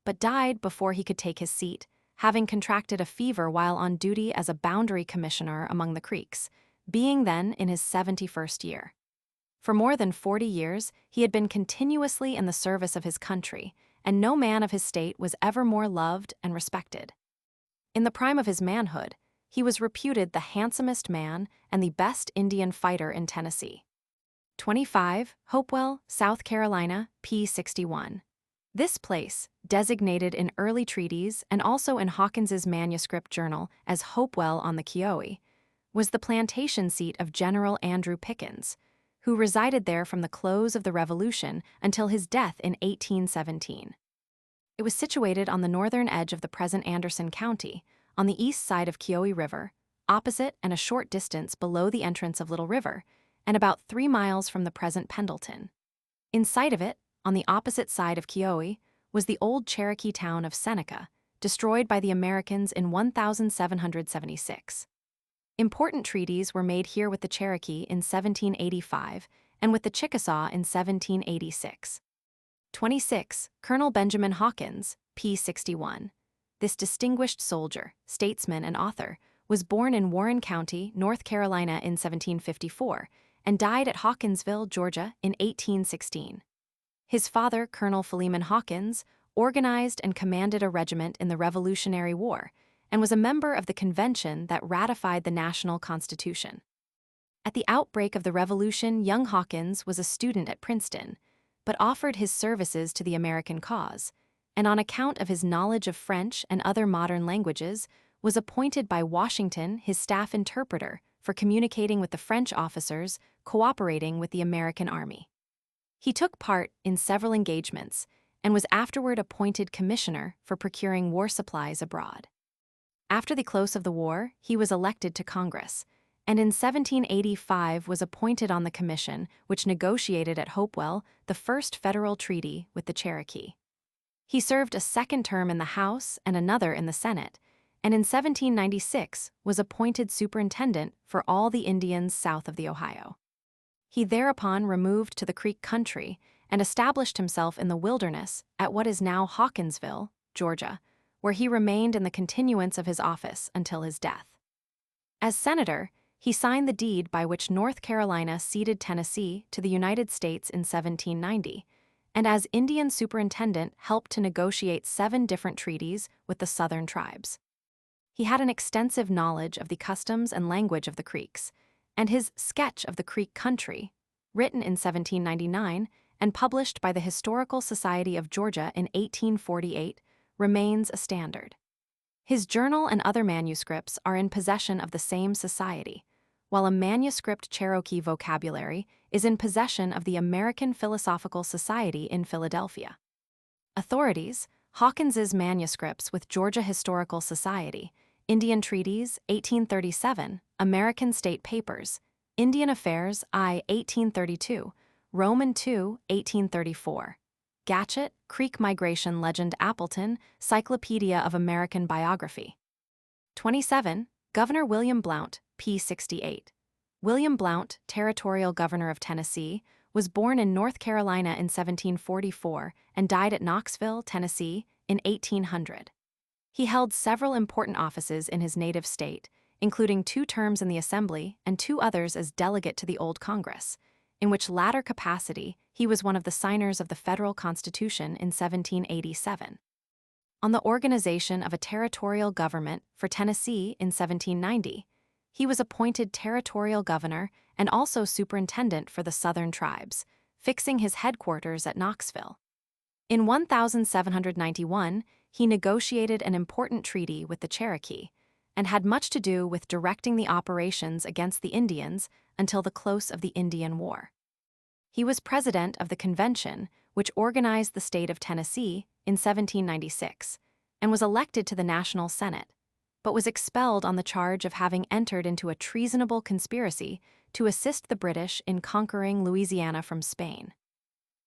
[SPEAKER 1] but died before he could take his seat, having contracted a fever while on duty as a boundary commissioner among the Creeks, being then in his 71st year. For more than 40 years, he had been continuously in the service of his country, and no man of his state was ever more loved and respected. In the prime of his manhood, he was reputed the handsomest man and the best Indian fighter in Tennessee. 25, Hopewell, South Carolina, p. 61. This place, designated in early treaties and also in Hawkins's manuscript journal as Hopewell on the Kiowa, was the plantation seat of General Andrew Pickens, who resided there from the close of the Revolution until his death in 1817. It was situated on the northern edge of the present Anderson County, on the east side of Kiowa River, opposite and a short distance below the entrance of Little River, and about 3 miles from the present Pendleton. In sight of it, on the opposite side of Kiowa, was the old Cherokee town of Seneca, destroyed by the Americans in 1776. Important treaties were made here with the Cherokee in 1785 and with the Chickasaw in 1786. 26. Colonel Benjamin Hawkins, p. 61. This distinguished soldier, statesman, and author was born in Warren County, North Carolina in 1754 and died at Hawkinsville, Georgia in 1816. His father, Colonel Philemon Hawkins, organized and commanded a regiment in the Revolutionary War and was a member of the convention that ratified the national Constitution. At the outbreak of the Revolution, young Hawkins was a student at Princeton, but offered his services to the American cause, and on account of his knowledge of French and other modern languages, was appointed by Washington his staff interpreter for communicating with the French officers cooperating with the American army. He took part in several engagements and was afterward appointed commissioner for procuring war supplies abroad. After the close of the war, he was elected to Congress, and in 1785 was appointed on the commission which negotiated at Hopewell the first federal treaty with the Cherokee. He served a 2nd term in the House and another in the Senate, and in 1796 was appointed superintendent for all the Indians south of the Ohio. He thereupon removed to the Creek country and established himself in the wilderness at what is now Hawkinsville, Georgia, where he remained in the continuance of his office until his death. As senator, he signed the deed by which North Carolina ceded Tennessee to the United States in 1790, and as Indian superintendent helped to negotiate 7 different treaties with the southern tribes. He had an extensive knowledge of the customs and language of the Creeks, and his Sketch of the Creek Country, written in 1799 and published by the Historical Society of Georgia in 1848, remains a standard. His journal and other manuscripts are in possession of the same society, while a manuscript Cherokee vocabulary is in possession of the American Philosophical Society in Philadelphia. Authorities: Hawkins's manuscripts with Georgia Historical Society, Indian Treaties, 1837, American State Papers, Indian Affairs, I, 1832, Roman II, 1834. Gatchett, Creek Migration Legend Appleton, Cyclopedia of American Biography. 27. Governor William Blount, p. 68. William Blount, Territorial Governor of Tennessee, was born in North Carolina in 1744 and died at Knoxville, Tennessee, in 1800. He held several important offices in his native state, including 2 terms in the Assembly and 2 others as delegate to the Old Congress, in which latter capacity he was one of the signers of the federal Constitution in 1787. On the organization of a territorial government for Tennessee in 1790, he was appointed territorial governor and also superintendent for the Southern tribes, fixing his headquarters at Knoxville. In 1791, he negotiated an important treaty with the Cherokee and had much to do with directing the operations against the Indians until the close of the Indian War. He was president of the convention which organized the state of Tennessee in 1796 and was elected to the National Senate, but was expelled on the charge of having entered into a treasonable conspiracy to assist the British in conquering Louisiana from Spain.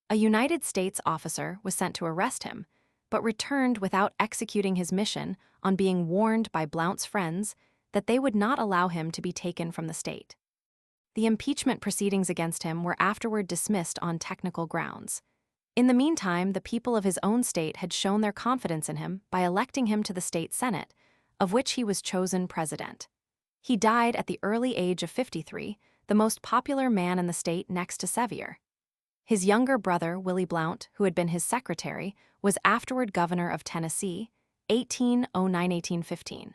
[SPEAKER 1] A United States officer was sent to arrest him, but returned without executing his mission on being warned by Blount's friends that they would not allow him to be taken from the state. The impeachment proceedings against him were afterward dismissed on technical grounds. In the meantime, the people of his own state had shown their confidence in him by electing him to the state senate, of which he was chosen president. He died at the early age of 53, the most popular man in the state next to Sevier. His younger brother, Willie Blount, who had been his secretary, was afterward governor of Tennessee, 1809–1815.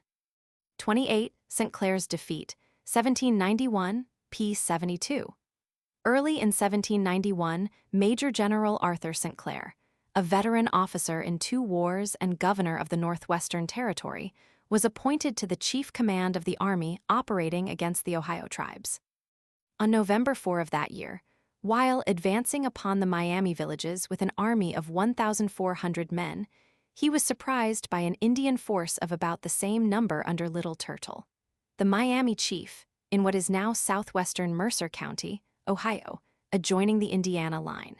[SPEAKER 1] 28. St. Clair's defeat, 1791, p. 72. Early in 1791, Major General Arthur St. Clair, a veteran officer in 2 wars and governor of the Northwestern Territory, was appointed to the chief command of the army operating against the Ohio tribes. On November 4 of that year, while advancing upon the Miami villages with an army of 1,400 men, he was surprised by an Indian force of about the same number under Little Turtle. The Miami chief, in what is now southwestern Mercer County, Ohio, adjoining the Indiana line.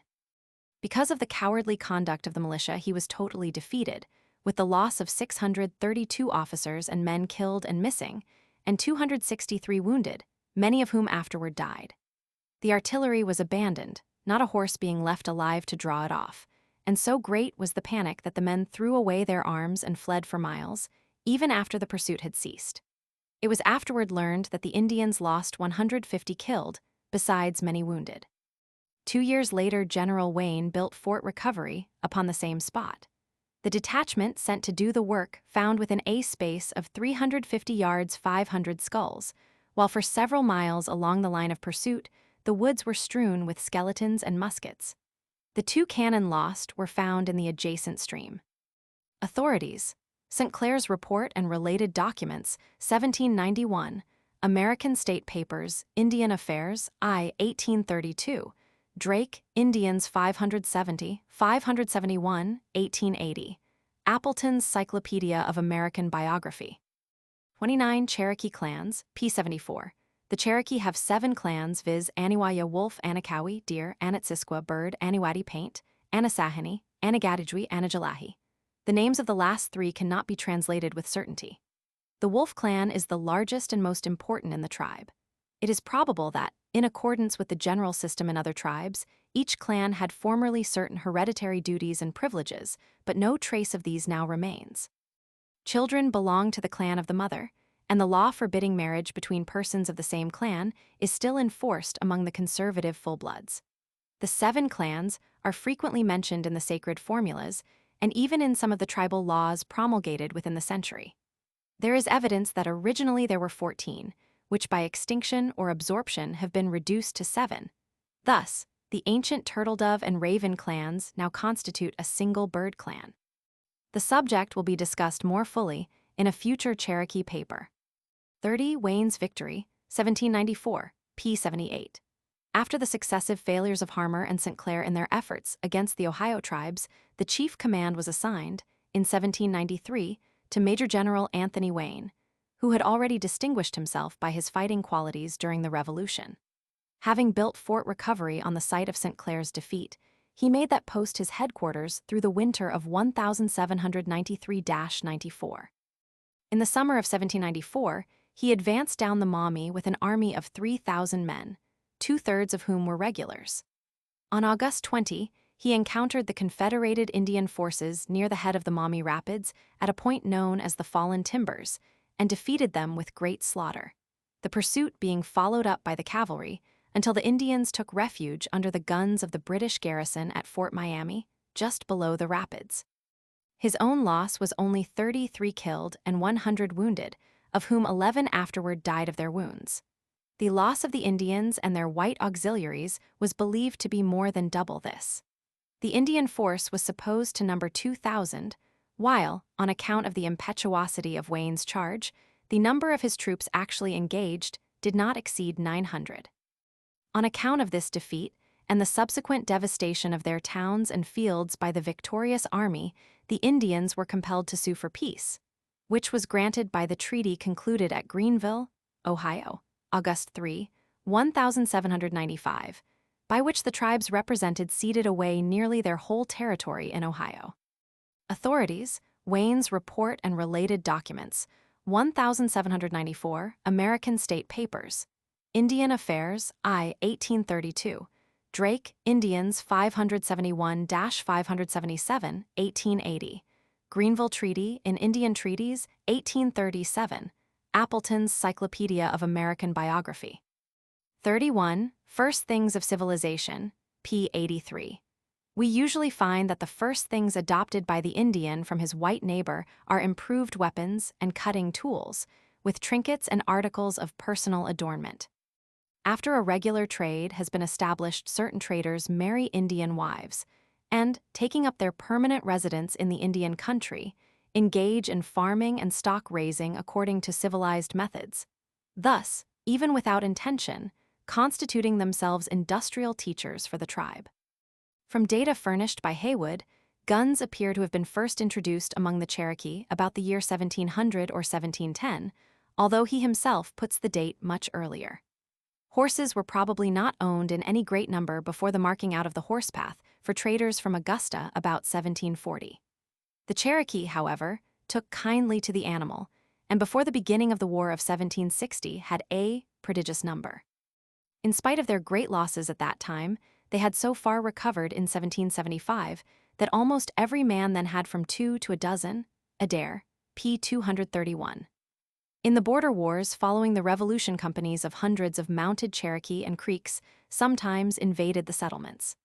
[SPEAKER 1] Because of the cowardly conduct of the militia, he was totally defeated, with the loss of 632 officers and men killed and missing, and 263 wounded, many of whom afterward died. The artillery was abandoned, not a horse being left alive to draw it off, and so great was the panic that the men threw away their arms and fled for miles, even after the pursuit had ceased. It was afterward learned that the Indians lost 150 killed, besides many wounded. 2 years later, General Wayne built Fort Recovery upon the same spot. The detachment sent to do the work found within a space of 350 yards 500 skulls, while for several miles along the line of pursuit, the woods were strewn with skeletons and muskets. The 2 cannon lost were found in the adjacent stream. Authorities: St. Clair's report and related documents, 1791, American State Papers, Indian Affairs, I, 1832, Drake, Indians 570, 571, 1880, Appleton's Cyclopedia of American Biography. 29 Cherokee clans, p. 74. The Cherokee have 7 clans, viz. Aniwaya Wolf, Anakawi, Deer, Anatsisqua, Bird, Aniwadi, Paint, Anasahani, Anagadijwi, Anajalahi. The names of the last 3 cannot be translated with certainty. The Wolf clan is the largest and most important in the tribe. It is probable that, in accordance with the general system in other tribes, each clan had formerly certain hereditary duties and privileges, but no trace of these now remains. Children belong to the clan of the mother, and the law forbidding marriage between persons of the same clan is still enforced among the conservative full-bloods. The 7 clans are frequently mentioned in the sacred formulas and even in some of the tribal laws promulgated within the century. There is evidence that originally there were 14, which by extinction or absorption have been reduced to 7. Thus, the ancient Turtledove and Raven clans now constitute a single bird clan. The subject will be discussed more fully in a future Cherokee paper. 30 Wayne's Victory, 1794, p. 78. After the successive failures of Harmer and St. Clair in their efforts against the Ohio tribes, the chief command was assigned, in 1793, to Major General Anthony Wayne, who had already distinguished himself by his fighting qualities during the Revolution. Having built Fort Recovery on the site of St. Clair's defeat, he made that post his headquarters through the winter of 1793–94. In the summer of 1794, he advanced down the Maumee with an army of 3,000 men, 2/3 of whom were regulars. On August 20, he encountered the Confederated Indian forces near the head of the Maumee Rapids at a point known as the Fallen Timbers, and defeated them with great slaughter, the pursuit being followed up by the cavalry until the Indians took refuge under the guns of the British garrison at Fort Miami, just below the rapids. His own loss was only 33 killed and 100 wounded, of whom 11 afterward died of their wounds. The loss of the Indians and their white auxiliaries was believed to be more than double this. The Indian force was supposed to number 2,000, while, on account of the impetuosity of Wayne's charge, the number of his troops actually engaged did not exceed 900. On account of this defeat, and the subsequent devastation of their towns and fields by the victorious army, the Indians were compelled to sue for peace, which was granted by the treaty concluded at Greenville, Ohio, August 3, 1795, by which the tribes represented ceded away nearly their whole territory in Ohio. Authorities, Wayne's report and related documents, 1794, American State Papers, Indian Affairs, I, 1832, Drake, Indians 571-577, 1880, Greenville Treaty in Indian Treaties, 1837, Appleton's Cyclopedia of American Biography. 31. First Things of Civilization, p. 83. We usually find that the first things adopted by the Indian from his white neighbor are improved weapons and cutting tools, with trinkets and articles of personal adornment. After a regular trade has been established, certain traders marry Indian wives, and, taking up their permanent residence in the Indian country, engage in farming and stock raising according to civilized methods, thus, even without intention, constituting themselves industrial teachers for the tribe. From data furnished by Haywood, guns appear to have been first introduced among the Cherokee about the year 1700 or 1710, although he himself puts the date much earlier. Horses were probably not owned in any great number before the marking out of the horse path for traders from Augusta about 1740. The Cherokee, however, took kindly to the animal, and before the beginning of the War of 1760 had a prodigious number. In spite of their great losses at that time, they had so far recovered in 1775 that almost every man then had from 2 to a dozen, Adair, p. 231. In the border wars following the Revolution, companies of hundreds of mounted Cherokee and Creeks sometimes invaded the settlements.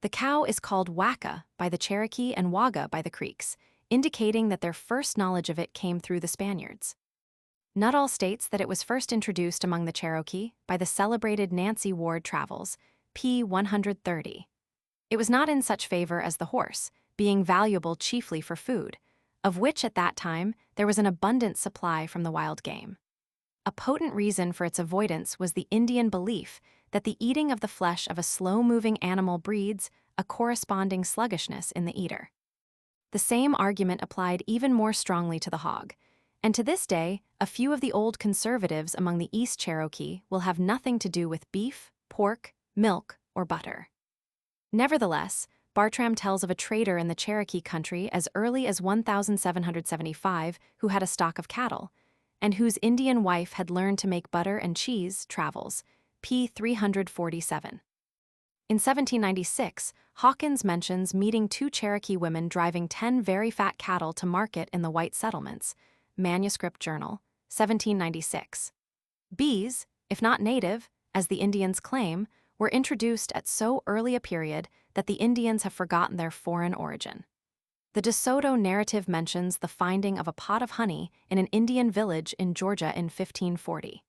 [SPEAKER 1] The cow is called waka by the Cherokee and waga by the Creeks, indicating that their first knowledge of it came through the Spaniards. Nuttall states that it was first introduced among the Cherokee by the celebrated Nancy Ward Travels, p. 130. It was not in such favor as the horse, being valuable chiefly for food, of which at that time there was an abundant supply from the wild game. A potent reason for its avoidance was the Indian belief that the eating of the flesh of a slow-moving animal breeds a corresponding sluggishness in the eater. The same argument applied even more strongly to the hog, and to this day, a few of the old conservatives among the East Cherokee will have nothing to do with beef, pork, milk, or butter. Nevertheless, Bartram tells of a trader in the Cherokee country as early as 1775 who had a stock of cattle, and whose Indian wife had learned to make butter and cheese. Travels, p. 347. In 1796, Hawkins mentions meeting 2 Cherokee women driving 10 very fat cattle to market in the white settlements. Manuscript Journal, 1796. Bees, if not native, as the Indians claim, were introduced at so early a period that the Indians have forgotten their foreign origin. The De Soto narrative mentions the finding of a pot of honey in an Indian village in Georgia in 1540.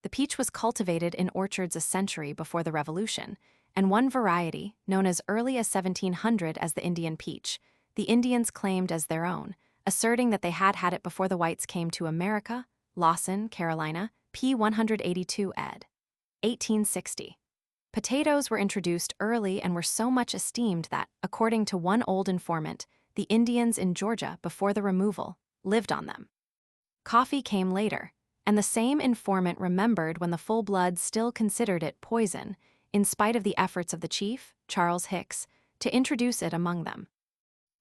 [SPEAKER 1] The peach was cultivated in orchards a century before the Revolution, and one variety, known as early as 1700 as the Indian peach, the Indians claimed as their own, asserting that they had had it before the whites came to America. Lawson, Carolina, p. 182 ed. 1860. Potatoes were introduced early and were so much esteemed that, according to one old informant, the Indians in Georgia, before the removal, lived on them. Coffee came later, and the same informant remembered when the full-bloods still considered it poison, in spite of the efforts of the chief, Charles Hicks, to introduce it among them.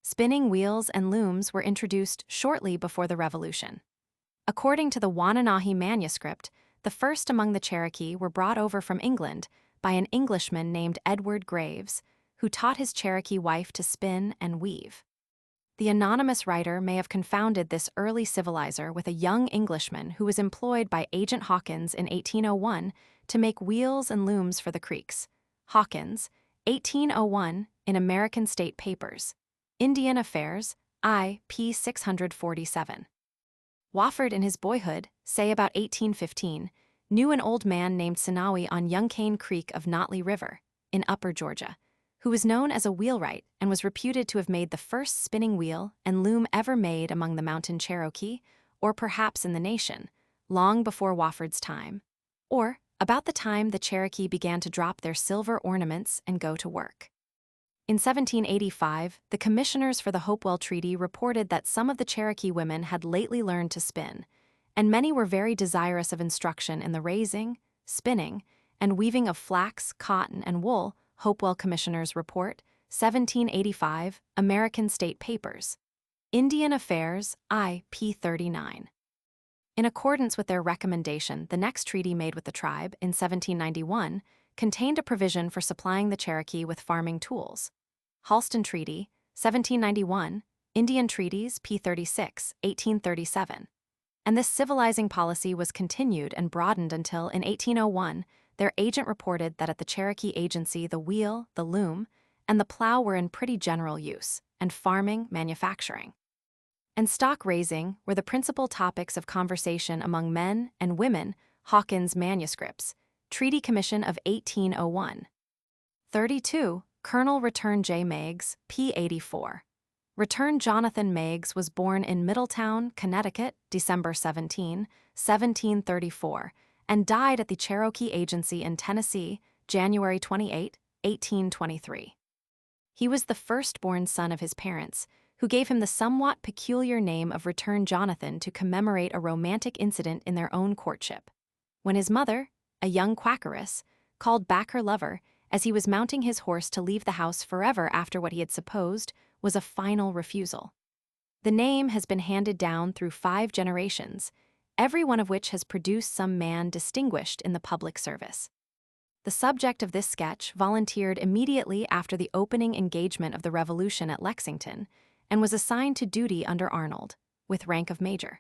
[SPEAKER 1] Spinning wheels and looms were introduced shortly before the Revolution. According to the Wananahi manuscript, the first among the Cherokee were brought over from England by an Englishman named Edward Graves, who taught his Cherokee wife to spin and weave. The anonymous writer may have confounded this early civilizer with a young Englishman who was employed by Agent Hawkins in 1801 to make wheels and looms for the Creeks. Hawkins, 1801, in American State Papers. Indian Affairs, I. p. 647. Wofford in his boyhood, say about 1815, knew an old man named Sinawi on Youngcane Creek of Notley River, in Upper Georgia, who was known as a wheelwright and was reputed to have made the first spinning wheel and loom ever made among the mountain Cherokee, or perhaps in the nation, long before Wofford's time, or about the time the Cherokee began to drop their silver ornaments and go to work. In 1785, the commissioners for the Hopewell Treaty reported that some of the Cherokee women had lately learned to spin, and many were very desirous of instruction in the raising, spinning, and weaving of flax, cotton, and wool. Hopewell Commissioners Report, 1785, American State Papers. Indian Affairs, I.P. 39. In accordance with their recommendation, the next treaty made with the tribe, in 1791, contained a provision for supplying the Cherokee with farming tools. Halston Treaty, 1791, Indian Treaties, p. 36, 1837. And this civilizing policy was continued and broadened until, in 1801, their agent reported that at the Cherokee Agency the wheel, the loom, and the plow were in pretty general use, and farming, manufacturing, and stock raising were the principal topics of conversation among men and women. Hawkins' Manuscripts, Treaty Commission of 1801. 32. Colonel Return J. Meigs, p. 84. Return Jonathan Meigs was born in Middletown, Connecticut, December 17, 1734, and died at the Cherokee Agency in Tennessee, January 28, 1823. He was the firstborn son of his parents, who gave him the somewhat peculiar name of Return Jonathan to commemorate a romantic incident in their own courtship, when his mother, a young Quakeress, called back her lover as he was mounting his horse to leave the house forever after what he had supposed was a final refusal. The name has been handed down through 5 generations, every one of which has produced some man distinguished in the public service. The subject of this sketch volunteered immediately after the opening engagement of the Revolution at Lexington and was assigned to duty under Arnold, with rank of major.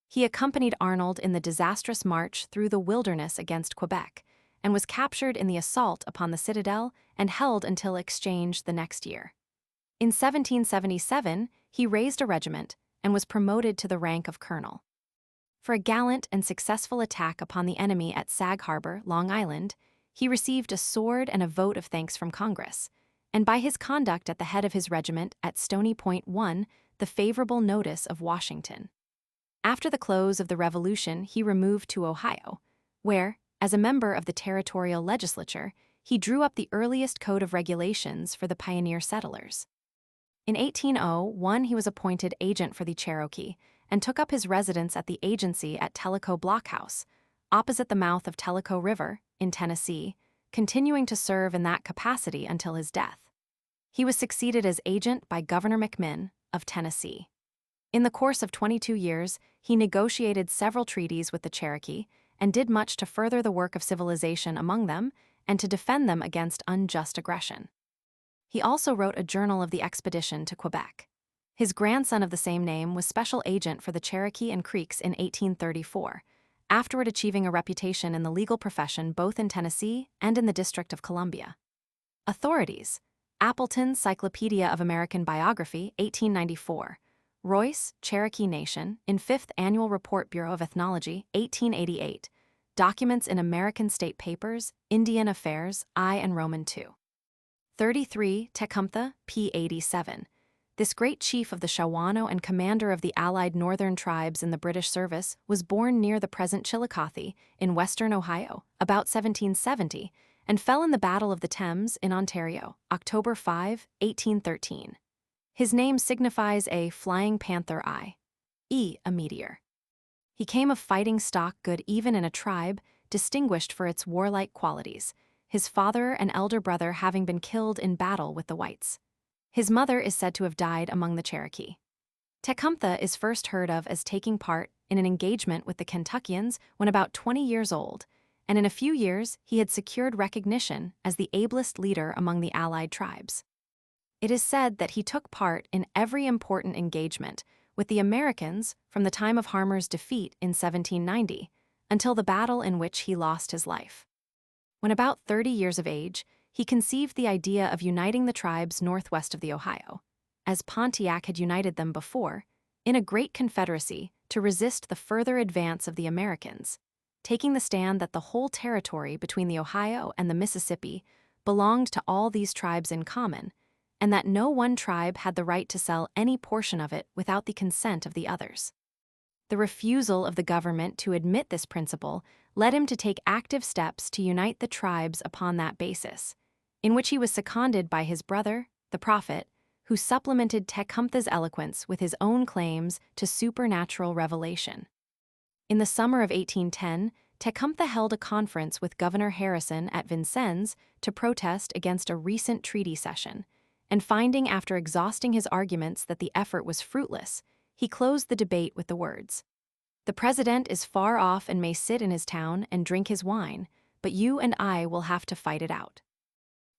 [SPEAKER 1] He accompanied Arnold in the disastrous march through the wilderness against Quebec and was captured in the assault upon the citadel and held until exchange the next year. In 1777, he raised a regiment and was promoted to the rank of colonel. For a gallant and successful attack upon the enemy at Sag Harbor, Long Island, he received a sword and a vote of thanks from Congress, and by his conduct at the head of his regiment at Stony Point won the favorable notice of Washington. After the close of the Revolution, he removed to Ohio, where, as a member of the territorial legislature, he drew up the earliest code of regulations for the pioneer settlers. In 1801, he was appointed agent for the Cherokee and took up his residence at the agency at Tellico Blockhouse, opposite the mouth of Tellico River, in Tennessee, continuing to serve in that capacity until his death. He was succeeded as agent by Governor McMinn of Tennessee. In the course of 22 years, he negotiated several treaties with the Cherokee and did much to further the work of civilization among them and to defend them against unjust aggression. He also wrote a journal of the expedition to Quebec. His grandson of the same name was special agent for the Cherokee and Creeks in 1834, afterward achieving a reputation in the legal profession both in Tennessee and in the District of Columbia. Authorities: Appleton's Cyclopedia of American Biography, 1894. Royce, Cherokee Nation, in 5th Annual Report Bureau of Ethnology, 1888. Documents in American State Papers, Indian Affairs, I and Roman II. 33. Tecumseh, p. 87. This great chief of the Shawano and commander of the allied northern tribes in the British service was born near the present Chillicothe, in western Ohio, about 1770, and fell in the Battle of the Thames in Ontario, October 5, 1813. His name signifies a flying panther eye, a meteor. He came of fighting stock good even in a tribe distinguished for its warlike qualities, his father and elder brother having been killed in battle with the whites. His mother is said to have died among the Cherokee. Tecumseh is first heard of as taking part in an engagement with the Kentuckians when about 20 years old, and in a few years he had secured recognition as the ablest leader among the allied tribes. It is said that he took part in every important engagement with the Americans from the time of Harmer's defeat in 1790 until the battle in which he lost his life. When about 30 years of age, he conceived the idea of uniting the tribes northwest of the Ohio, as Pontiac had united them before, in a great confederacy to resist the further advance of the Americans, taking the stand that the whole territory between the Ohio and the Mississippi belonged to all these tribes in common, and that no one tribe had the right to sell any portion of it without the consent of the others. The refusal of the government to admit this principle led him to take active steps to unite the tribes upon that basis, in which he was seconded by his brother, the prophet, who supplemented Tecumseh's eloquence with his own claims to supernatural revelation. In the summer of 1810, Tecumseh held a conference with Governor Harrison at Vincennes to protest against a recent treaty cession, and finding after exhausting his arguments that the effort was fruitless, he closed the debate with the words, "The president is far off and may sit in his town and drink his wine, but you and I will have to fight it out."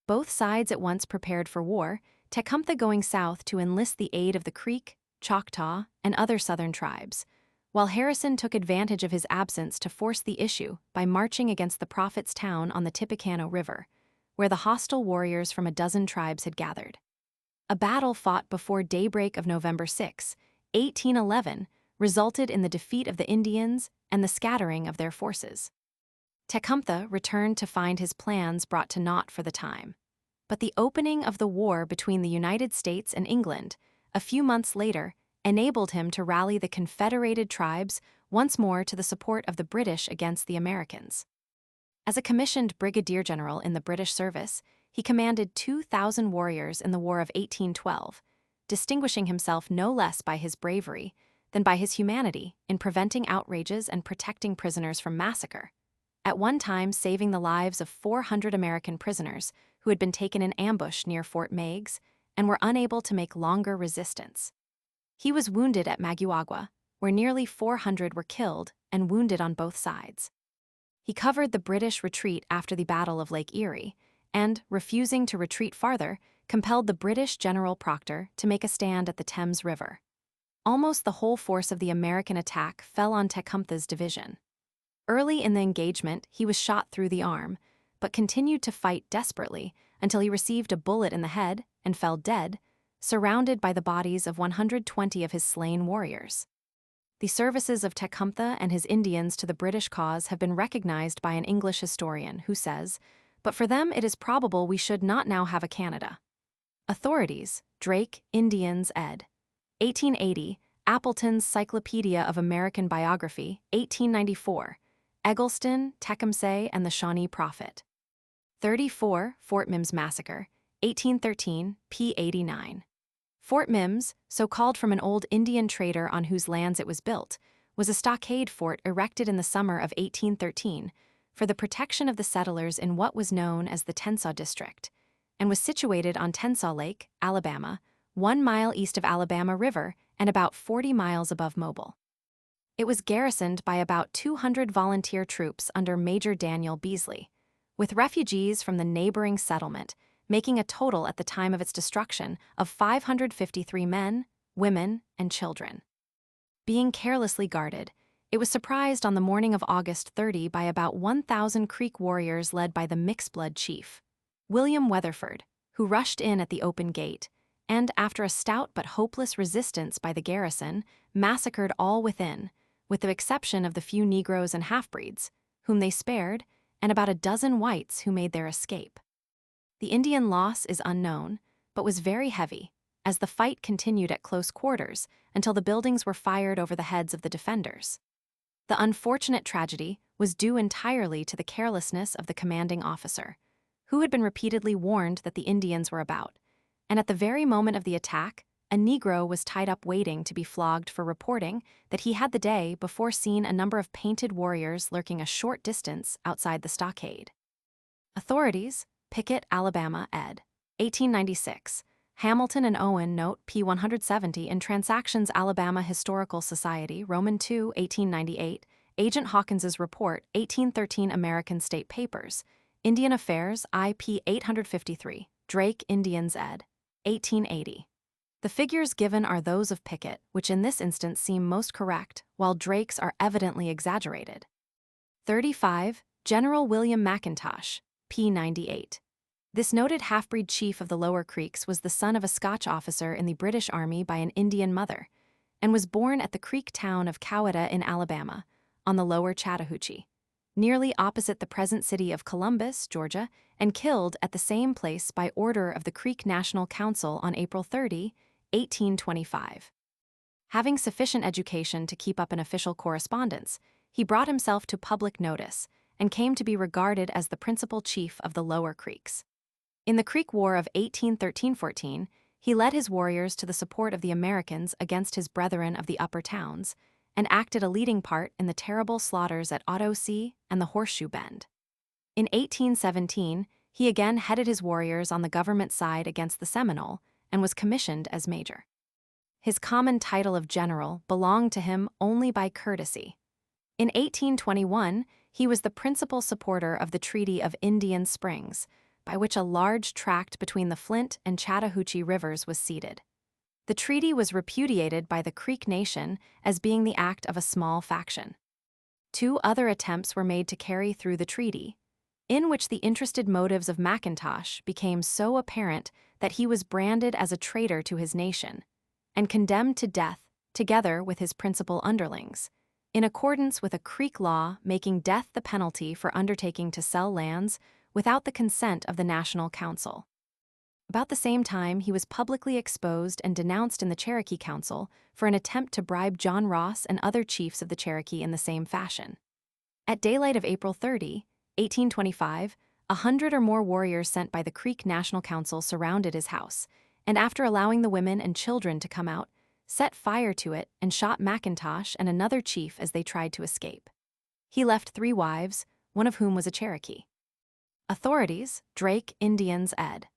[SPEAKER 1] Both sides at once prepared for war, Tecumseh going south to enlist the aid of the Creek, Choctaw, and other southern tribes, while Harrison took advantage of his absence to force the issue by marching against the prophet's town on the Tippecanoe River, where the hostile warriors from a dozen tribes had gathered. A battle fought before daybreak of November 6, 1811, resulted in the defeat of the Indians and the scattering of their forces. Tecumseh returned to find his plans brought to naught for the time. But the opening of the war between the United States and England, a few months later, enabled him to rally the Confederated tribes once more to the support of the British against the Americans. As a commissioned brigadier general in the British service, he commanded 2,000 warriors in the War of 1812, distinguishing himself no less by his bravery than by his humanity in preventing outrages and protecting prisoners from massacre, at one time saving the lives of 400 American prisoners who had been taken in ambush near Fort Meigs and were unable to make longer resistance. He was wounded at Maguagua, where nearly 400 were killed and wounded on both sides. He covered the British retreat after the Battle of Lake Erie, and, refusing to retreat farther, compelled the British General Proctor to make a stand at the Thames River. Almost the whole force of the American attack fell on Tecumseh's division. Early in the engagement, he was shot through the arm, but continued to fight desperately until he received a bullet in the head and fell dead, surrounded by the bodies of 120 of his slain warriors. The services of Tecumseh and his Indians to the British cause have been recognized by an English historian who says, "But for them it is probable we should not now have a Canada." Authorities: Drake, Indians, ed. 1880, Appleton's Cyclopedia of American Biography, 1894, Eggleston, Tecumseh and the Shawnee Prophet. 34, Fort Mims Massacre, 1813, p. 89. Fort Mims, so called from an old Indian trader on whose lands it was built, was a stockade fort erected in the summer of 1813 for the protection of the settlers in what was known as the Tensaw District, and was situated on Tensaw Lake, Alabama, 1 mile east of Alabama River and about 40 miles above Mobile. It was garrisoned by about 200 volunteer troops under Major Daniel Beasley, with refugees from the neighboring settlement, making a total at the time of its destruction of 553 men, women, and children. Being carelessly guarded, it was surprised on the morning of August 30 by about 1,000 Creek warriors led by the mixed-blood chief, William Weatherford, who rushed in at the open gate, and, after a stout but hopeless resistance by the garrison, massacred all within, with the exception of the few Negroes and half-breeds, whom they spared, and about a dozen whites who made their escape. The Indian loss is unknown, but was very heavy, as the fight continued at close quarters until the buildings were fired over the heads of the defenders. The unfortunate tragedy was due entirely to the carelessness of the commanding officer, who had been repeatedly warned that the Indians were about, and at the very moment of the attack, a Negro was tied up waiting to be flogged for reporting that he had the day before seen a number of painted warriors lurking a short distance outside the stockade. Authorities: Pickett, Alabama, ed. 1896. Hamilton and Owen, note p. 170 in Transactions Alabama Historical Society, Roman II, 1898, Agent Hawkins's Report, 1813 American State Papers, Indian Affairs, IP 853, Drake, Indians, ed. 1880. The figures given are those of Pickett, which in this instance seem most correct, while Drake's are evidently exaggerated. 35. General William McIntosh, p. 98. This noted half-breed chief of the Lower Creeks was the son of a Scotch officer in the British Army by an Indian mother, and was born at the Creek town of Coweta in Alabama, on the lower Chattahoochee, nearly opposite the present city of Columbus, Georgia, and killed at the same place by order of the Creek National Council on April 30, 1825. Having sufficient education to keep up an official correspondence, he brought himself to public notice and came to be regarded as the principal chief of the Lower Creeks. In the Creek War of 1813-14, he led his warriors to the support of the Americans against his brethren of the upper towns, and acted a leading part in the terrible slaughters at Ottosie and the Horseshoe Bend. In 1817, he again headed his warriors on the government side against the Seminole and was commissioned as major. His common title of general belonged to him only by courtesy. In 1821, he was the principal supporter of the Treaty of Indian Springs, by which a large tract between the Flint and Chattahoochee rivers was ceded. The treaty was repudiated by the Creek Nation as being the act of a small faction. 2 other attempts were made to carry through the treaty, in which the interested motives of McIntosh became so apparent that he was branded as a traitor to his nation, and condemned to death together with his principal underlings, in accordance with a Creek law making death the penalty for undertaking to sell lands without the consent of the National Council. About the same time, he was publicly exposed and denounced in the Cherokee Council for an attempt to bribe John Ross and other chiefs of the Cherokee in the same fashion. At daylight of April 30, 1825, 100 or more warriors sent by the Creek National Council surrounded his house, and after allowing the women and children to come out, set fire to it and shot McIntosh and another chief as they tried to escape. He left 3 wives, one of whom was a Cherokee. Authorities, Drake, Indians, ed.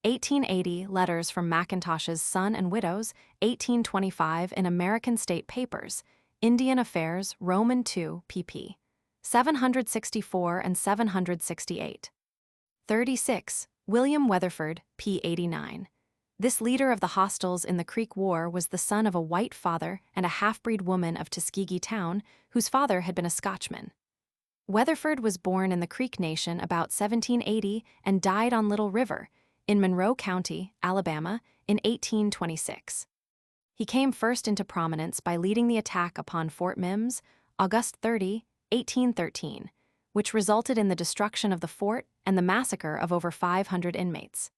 [SPEAKER 1] 1880, Letters from McIntosh's Son and Widows, 1825 in American State Papers, Indian Affairs, Roman II, pp. 764 and 768. 36. William Weatherford, p. 89. This leader of the hostiles in the Creek War was the son of a white father and a half-breed woman of Tuskegee Town, whose father had been a Scotchman. Weatherford was born in the Creek Nation about 1780 and died on Little River, in Monroe County, Alabama, in 1826. He came first into prominence by leading the attack upon Fort Mims, August 30, 1813, which resulted in the destruction of the fort and the massacre of over 500 inmates.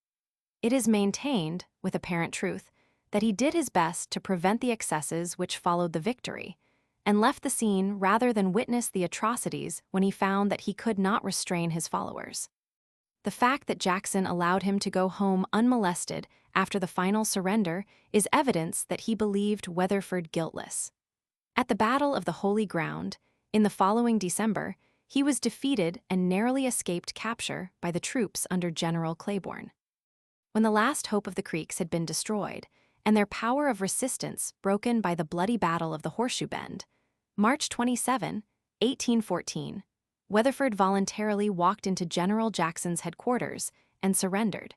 [SPEAKER 1] It is maintained, with apparent truth, that he did his best to prevent the excesses which followed the victory, and left the scene rather than witness the atrocities when he found that he could not restrain his followers. The fact that Jackson allowed him to go home unmolested after the final surrender is evidence that he believed Weatherford guiltless. At the Battle of the Holy Ground, in the following December, he was defeated and narrowly escaped capture by the troops under General Claiborne. When the last hope of the Creeks had been destroyed, and their power of resistance broken by the bloody Battle of the Horseshoe Bend, March 27, 1814, Weatherford voluntarily walked into General Jackson's headquarters and surrendered,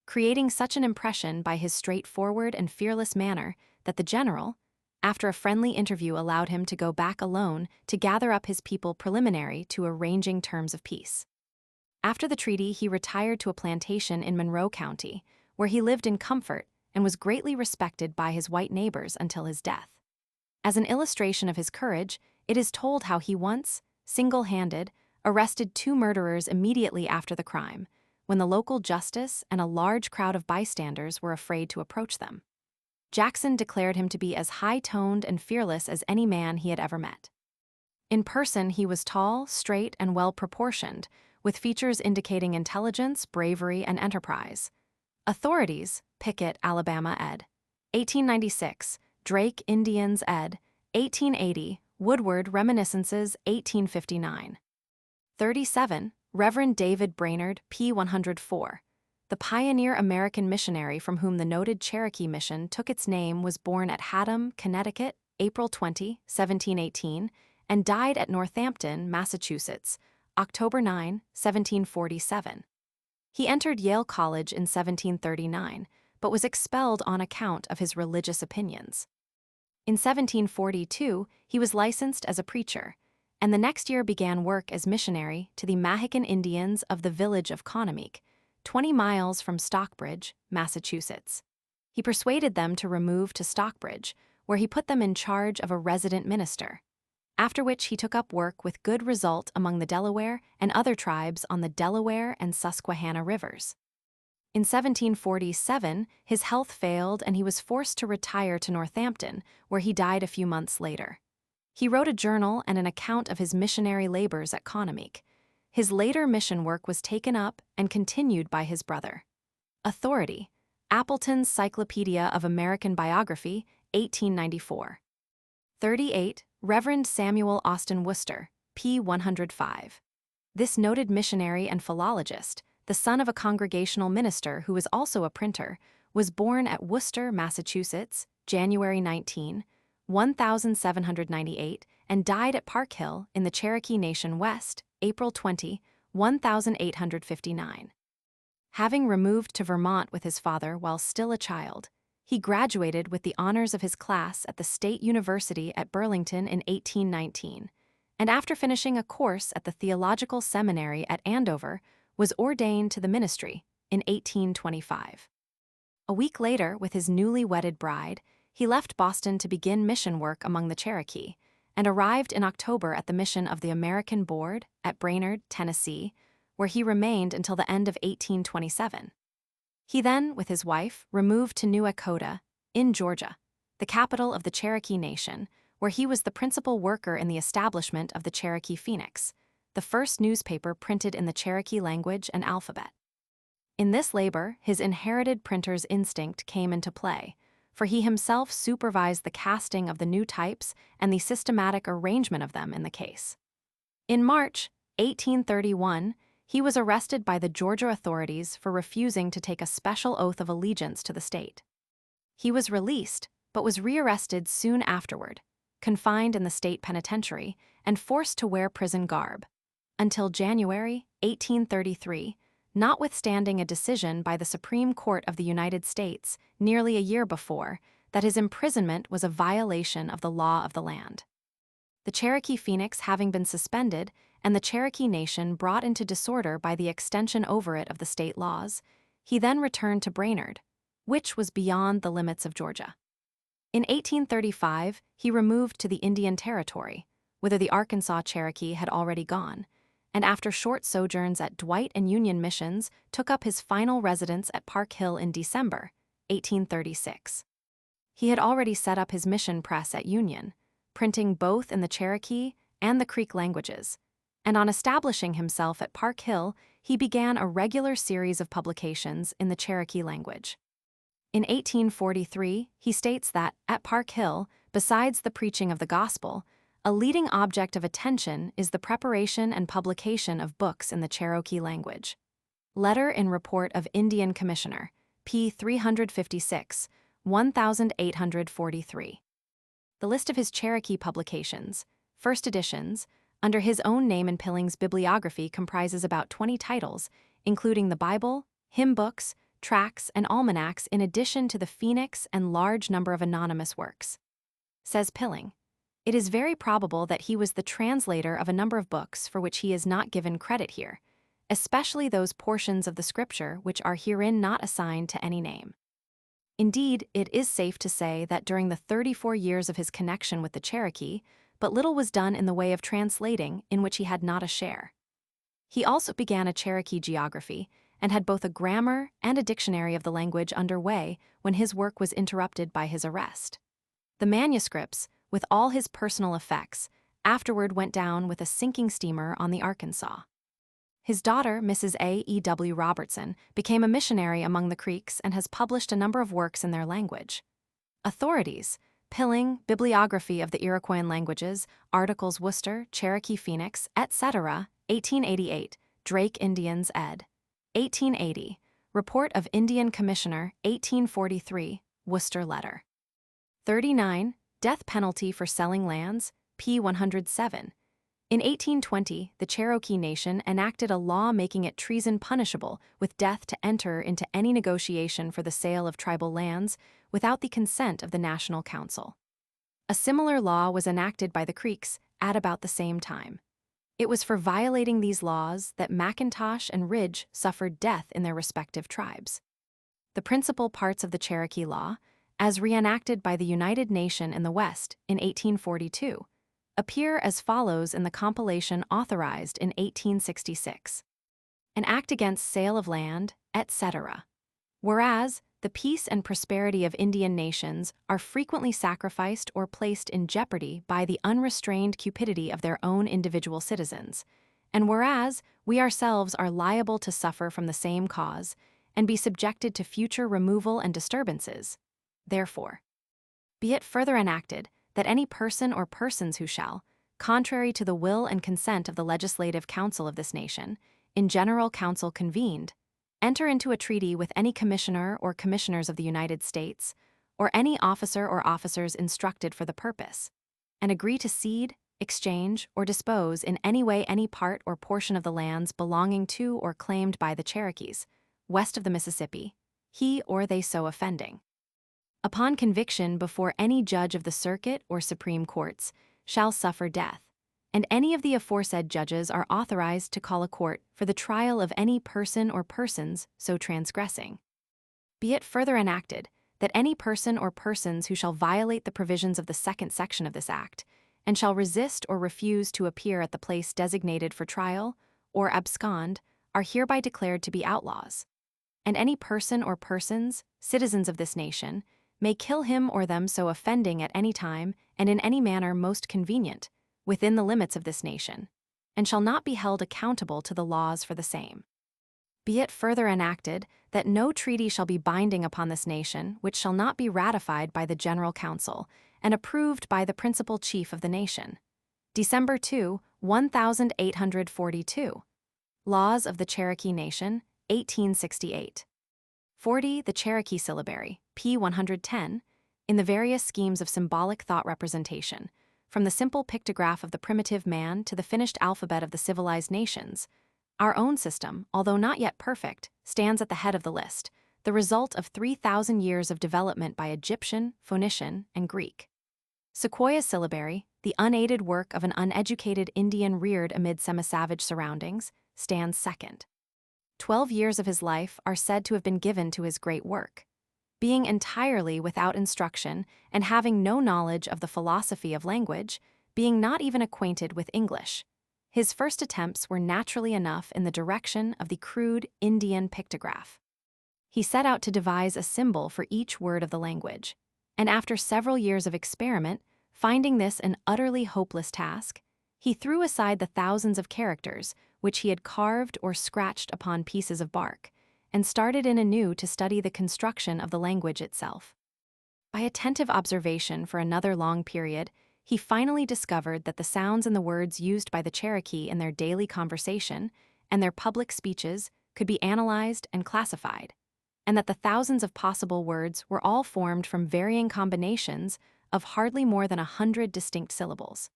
[SPEAKER 1] creating such an impression by his straightforward and fearless manner that the general, after a friendly interview, allowed him to go back alone to gather up his people preliminary to arranging terms of peace. After the treaty, he retired to a plantation in Monroe County, where he lived in comfort and was greatly respected by his white neighbors until his death. As an illustration of his courage, it is told how he once, single-handed, arrested 2 murderers immediately after the crime, when the local justice and a large crowd of bystanders were afraid to approach them. Jackson declared him to be as high-toned and fearless as any man he had ever met. In person, he was tall, straight, and well-proportioned, with features indicating intelligence, bravery, and enterprise. Authorities, Pickett, Alabama, ed. 1896, Drake, Indians, ed. 1880, Woodward, Reminiscences, 1859. 37. Reverend David Brainerd, p. 104. The pioneer American missionary from whom the noted Cherokee mission took its name was born at Haddam, Connecticut, April 20, 1718, and died at Northampton, Massachusetts, October 9, 1747. He entered Yale College in 1739, but was expelled on account of his religious opinions. In 1742, he was licensed as a preacher, and the next year began work as missionary to the Mahican Indians of the village of Cosmogonic, 20 miles from Stockbridge, Massachusetts. He persuaded them to remove to Stockbridge, where he put them in charge of a resident minister, after which he took up work with good result among the Delaware and other tribes on the Delaware and Susquehanna rivers. In 1747, his health failed and he was forced to retire to Northampton, where he died a few months later. He wrote a journal and an account of his missionary labors at Cosmogonic. His later mission work was taken up and continued by his brother. Authority: Appleton's Cyclopedia of American Biography, 1894. 38. Reverend Samuel Austin Worcester, p. 105. This noted missionary and philologist, the son of a congregational minister who was also a printer, was born at Worcester, Massachusetts, January 19, 1798, and died at Park Hill in the Cherokee Nation West, April 20, 1859. Having removed to Vermont with his father while still a child, he graduated with the honors of his class at the State University at Burlington in 1819, and after finishing a course at the Theological Seminary at Andover, was ordained to the ministry in 1825. A week later, with his newly wedded bride, he left Boston to begin mission work among the Cherokee, and arrived in October at the mission of the American Board at Brainerd, Tennessee, where he remained until the end of 1827. He then, with his wife, removed to New Echota, in Georgia, the capital of the Cherokee Nation, where he was the principal worker in the establishment of the Cherokee Phoenix, the first newspaper printed in the Cherokee language and alphabet. In this labor, his inherited printer's instinct came into play, for he himself supervised the casting of the new types and the systematic arrangement of them in the case. In March 1831, he was arrested by the Georgia authorities for refusing to take a special oath of allegiance to the state. He was released, but was rearrested soon afterward, confined in the state penitentiary, and forced to wear prison garb, until January 1833, notwithstanding a decision by the Supreme Court of the United States nearly a year before that his imprisonment was a violation of the law of the land. The Cherokee Phoenix having been suspended and the Cherokee Nation brought into disorder by the extension over it of the state laws, he then returned to Brainerd, which was beyond the limits of Georgia. In 1835, he removed to the Indian Territory, whither the Arkansas Cherokee had already gone, and after short sojourns at Dwight and Union missions, took up his final residence at Park Hill in December 1836. He had already set up his mission press at Union, printing both in the Cherokee and the Creek languages, and on establishing himself at Park Hill, he began a regular series of publications in the Cherokee language. In 1843, he states that, at Park Hill, besides the preaching of the gospel, a leading object of attention is the preparation and publication of books in the Cherokee language. Letter in Report of Indian Commissioner, p. 356, 1843. The list of his Cherokee publications, first editions, under his own name in Pilling's bibliography comprises about 20 titles, including the Bible, hymn books, tracts, and almanacs in addition to the Phoenix and large number of anonymous works. Says Pilling, "It is very probable that he was the translator of a number of books for which he is not given credit here, especially those portions of the Scripture which are herein not assigned to any name." Indeed, it is safe to say that during the 34 years of his connection with the Cherokee, but little was done in the way of translating in which he had not a share. He also began a Cherokee geography and had both a grammar and a dictionary of the language under way when his work was interrupted by his arrest. The manuscripts, with all his personal effects, afterward went down with a sinking steamer on the Arkansas. His daughter, Mrs. A. E. W. Robertson, became a missionary among the Creeks and has published a number of works in their language. Authorities: Pilling, Bibliography of the Iroquoian Languages, Articles Worcester, Cherokee Phoenix, etc., 1888, Drake Indians ed. 1880, Report of Indian Commissioner, 1843, Worcester Letter. 39, Death Penalty for Selling Lands, p. 107. In 1820, the Cherokee Nation enacted a law making it treason punishable with death to enter into any negotiation for the sale of tribal lands without the consent of the National Council. A similar law was enacted by the Creeks at about the same time. It was for violating these laws that McIntosh and Ridge suffered death in their respective tribes. The principal parts of the Cherokee Law, as reenacted by the United Nation in the West in 1842, appear as follows in the compilation authorized in 1866. An act against sale of land, etc. Whereas, the peace and prosperity of Indian nations are frequently sacrificed or placed in jeopardy by the unrestrained cupidity of their own individual citizens, and whereas we ourselves are liable to suffer from the same cause and be subjected to future removal and disturbances, therefore, be it further enacted that any person or persons who shall, contrary to the will and consent of the legislative council of this nation, in general council convened, enter into a treaty with any commissioner or commissioners of the United States, or any officer or officers instructed for the purpose, and agree to cede, exchange, or dispose in any way any part or portion of the lands belonging to or claimed by the Cherokees, west of the Mississippi, he or they so offending, upon conviction before any judge of the circuit or Supreme Courts, shall suffer death, and any of the aforesaid judges are authorized to call a court for the trial of any person or persons so transgressing. Be it further enacted that any person or persons who shall violate the provisions of the second section of this act, and shall resist or refuse to appear at the place designated for trial, or abscond, are hereby declared to be outlaws. And any person or persons, citizens of this nation, may kill him or them so offending at any time and in any manner most convenient, within the limits of this nation, and shall not be held accountable to the laws for the same. Be it further enacted that no treaty shall be binding upon this nation which shall not be ratified by the General Council and approved by the principal chief of the nation. December 2, 1842. Laws of the Cherokee Nation, 1868. 40. The Cherokee Syllabary, p. 110, in the various schemes of symbolic thought representation, from the simple pictograph of the primitive man to the finished alphabet of the civilized nations. Our own system, although not yet perfect, stands at the head of the list, the result of 3,000 years of development by Egyptian, Phoenician, and Greek. Sequoia Syllabary, the unaided work of an uneducated Indian reared amid semi-savage surroundings, stands second. 12 years of his life are said to have been given to his great work. Being entirely without instruction and having no knowledge of the philosophy of language, being not even acquainted with English, his first attempts were naturally enough in the direction of the crude Indian pictograph. He set out to devise a symbol for each word of the language, and after several years of experiment, finding this an utterly hopeless task, he threw aside the thousands of characters which he had carved or scratched upon pieces of bark, and started in anew to study the construction of the language itself. By attentive observation for another long period, he finally discovered that the sounds in the words used by the Cherokee in their daily conversation and their public speeches could be analyzed and classified, and that the thousands of possible words were all formed from varying combinations of hardly more than 100 distinct syllables.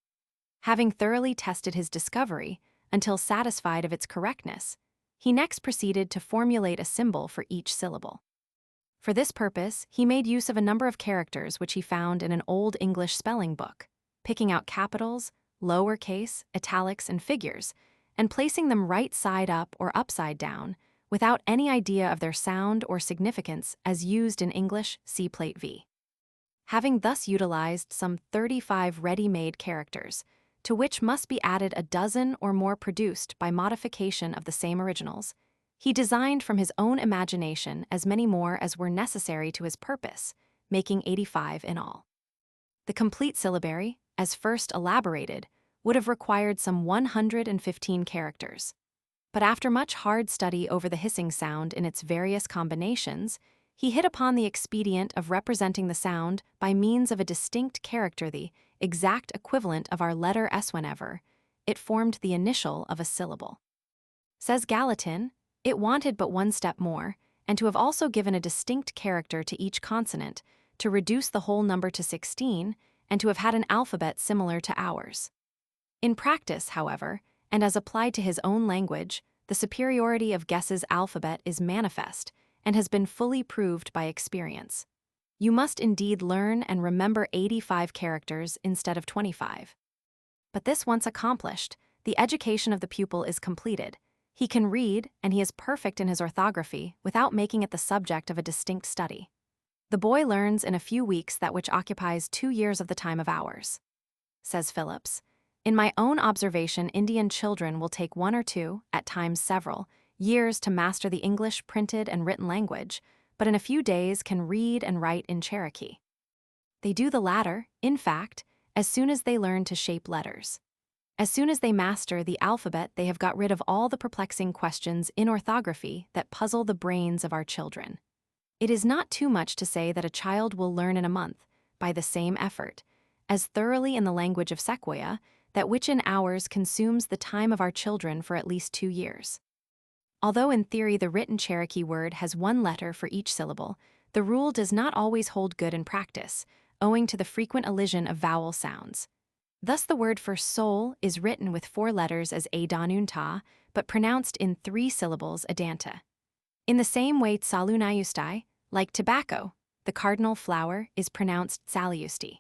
[SPEAKER 1] Having thoroughly tested his discovery until satisfied of its correctness, he next proceeded to formulate a symbol for each syllable. For this purpose, he made use of a number of characters which he found in an old English spelling book, picking out capitals, lowercase, italics, and figures, and placing them right side up or upside down, without any idea of their sound or significance as used in English, see Plate V. Having thus utilized some 35 ready-made characters, to which must be added a dozen or more produced by modification of the same originals, he designed from his own imagination as many more as were necessary to his purpose, making 85 in all. The complete syllabary, as first elaborated, would have required some 115 characters. But after much hard study over the hissing sound in its various combinations, he hit upon the expedient of representing the sound by means of a distinct character, the exact equivalent of our letter S whenever it formed the initial of a syllable. Says Gallatin, it wanted but one step more, and to have also given a distinct character to each consonant, to reduce the whole number to 16, and to have had an alphabet similar to ours. In practice, however, and as applied to his own language, the superiority of Guess's alphabet is manifest and has been fully proved by experience. You must indeed learn and remember 85 characters instead of 25. But this once accomplished, the education of the pupil is completed. He can read, and he is perfect in his orthography without making it the subject of a distinct study. The boy learns in a few weeks that which occupies 2 years of the time of ours. Says Phillips, in my own observation, Indian children will take 1 or 2, at times several, years to master the English printed and written language, but in a few days can read and write in Cherokee. They do the latter, in fact, as soon as they learn to shape letters. As soon as they master the alphabet, they have got rid of all the perplexing questions in orthography that puzzle the brains of our children. It is not too much to say that a child will learn in a month, by the same effort, as thoroughly in the language of Sequoia, that which in ours consumes the time of our children for at least 2 years. Although in theory the written Cherokee word has 1 letter for each syllable, the rule does not always hold good in practice, owing to the frequent elision of vowel sounds. Thus the word for soul is written with 4 letters as Adanunta, but pronounced in 3 syllables Adanta. In the same way Tsalunayustai, like tobacco, the cardinal flower is pronounced Tsaliusti.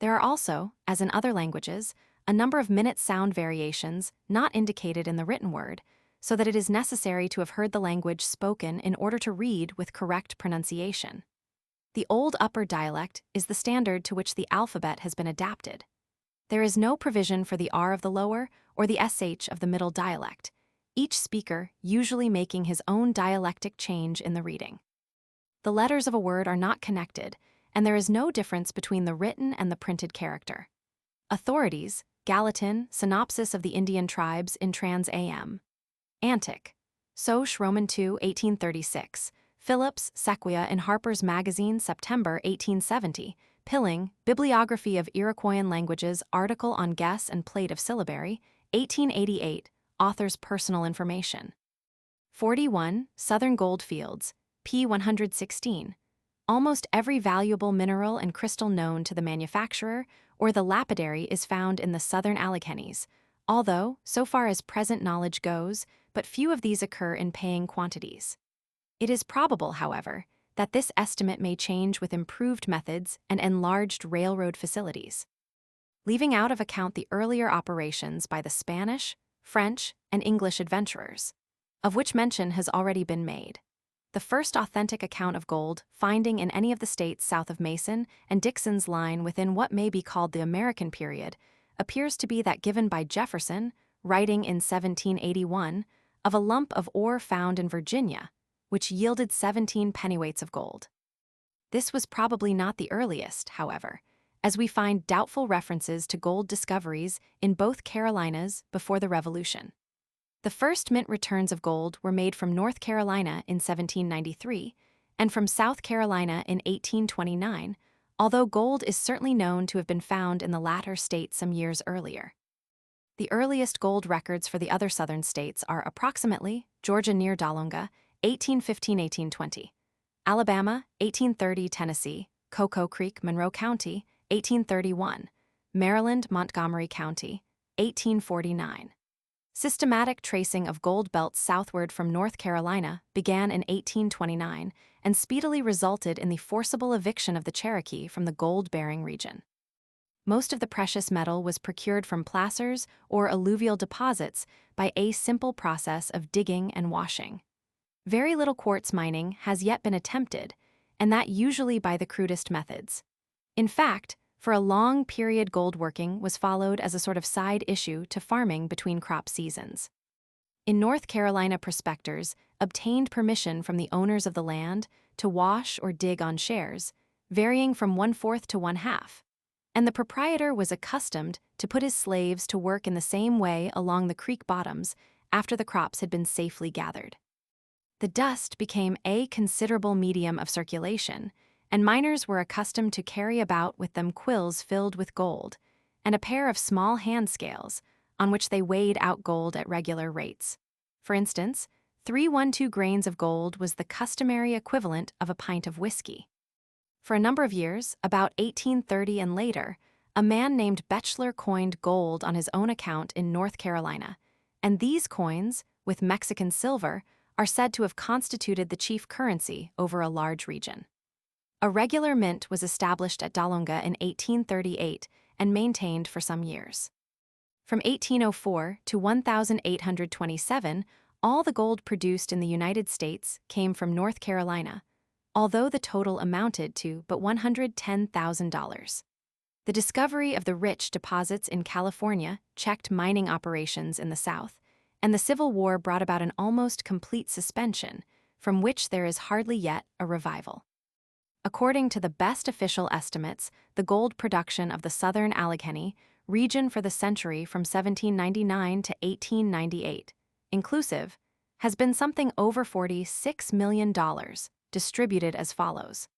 [SPEAKER 1] There are also, as in other languages, a number of minute sound variations not indicated in the written word, so that it is necessary to have heard the language spoken in order to read with correct pronunciation. The Old Upper dialect is the standard to which the alphabet has been adapted. There is no provision for the R of the lower or the SH of the middle dialect, each speaker usually making his own dialectic change in the reading. The letters of a word are not connected, and there is no difference between the written and the printed character. Authorities, Gallatin, Synopsis of the Indian Tribes in Trans Am. Antic. Soc. Roman II, 1836. Phillips, Sequoia in Harper's Magazine, September 1870. Pilling, Bibliography of Iroquoian Languages, article on guess and plate of syllabary, 1888, author's personal information. 41. Southern Goldfields, p. 116. Almost every valuable mineral and crystal known to the manufacturer or the lapidary is found in the southern Alleghenies, although, so far as present knowledge goes, but few of these occur in paying quantities. It is probable, however, that this estimate may change with improved methods and enlarged railroad facilities. Leaving out of account the earlier operations by the Spanish, French, and English adventurers, of which mention has already been made. The first authentic account of gold finding in any of the states south of Mason and Dixon's line within what may be called the American period appears to be that given by Jefferson, writing in 1781, of a lump of ore found in Virginia, which yielded 17 pennyweights of gold. This was probably not the earliest, however, as we find doubtful references to gold discoveries in both Carolinas before the Revolution. The first mint returns of gold were made from North Carolina in 1793 and from South Carolina in 1829, although gold is certainly known to have been found in the latter state some years earlier. The earliest gold records for the other southern states are approximately Georgia near Dalunga, 1815-1820, Alabama, 1830, Tennessee, Cocoa Creek, Monroe County, 1831, Maryland, Montgomery County, 1849. Systematic tracing of gold belts southward from North Carolina began in 1829 and speedily resulted in the forcible eviction of the Cherokee from the gold-bearing region. Most of the precious metal was procured from placers or alluvial deposits by a simple process of digging and washing. Very little quartz mining has yet been attempted, and that usually by the crudest methods. In fact, for a long period gold working was followed as a sort of side issue to farming between crop seasons. In North Carolina, prospectors obtained permission from the owners of the land to wash or dig on shares, varying from 1/4 to 1/2, and the proprietor was accustomed to put his slaves to work in the same way along the creek bottoms after the crops had been safely gathered. The dust became a considerable medium of circulation, and miners were accustomed to carry about with them quills filled with gold, and a pair of small hand scales, on which they weighed out gold at regular rates. For instance, 312 grains of gold was the customary equivalent of a pint of whiskey. For a number of years, about 1830 and later, A man named Betchler coined gold on his own account in North Carolina, and these coins, with Mexican silver, are said to have constituted the chief currency over a large region. A regular mint was established at Dalunga in 1838 and maintained for some years. From 1804 to 1827, all the gold produced in the United States came from North Carolina, although the total amounted to but $110,000. The discovery of the rich deposits in California checked mining operations in the South, and the Civil War brought about an almost complete suspension, from which there is hardly yet a revival. According to the best official estimates, the gold production of the Southern Allegheny region for the century from 1799 to 1898, inclusive, has been something over $46 million, distributed as follows.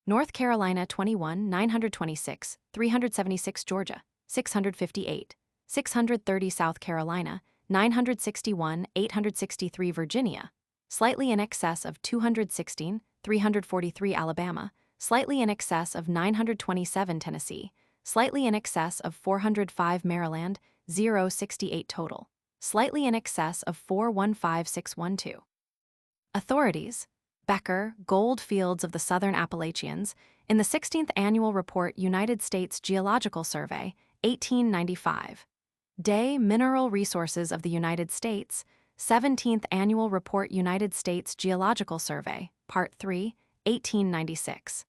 [SPEAKER 1] North Carolina 21, 926, 376 Georgia, 658, 630 South Carolina, 961, 863 Virginia, slightly in excess of 216, 343 Alabama, slightly in excess of 927 Tennessee, slightly in excess of 405 Maryland, 068 total, slightly in excess of 415612. Authorities: Becker, Gold Fields of the Southern Appalachians, in the 16th Annual Report United States Geological Survey, 1895. Day, Mineral Resources of the United States, 17th Annual Report United States Geological Survey, Part 3, 1896.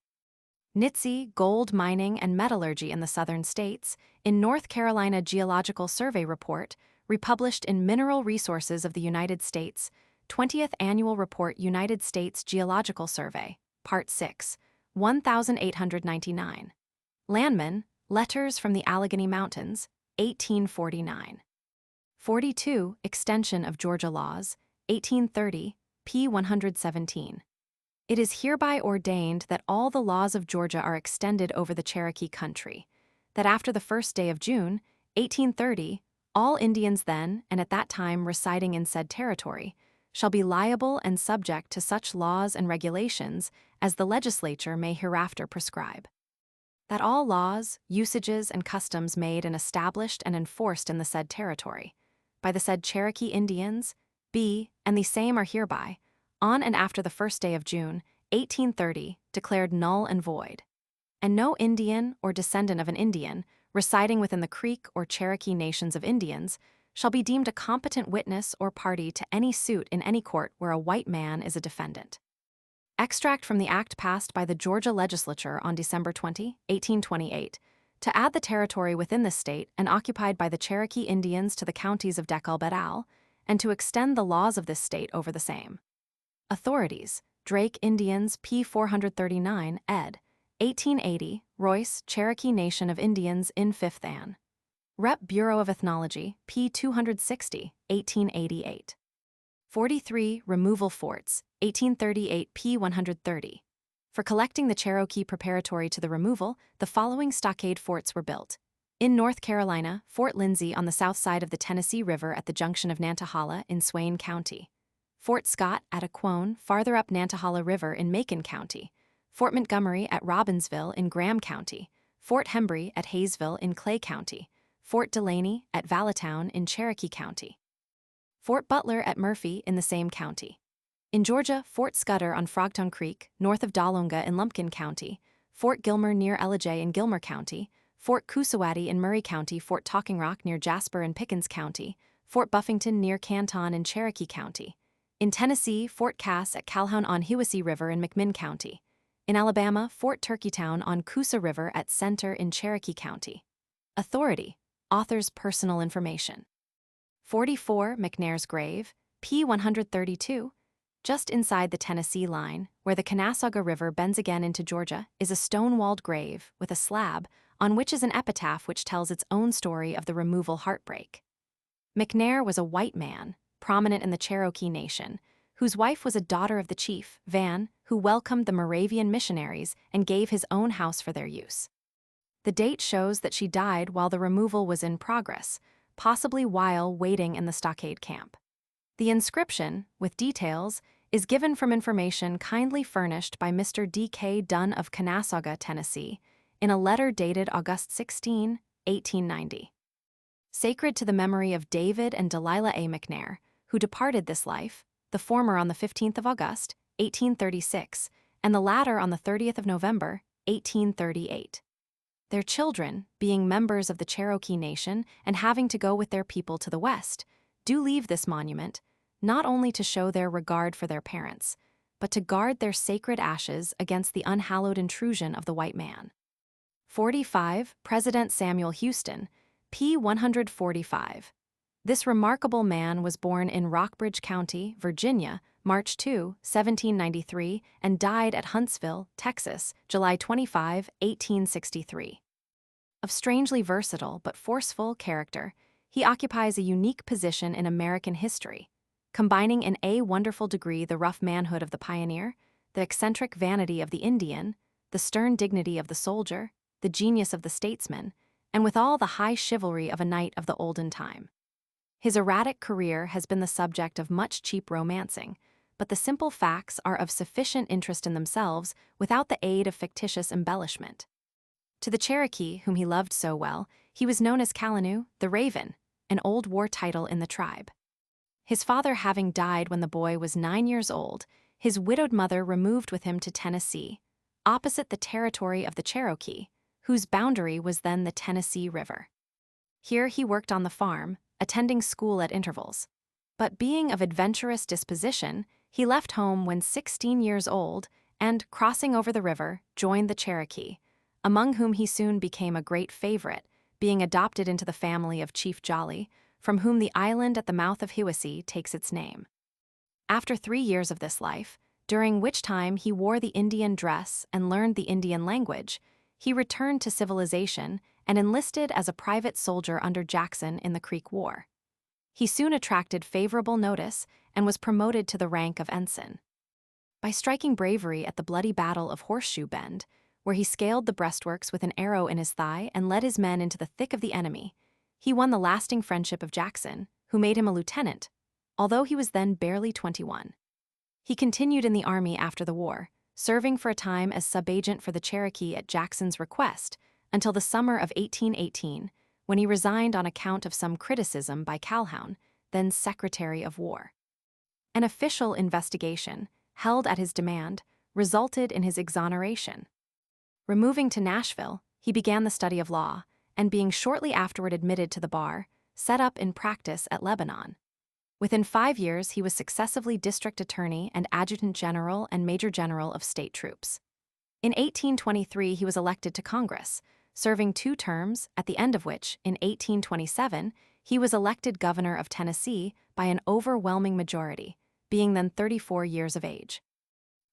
[SPEAKER 1] Nitze, Gold Mining and Metallurgy in the Southern States, in North Carolina Geological Survey Report, republished in Mineral Resources of the United States, 20th Annual Report United States Geological Survey, Part 6, 1899. Landman, Letters from the Allegheny Mountains, 1849. 42. Extension of Georgia Laws, 1830, p. 117. It is hereby ordained that all the laws of Georgia are extended over the Cherokee country, that after the 1st day of June, 1830, all Indians then and at that time residing in said territory shall be liable and subject to such laws and regulations as the legislature may hereafter prescribe. That all laws, usages, and customs made and established and enforced in the said territory, by the said Cherokee Indians, be, and the same are hereby, on and after the 1st day of June, 1830, declared null and void. And no Indian or descendant of an Indian, residing within the Creek or Cherokee nations of Indians, shall be deemed a competent witness or party to any suit in any court where a white man is a defendant. Extract from the act passed by the Georgia Legislature on December 20, 1828, to add the territory within this state and occupied by the Cherokee Indians to the counties of Dekalb et al., and to extend the laws of this state over the same. Authorities: Drake Indians, p. 439, ed. 1880, Royce, Cherokee Nation of Indians in 5th Ann. Rep. Bureau of Ethnology, p. 260, 1888. 43. Removal Forts, 1838, p. 130. For collecting the Cherokee preparatory to the removal, the following stockade forts were built. In North Carolina, Fort Lindsay on the south side of the Tennessee River at the junction of Nantahala in Swain County. Fort Scott at Aquone, farther up Nantahala River in Macon County. Fort Montgomery at Robbinsville in Graham County. Fort Hembry at Hayesville in Clay County. Fort Delaney at Valletown in Cherokee County. Fort Butler at Murphy in the same county. In Georgia, Fort Scudder on Frogtown Creek, north of Dalunga in Lumpkin County. Fort Gilmer near Ellijay in Gilmer County. Fort Coosawhattie in Murray County. Fort Talking Rock near Jasper in Pickens County. Fort Buffington near Canton in Cherokee County. In Tennessee, Fort Cass at Calhoun on Hiwassee River in McMinn County. In Alabama, Fort Turkeytown on Coosa River at Center in Cherokee County. Authority: Author's personal information. 44. McNair's Grave, p. 132. Just inside the Tennessee line, where the Canasauga River bends again into Georgia, is a stone-walled grave with a slab on which is an epitaph which tells its own story of the removal heartbreak. McNair was a white man, prominent in the Cherokee Nation, whose wife was a daughter of the chief, Van, who welcomed the Moravian missionaries and gave his own house for their use. The date shows that she died while the removal was in progress, possibly while waiting in the stockade camp. The inscription, with details, is given from information kindly furnished by Mr. D.K. Dunn of Canasauga, Tennessee, in a letter dated August 16, 1890. Sacred to the memory of David and Delilah A. McNair, who departed this life, the former on the 15th of August, 1836, and the latter on the 30th of November, 1838. Their children, being members of the Cherokee Nation and having to go with their people to the west, do leave this monument, not only to show their regard for their parents, but to guard their sacred ashes against the unhallowed intrusion of the white man. 45. President Samuel Houston, p. 145. This remarkable man was born in Rockbridge County, Virginia, March 2, 1793, and died at Huntsville, Texas, July 25, 1863. Of strangely versatile but forceful character, he occupies a unique position in American history, combining in a wonderful degree the rough manhood of the pioneer, the eccentric vanity of the Indian, the stern dignity of the soldier, the genius of the statesman, and with all the high chivalry of a knight of the olden time. His erratic career has been the subject of much cheap romancing, but the simple facts are of sufficient interest in themselves without the aid of fictitious embellishment. To the Cherokee, whom he loved so well, he was known as Kalanoo, the Raven, an old war title in the tribe. His father having died when the boy was 9 years old, his widowed mother removed with him to Tennessee, opposite the territory of the Cherokee, whose boundary was then the Tennessee River. Here he worked on the farm, attending school at intervals. But being of adventurous disposition, he left home when 16 years old and, crossing over the river, joined the Cherokee, among whom he soon became a great favorite, being adopted into the family of Chief Jolly, from whom the island at the mouth of Hiwassee takes its name. After 3 years of this life, during which time he wore the Indian dress and learned the Indian language, he returned to civilization and enlisted as a private soldier under Jackson in the Creek War. He soon attracted favorable notice and was promoted to the rank of ensign. By striking bravery at the bloody Battle of Horseshoe Bend, where he scaled the breastworks with an arrow in his thigh and led his men into the thick of the enemy, he won the lasting friendship of Jackson, who made him a lieutenant, although he was then barely 21. He continued in the army after the war, serving for a time as subagent for the Cherokee at Jackson's request, until the summer of 1818, when he resigned on account of some criticism by Calhoun, then Secretary of War. An official investigation, held at his demand, resulted in his exoneration. Removing to Nashville, he began the study of law, and being shortly afterward admitted to the bar, set up in practice at Lebanon. Within 5 years, he was successively district attorney and adjutant general and major general of state troops. In 1823, he was elected to Congress, serving 2 terms, at the end of which, in 1827, he was elected governor of Tennessee by an overwhelming majority, being then 34 years of age.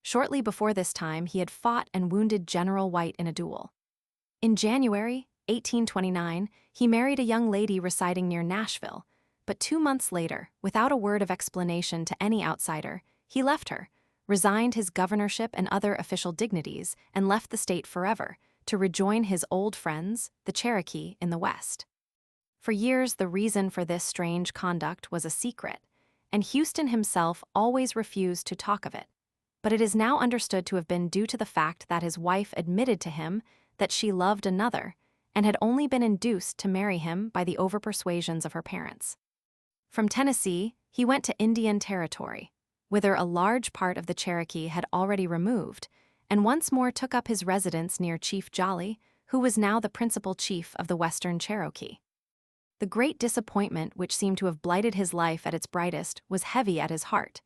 [SPEAKER 1] Shortly before this time, he had fought and wounded General White in a duel. In January 1829, he married a young lady residing near Nashville, but 2 months later, without a word of explanation to any outsider, he left her, resigned his governorship and other official dignities, and left the state forever, to rejoin his old friends, the Cherokee, in the West. For years, the reason for this strange conduct was a secret, and Houston himself always refused to talk of it. But it is now understood to have been due to the fact that his wife admitted to him that she loved another, and had only been induced to marry him by the overpersuasions of her parents. From Tennessee, he went to Indian Territory, whither a large part of the Cherokee had already removed, and once more took up his residence near Chief Jolly, who was now the principal chief of the Western Cherokee. The great disappointment which seemed to have blighted his life at its brightest was heavy at his heart,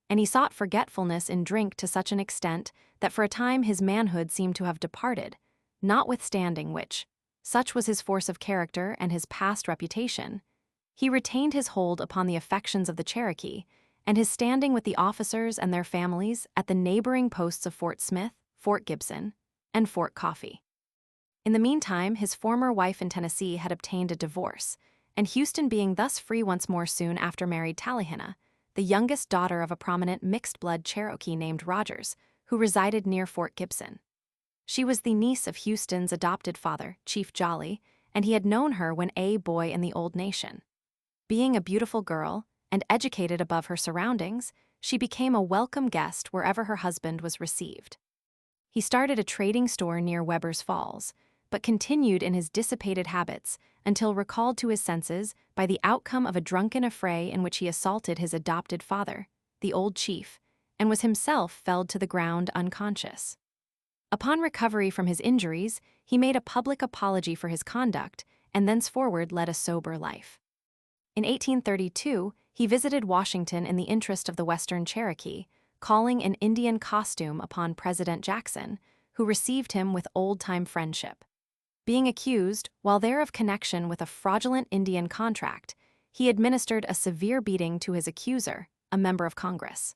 [SPEAKER 1] and he sought forgetfulness in drink to such an extent that for a time his manhood seemed to have departed, notwithstanding which, such was his force of character and his past reputation, he retained his hold upon the affections of the Cherokee, and his standing with the officers and their families at the neighboring posts of Fort Smith, Fort Gibson, and Fort Coffee. In the meantime, his former wife in Tennessee had obtained a divorce, and Houston being thus free once more soon after married Talihina, the youngest daughter of a prominent mixed-blood Cherokee named Rogers, who resided near Fort Gibson. She was the niece of Houston's adopted father, Chief Jolly, and he had known her when a boy in the old nation. Being a beautiful girl, and educated above her surroundings, she became a welcome guest wherever her husband was received. He started a trading store near Weber's Falls, but continued in his dissipated habits until recalled to his senses by the outcome of a drunken affray in which he assaulted his adopted father, the old chief, and was himself felled to the ground unconscious. Upon recovery from his injuries, he made a public apology for his conduct and thenceforward led a sober life. In 1832, he visited Washington in the interest of the Western Cherokee, calling in Indian costume upon President Jackson, who received him with old-time friendship. Being accused, while there of connection with a fraudulent Indian contract, he administered a severe beating to his accuser, a member of Congress.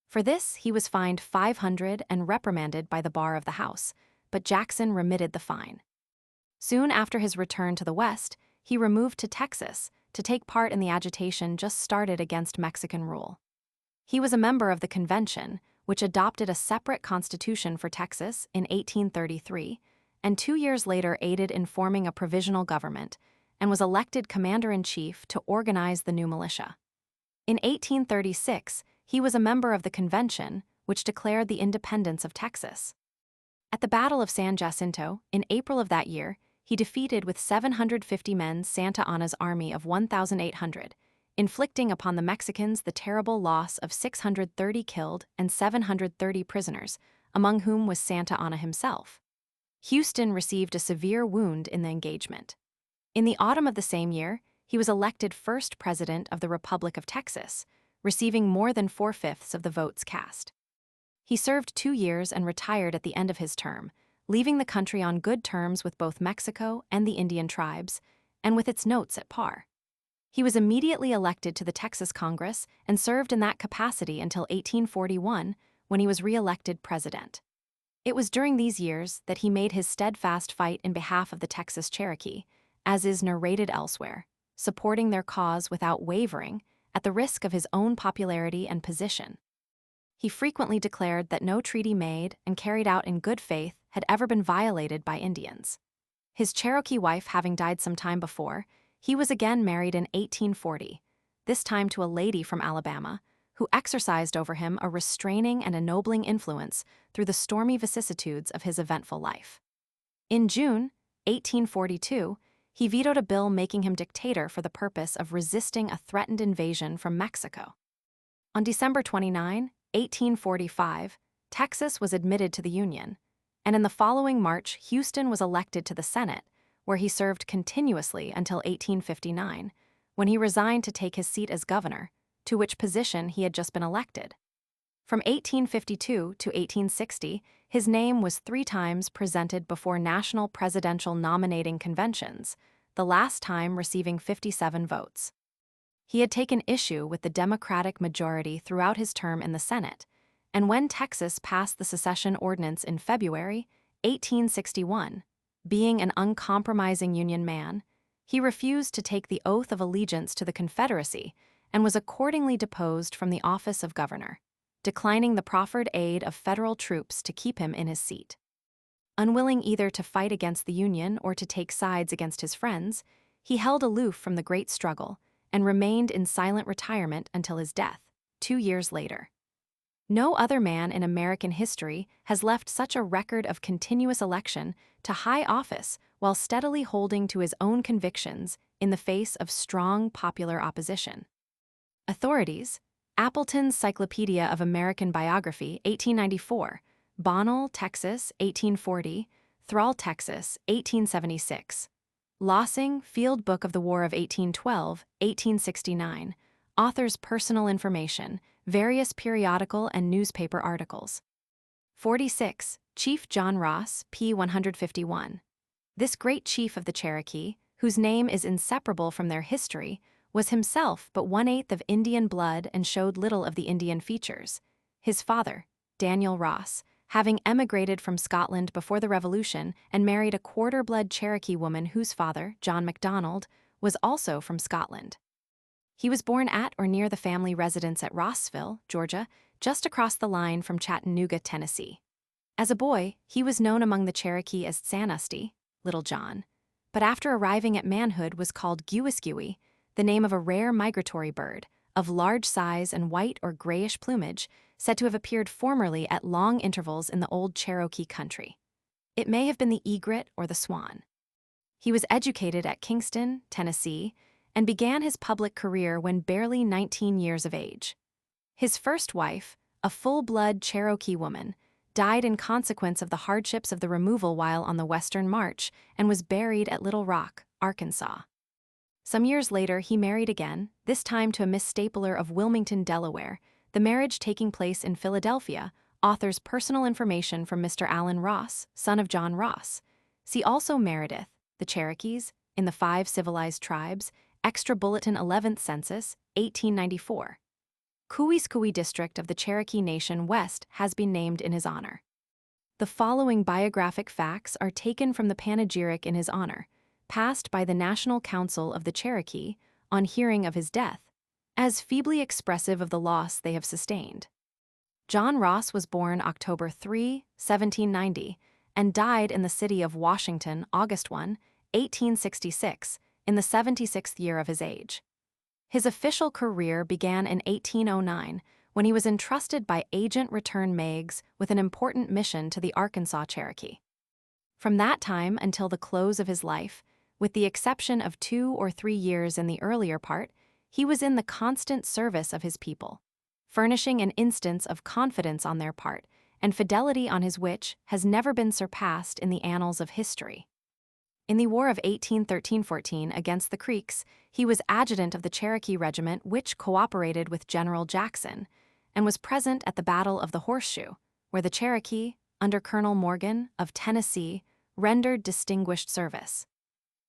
[SPEAKER 1] For this, he was fined $500 and reprimanded by the bar of the House, but Jackson remitted the fine. Soon after his return to the West, he removed to Texas to take part in the agitation just started against Mexican rule. He was a member of the convention, which adopted a separate constitution for Texas in 1833, and 2 years later aided in forming a provisional government, and was elected commander-in-chief to organize the new militia. In 1836, he was a member of the convention, which declared the independence of Texas. At the Battle of San Jacinto, in April of that year, he defeated with 750 men Santa Anna's army of 1,800, inflicting upon the Mexicans the terrible loss of 630 killed and 730 prisoners, among whom was Santa Anna himself. Houston received a severe wound in the engagement. In the autumn of the same year, he was elected first president of the Republic of Texas, receiving more than 4/5 of the votes cast. He served 2 years and retired at the end of his term, leaving the country on good terms with both Mexico and the Indian tribes, and with its notes at par. He was immediately elected to the Texas Congress and served in that capacity until 1841, when he was re-elected president. It was during these years that he made his steadfast fight in behalf of the Texas Cherokee, as is narrated elsewhere, supporting their cause without wavering, at the risk of his own popularity and position. He frequently declared that no treaty made and carried out in good faith had ever been violated by Indians. His Cherokee wife having died some time before, he was again married in 1840, this time to a lady from Alabama, who exercised over him a restraining and ennobling influence through the stormy vicissitudes of his eventful life. In June 1842, he vetoed a bill making him dictator for the purpose of resisting a threatened invasion from Mexico. On December 29, 1845, Texas was admitted to the Union, and in the following March, Houston was elected to the Senate, where he served continuously until 1859, when he resigned to take his seat as governor, to which position he had just been elected. From 1852 to 1860, his name was 3 times presented before national presidential nominating conventions, the last time receiving 57 votes. He had taken issue with the Democratic majority throughout his term in the Senate, and when Texas passed the secession ordinance in February 1861, being an uncompromising Union man, he refused to take the oath of allegiance to the Confederacy and was accordingly deposed from the office of governor, declining the proffered aid of federal troops to keep him in his seat. Unwilling either to fight against the Union or to take sides against his friends, he held aloof from the great struggle and remained in silent retirement until his death, 2 years later. No other man in American history has left such a record of continuous election to high office while steadily holding to his own convictions in the face of strong popular opposition. Authorities: Appleton's Cyclopedia of American Biography, 1894, Bonnell, Texas, 1840, Thrall, Texas, 1876. Lossing, Field Book of the War of 1812, 1869, Author's Personal Information, various periodical and newspaper articles. 46. Chief John Ross, p. 151. This great chief of the Cherokee, whose name is inseparable from their history, was himself but 1/8 of Indian blood and showed little of the Indian features. His father, Daniel Ross, having emigrated from Scotland before the Revolution and married a quarter-blood Cherokee woman whose father, John MacDonald, was also from Scotland. He was born at or near the family residence at Rossville, Georgia, just across the line from Chattanooga, Tennessee. As a boy, he was known among the Cherokee as Sanusty, Little John, but after arriving at manhood was called Gewiskewey, the name of a rare migratory bird, of large size and white or grayish plumage, said to have appeared formerly at long intervals in the old Cherokee country. It may have been the egret or the swan. He was educated at Kingston, Tennessee, and began his public career when barely 19 years of age. His first wife, a full-blood Cherokee woman, died in consequence of the hardships of the removal while on the Western March and was buried at Little Rock, Arkansas. Some years later, he married again, this time to a Miss Stapler of Wilmington, Delaware, the marriage taking place in Philadelphia. Author's personal information from Mr. Allen Ross, son of John Ross. See also Meredith, the Cherokees, in the 5 Civilized Tribes, Extra Bulletin 11th Census, 1894. Kuiskui district of the Cherokee Nation West has been named in his honor. The following biographic facts are taken from the panegyric in his honor, passed by the National Council of the Cherokee on hearing of his death, as feebly expressive of the loss they have sustained. John Ross was born October 3, 1790, and died in the city of Washington August 1, 1866, in the 76th year of his age. His official career began in 1809 when he was entrusted by Agent Return Meigs with an important mission to the Arkansas Cherokee. From that time until the close of his life, with the exception of 2 or 3 years in the earlier part, he was in the constant service of his people, furnishing an instance of confidence on their part and fidelity on his which has never been surpassed in the annals of history. In the War of 1813-14 against the Creeks, he was adjutant of the Cherokee Regiment which cooperated with General Jackson and was present at the Battle of the Horseshoe, where the Cherokee, under Colonel Morgan of Tennessee, rendered distinguished service.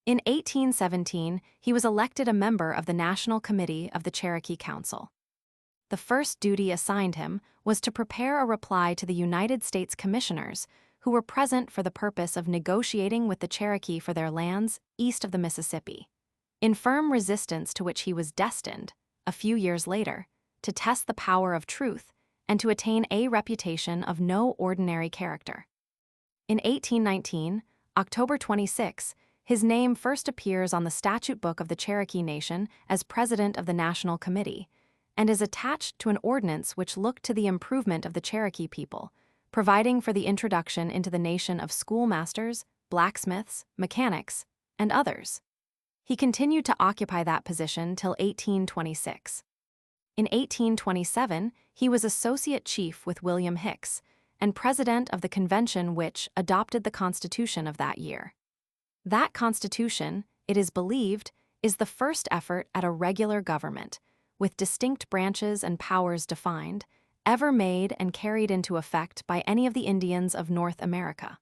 [SPEAKER 1] In 1817, he was elected a member of the National Committee of the Cherokee Council. The first duty assigned him was to prepare a reply to the United States Commissioners who were present for the purpose of negotiating with the Cherokee for their lands east of the Mississippi, in firm resistance to which he was destined, a few years later, to test the power of truth and to attain a reputation of no ordinary character. In 1819, October 26, his name first appears on the statute book of the Cherokee Nation as president of the National Committee, and is attached to an ordinance which looked to the improvement of the Cherokee people, providing for the introduction into the nation of schoolmasters, blacksmiths, mechanics, and others. He continued to occupy that position till 1826. In 1827, he was associate chief with William Hicks, and president of the convention which adopted the Constitution of that year. That Constitution, it is believed, is the first effort at a regular government, with distinct branches and powers defined, ever made and carried into effect by any of the Indians of North America.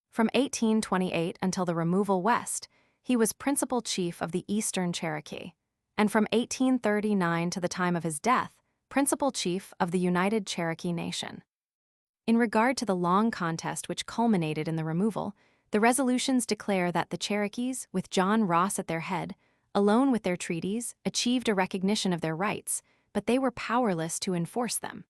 [SPEAKER 1] From 1828 until the removal west, he was principal chief of the Eastern Cherokee, and from 1839 to the time of his death, principal chief of the United Cherokee Nation. In regard to the long contest which culminated in the removal, the resolutions declare that the Cherokees, with John Ross at their head, alone with their treaties, achieved a recognition of their rights, but they were powerless to enforce them.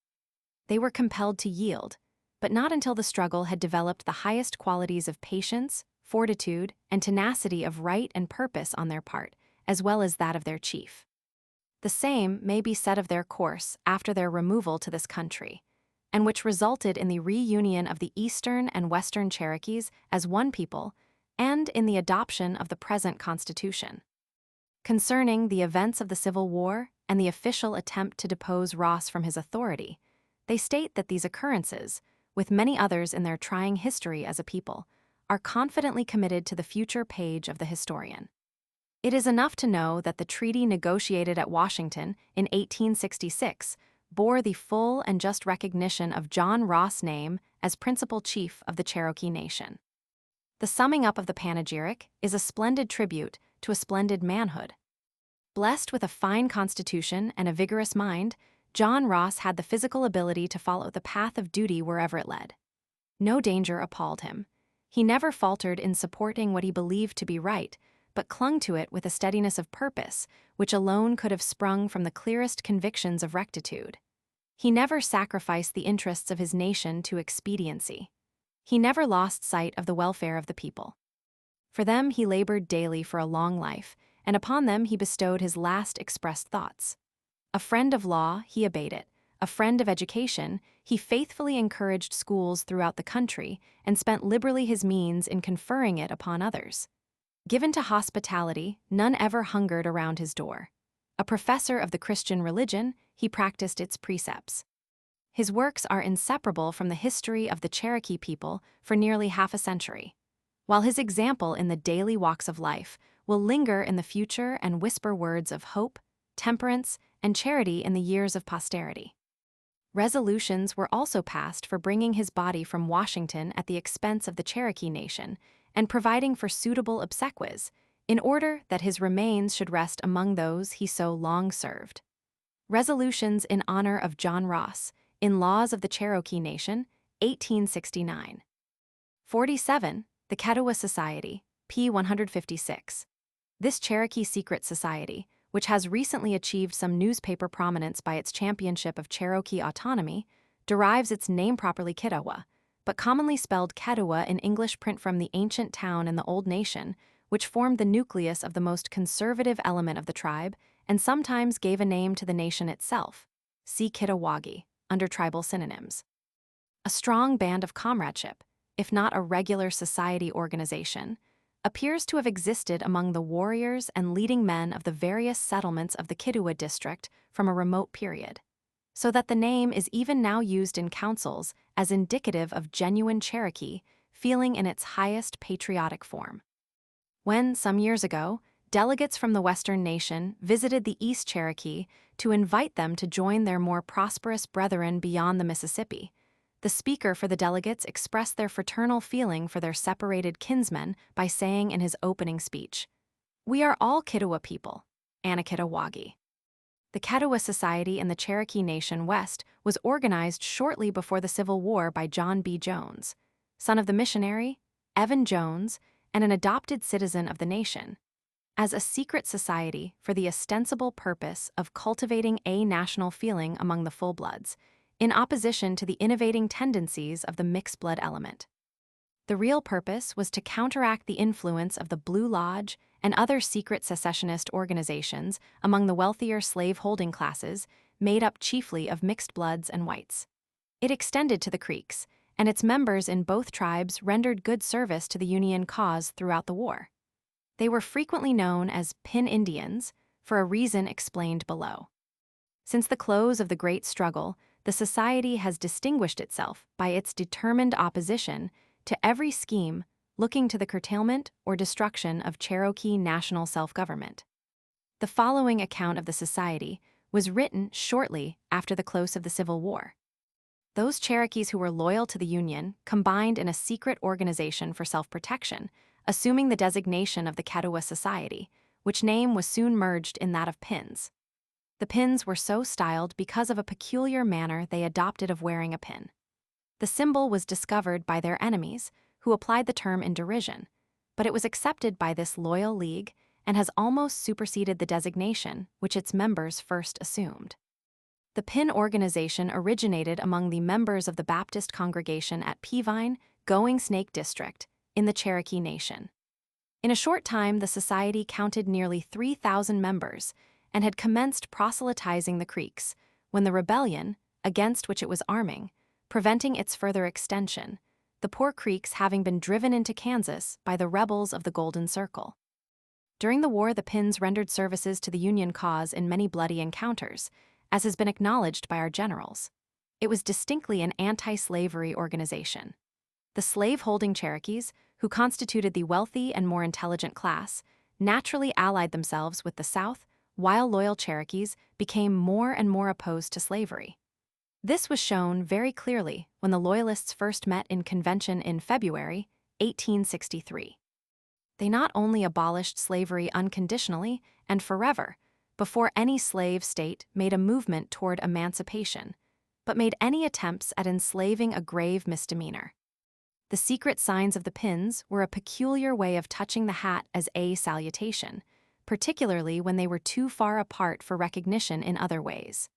[SPEAKER 1] They were compelled to yield, but not until the struggle had developed the highest qualities of patience, fortitude, and tenacity of right and purpose on their part, as well as that of their chief. The same may be said of their course after their removal to this country, and which resulted in the reunion of the Eastern and Western Cherokees as one people, and in the adoption of the present Constitution. Concerning the events of the Civil War and the official attempt to depose Ross from his authority, they state that these occurrences, with many others in their trying history as a people, are confidently committed to the future page of the historian. It is enough to know that the treaty negotiated at Washington in 1866 bore the full and just recognition of John Ross' name as principal chief of the Cherokee Nation. The summing up of the panegyric is a splendid tribute to a splendid manhood. Blessed with a fine constitution and a vigorous mind, John Ross had the physical ability to follow the path of duty wherever it led. No danger appalled him. He never faltered in supporting what he believed to be right, but clung to it with a steadiness of purpose which alone could have sprung from the clearest convictions of rectitude. He never sacrificed the interests of his nation to expediency. He never lost sight of the welfare of the people. For them he labored daily for a long life, and upon them he bestowed his last expressed thoughts. A friend of law, he obeyed it. a friend of education, he faithfully encouraged schools throughout the country and spent liberally his means in conferring it upon others. Given to hospitality, none ever hungered around his door. A professor of the Christian religion, he practiced its precepts. His works are inseparable from the history of the Cherokee people for nearly half a century, while his example in the daily walks of life will linger in the future and whisper words of hope, temperance, and charity in the years of posterity. Resolutions were also passed for bringing his body from Washington at the expense of the Cherokee Nation and providing for suitable obsequies, in order that his remains should rest among those he so long served. Resolutions in honor of John Ross, in Laws of the Cherokee Nation, 1869. 47. The Ketowah Society, p. 156. This Cherokee secret society, which has recently achieved some newspaper prominence by its championship of Cherokee autonomy, derives its name properly Ketowah, but commonly spelled Ketowah in English print from the ancient town in the Old Nation, which formed the nucleus of the most conservative element of the tribe and sometimes gave a name to the nation itself. See Kittawagi, under tribal synonyms. A strong band of comradeship, if not a regular society organization, appears to have existed among the warriors and leading men of the various settlements of the Ketowah district from a remote period, so that the name is even now used in councils as indicative of genuine Cherokee feeling in its highest patriotic form. When, some years ago, delegates from the Western nation visited the East Cherokee to invite them to join their more prosperous brethren beyond the Mississippi, the speaker for the delegates expressed their fraternal feeling for their separated kinsmen by saying in his opening speech, "We are all Ketowah people, Anakittawagi." The Ketowah Society in the Cherokee Nation West was organized shortly before the Civil War by John B. Jones, son of the missionary, Evan Jones, and an adopted citizen of the nation, as a secret society for the ostensible purpose of cultivating a national feeling among the full-bloods, in opposition to the innovating tendencies of the mixed blood element. The real purpose was to counteract the influence of the Blue Lodge and other secret secessionist organizations among the wealthier slave-holding classes, made up chiefly of mixed bloods and whites. It extended to the Creeks, and its members in both tribes rendered good service to the Union cause throughout the war. They were frequently known as Pin Indians, for a reason explained below. Since the close of the Great Struggle, the society has distinguished itself by its determined opposition to every scheme looking to the curtailment or destruction of Cherokee national self-government. The following account of the society was written shortly after the close of the Civil War. Those Cherokees who were loyal to the Union combined in a secret organization for self-protection, assuming the designation of the Ketowah Society, which name was soon merged in that of Pins. The pins were so styled because of a peculiar manner they adopted of wearing a pin. The symbol was discovered by their enemies, who applied the term in derision, but it was accepted by this loyal league and has almost superseded the designation which its members first assumed. The pin organization originated among the members of the Baptist congregation at Peavine, Going Snake District, in the Cherokee Nation. In a short time, the society counted nearly 3,000 members, and had commenced proselytizing the Creeks, when the rebellion, against which it was arming, preventing its further extension, the poor Creeks having been driven into Kansas by the rebels of the Golden Circle. During the war, the Pins rendered services to the Union cause in many bloody encounters, as has been acknowledged by our generals. It was distinctly an anti-slavery organization. The slave-holding Cherokees, who constituted the wealthy and more intelligent class, naturally allied themselves with the South, while loyal Cherokees became more and more opposed to slavery. This was shown very clearly when the Loyalists first met in convention in February 1863. They not only abolished slavery unconditionally and forever, before any slave state made a movement toward emancipation, but made any attempts at enslaving a grave misdemeanor. The secret signs of the Pins were a peculiar way of touching the hat as a salutation, particularly when they were too far apart for recognition in other ways.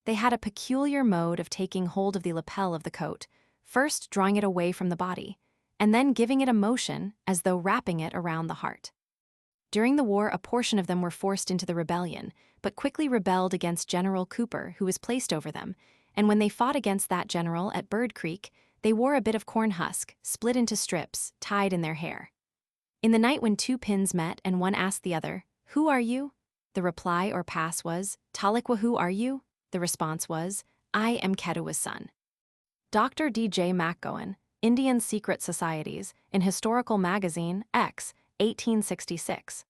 [SPEAKER 1] They had a peculiar mode of taking hold of the lapel of the coat, first drawing it away from the body, and then giving it a motion as though wrapping it around the heart. During the war, a portion of them were forced into the rebellion, but quickly rebelled against General Cooper, who was placed over them, and when they fought against that general at Bird Creek, they wore a bit of corn husk, split into strips, tied in their hair. In the night when two pins met and one asked the other, "Who are you?" the reply or pass was, "Tahlequah, who are you?" The response was, "I am Kettuah's son." Dr. D.J. McGowan, Indian Secret Societies, in Historical Magazine, X, 1866.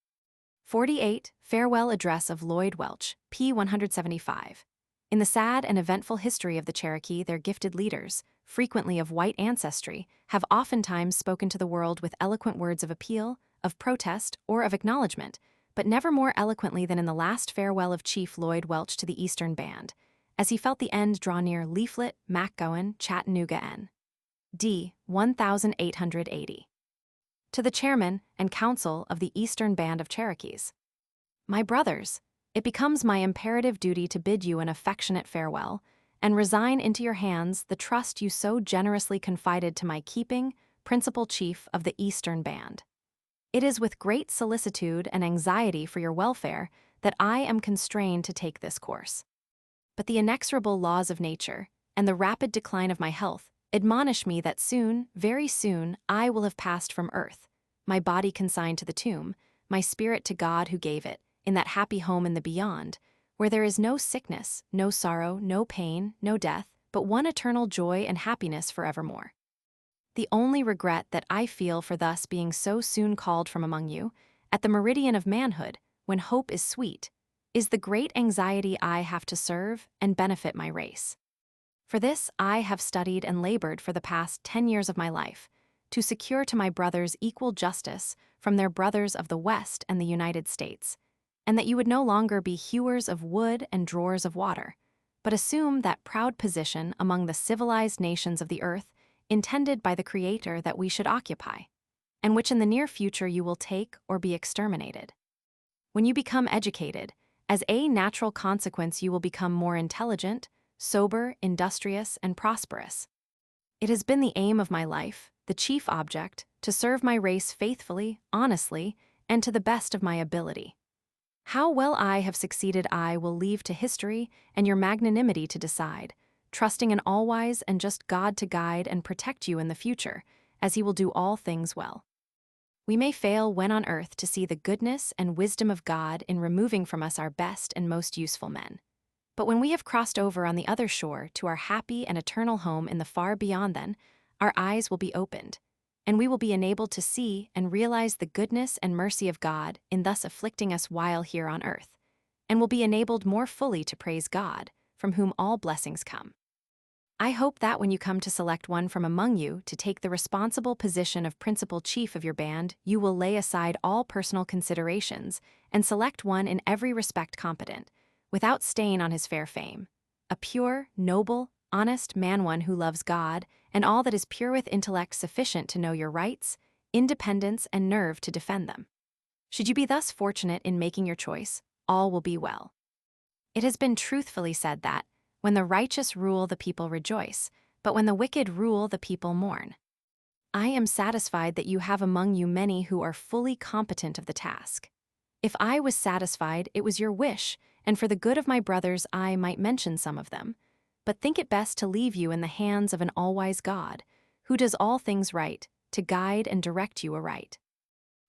[SPEAKER 1] 48. Farewell Address of Lloyd Welch, p. 175. In the sad and eventful history of the Cherokee, their gifted leaders, frequently of white ancestry, have oftentimes spoken to the world with eloquent words of appeal, of protest, or of acknowledgement, but never more eloquently than in the last farewell of Chief Lloyd Welch to the Eastern Band, as he felt the end draw near. Leaflet, McGowan, Chattanooga, N.D. 1880. To the Chairman and Council of the Eastern Band of Cherokees. My brothers, it becomes my imperative duty to bid you an affectionate farewell, and resign into your hands the trust you so generously confided to my keeping, principal chief of the Eastern Band. It is with great solicitude and anxiety for your welfare that I am constrained to take this course. But the inexorable laws of nature, and the rapid decline of my health, admonish me that soon, very soon, I will have passed from earth, my body consigned to the tomb, my spirit to God who gave it, in that happy home in the beyond, where there is no sickness, no sorrow, no pain, no death, but one eternal joy and happiness forevermore. The only regret that I feel for thus being so soon called from among you, at the meridian of manhood, when hope is sweet, is the great anxiety I have to serve and benefit my race. For this I have studied and labored for the past 10 years of my life, to secure to my brothers equal justice from their brothers of the West and the United States, and that you would no longer be hewers of wood and drawers of water, but assume that proud position among the civilized nations of the earth intended by the Creator that we should occupy, and which in the near future you will take or be exterminated. When you become educated, as a natural consequence you will become more intelligent, sober, industrious, and prosperous. It has been the aim of my life, the chief object, to serve my race faithfully, honestly, and to the best of my ability. How well I have succeeded I will leave to history and your magnanimity to decide, trusting in all-wise and just God to guide and protect you in the future, as he will do all things well. We may fail when on earth to see the goodness and wisdom of God in removing from us our best and most useful men. But when we have crossed over on the other shore to our happy and eternal home in the far beyond, then, our eyes will be opened, and we will be enabled to see and realize the goodness and mercy of God in thus afflicting us while here on earth, and will be enabled more fully to praise God, from whom all blessings come. I hope that when you come to select one from among you to take the responsible position of principal chief of your band, you will lay aside all personal considerations and select one in every respect competent, without stain on his fair fame, a pure, noble, honest man, one who loves God and all that is pure, with intellect sufficient to know your rights, independence, and nerve to defend them. Should you be thus fortunate in making your choice, all will be well. It has been truthfully said that, when the righteous rule, the people rejoice, but when the wicked rule, the people mourn. I am satisfied that you have among you many who are fully competent of the task. If I was satisfied, it was your wish, and for the good of my brothers I might mention some of them, but think it best to leave you in the hands of an all-wise God, who does all things right, to guide and direct you aright.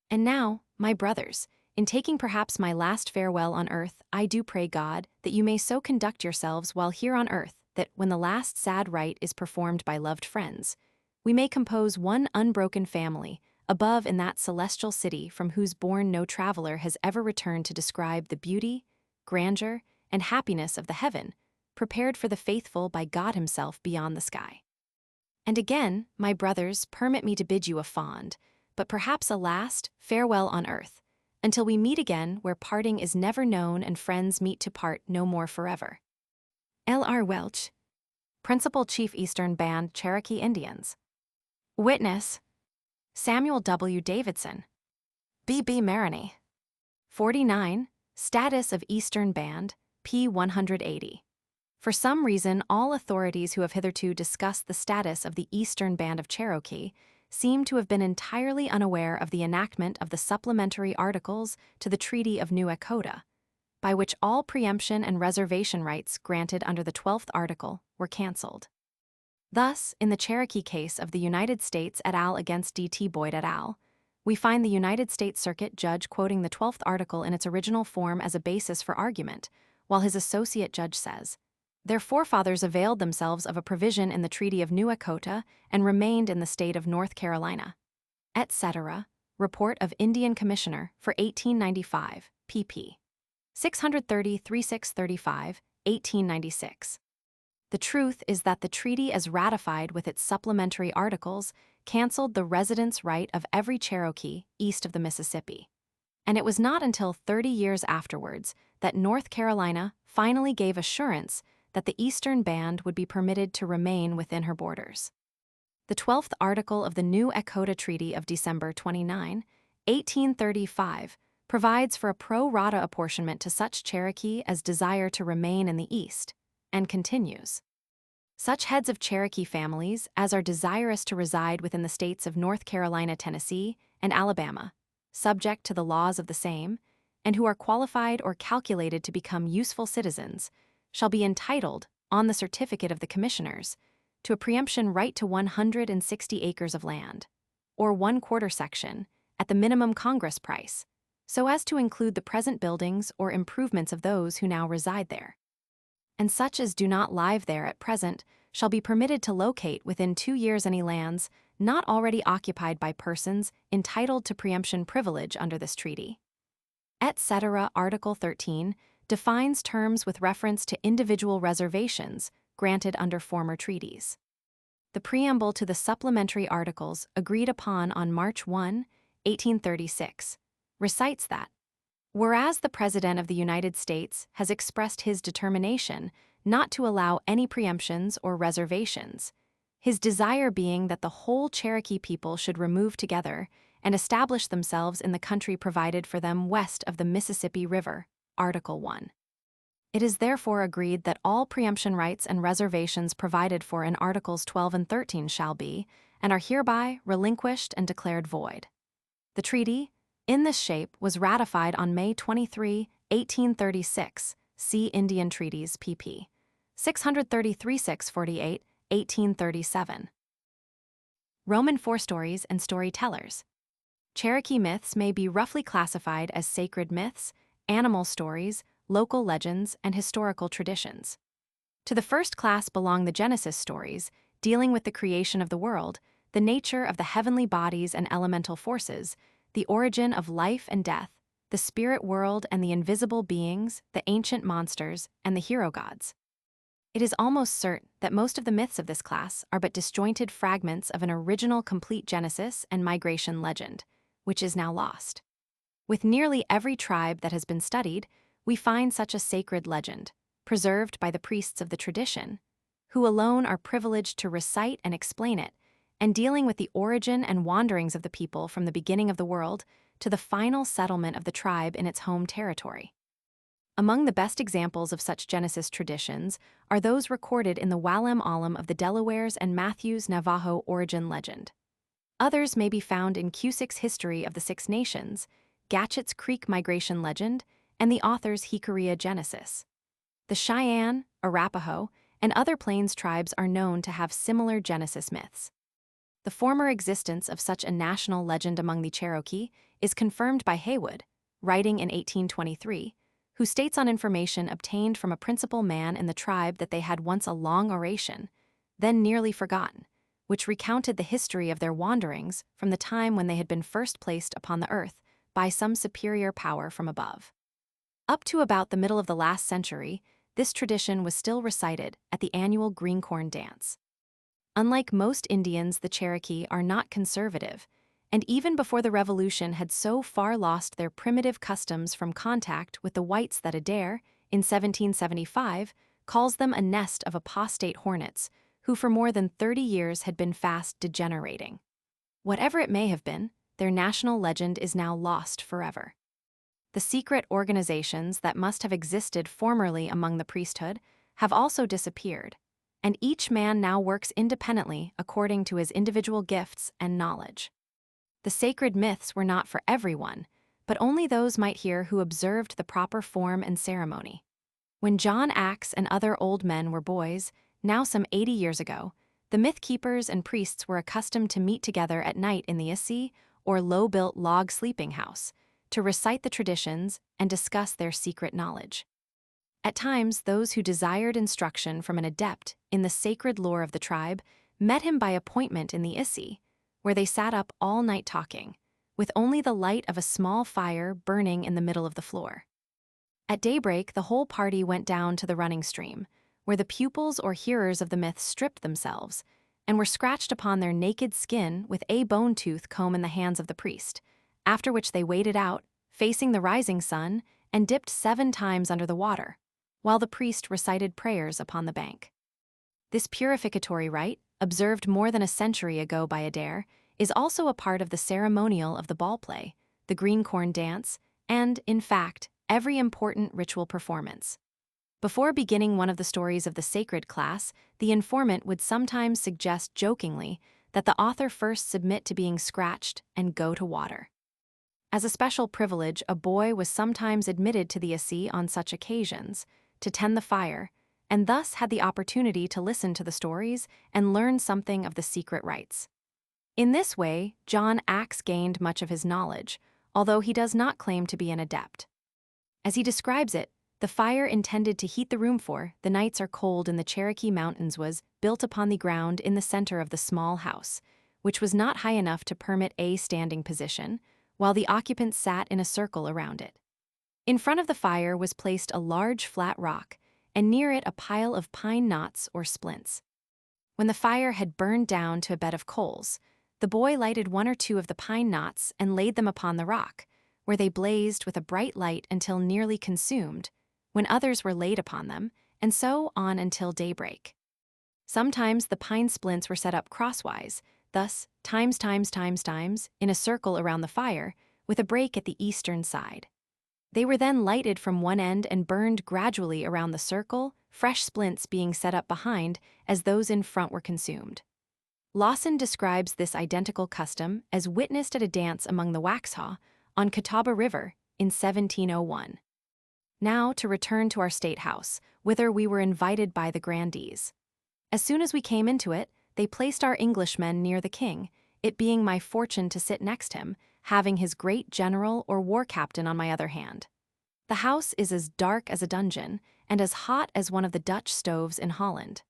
[SPEAKER 1] And now, my brothers, in taking perhaps my last farewell on earth, I do pray God that you may so conduct yourselves while here on earth that, when the last sad rite is performed by loved friends, we may compose one unbroken family above in that celestial city from whose bourne no traveler has ever returned to describe the beauty, grandeur, and happiness of the heaven, prepared for the faithful by God himself beyond the sky. And again, my brothers, permit me to bid you a fond, but perhaps a last, farewell on earth, until we meet again where parting is never known and friends meet to part no more forever. L.R. Welch, Principal Chief, Eastern Band, Cherokee Indians. Witness: Samuel W. Davidson. B.B. Maroney. 49. Status of Eastern Band, p. 180. For some reason, all authorities who have hitherto discussed the status of the Eastern Band of Cherokee seem to have been entirely unaware of the enactment of the supplementary articles to the Treaty of New Echota, by which all preemption and reservation rights granted under the 12th article were cancelled. Thus, in the Cherokee case of the United States et al. Against D.T. Boyd et al., we find the United States Circuit Judge quoting the 12th article in its original form as a basis for argument, while his associate judge says, "Their forefathers availed themselves of a provision in the Treaty of New Echota and remained in the state of North Carolina," etc. Report of Indian Commissioner for 1895, pp. 630-3635, 1896. The truth is that the treaty as ratified with its supplementary articles canceled the residence right of every Cherokee east of the Mississippi. And it was not until 30 years afterwards that North Carolina finally gave assurance that the Eastern Band would be permitted to remain within her borders. The 12th article of the New Echota Treaty of December 29, 1835, provides for a pro rata apportionment to such Cherokee as desire to remain in the East, and continues. Such heads of Cherokee families as are desirous to reside within the states of North Carolina, Tennessee, and Alabama, subject to the laws of the same, and who are qualified or calculated to become useful citizens, shall be entitled, on the certificate of the commissioners, to a preemption right to 160 acres of land, or 1/4 section, at the minimum Congress price, so as to include the present buildings or improvements of those who now reside there. And such as do not live there at present shall be permitted to locate within 2 years any lands not already occupied by persons entitled to preemption privilege under this treaty. Etc. Article 13 defines terms with reference to individual reservations granted under former treaties. The preamble to the supplementary articles agreed upon on March 1, 1836, recites that, whereas the President of the United States has expressed his determination not to allow any preemptions or reservations, his desire being that the whole Cherokee people should remove together and establish themselves in the country provided for them west of the Mississippi River, Article 1. It is therefore agreed that all preemption rights and reservations provided for in Articles 12 and 13 shall be, and are hereby relinquished and declared void. The treaty, in this shape, was ratified on May 23, 1836, see Indian Treaties, pp. 633-648, 1837. Roman forestories and storytellers. Cherokee myths may be roughly classified as sacred myths, animal stories, local legends, and historical traditions. To the first class belong the Genesis stories, dealing with the creation of the world, the nature of the heavenly bodies and elemental forces, the origin of life and death, the spirit world and the invisible beings, the ancient monsters, and the hero gods. It is almost certain that most of the myths of this class are but disjointed fragments of an original complete Genesis and migration legend, which is now lost. With nearly every tribe that has been studied, we find such a sacred legend, preserved by the priests of the tradition, who alone are privileged to recite and explain it, and dealing with the origin and wanderings of the people from the beginning of the world to the final settlement of the tribe in its home territory. Among the best examples of such Genesis traditions are those recorded in the Walem Alum of the Delawares and Matthew's Navajo origin legend. Others may be found in Cusick's History of the Six Nations, Gatchett's Creek migration legend, and the author's Hickorea Genesis. The Cheyenne, Arapaho, and other Plains tribes are known to have similar Genesis myths. The former existence of such a national legend among the Cherokee is confirmed by Haywood, writing in 1823, who states on information obtained from a principal man in the tribe that they had once a long oration, then nearly forgotten, which recounted the history of their wanderings from the time when they had been first placed upon the earth by some superior power from above. Up to about the middle of the last century, this tradition was still recited at the annual green corn dance. Unlike most Indians, the Cherokee are not conservative, and even before the Revolution had so far lost their primitive customs from contact with the whites that Adair, in 1775, calls them a nest of apostate hornets, who for more than 30 years had been fast degenerating. Whatever it may have been, their national legend is now lost forever. The secret organizations that must have existed formerly among the priesthood have also disappeared, and each man now works independently according to his individual gifts and knowledge. The sacred myths were not for everyone, but only those might hear who observed the proper form and ceremony. When John Axe and other old men were boys, now some 80 years ago, the myth keepers and priests were accustomed to meet together at night in the isi, or low-built log sleeping house, to recite the traditions and discuss their secret knowledge. At times, those who desired instruction from an adept in the sacred lore of the tribe met him by appointment in the isi, where they sat up all night talking, with only the light of a small fire burning in the middle of the floor. At daybreak, the whole party went down to the running stream, where the pupils or hearers of the myth stripped themselves and were scratched upon their naked skin with a bone tooth comb in the hands of the priest, after which they waded out, facing the rising sun, and dipped 7 times under the water, while the priest recited prayers upon the bank. This purificatory rite, observed more than a century ago by Adair, is also a part of the ceremonial of the ball play, the green corn dance, and, in fact, every important ritual performance. Before beginning one of the stories of the sacred class, the informant would sometimes suggest jokingly that the author first submit to being scratched and go to water. As a special privilege, a boy was sometimes admitted to the isi on such occasions, to tend the fire, and thus had the opportunity to listen to the stories and learn something of the secret rites. In this way, John Axe gained much of his knowledge, although he does not claim to be an adept. As he describes it, the fire intended to heat the room for the nights are cold in the Cherokee Mountains was built upon the ground in the center of the small house, which was not high enough to permit a standing position, while the occupants sat in a circle around it. In front of the fire was placed a large flat rock, and near it a pile of pine knots or splints. When the fire had burned down to a bed of coals, the boy lighted 1 or 2 of the pine knots and laid them upon the rock, where they blazed with a bright light until nearly consumed, when others were laid upon them, and so on until daybreak. Sometimes the pine splints were set up crosswise, thus times, in a circle around the fire, with a break at the eastern side. They were then lighted from one end and burned gradually around the circle, fresh splints being set up behind as those in front were consumed. Lawson describes this identical custom as witnessed at a dance among the Waxhaw on Catawba River in 1701. Now to return to our state house, whither we were invited by the grandees. As soon as we came into it, they placed our Englishmen near the king, it being my fortune to sit next him, having his great general or war captain on my other hand. The house is as dark as a dungeon, and as hot as one of the Dutch stoves in Holland.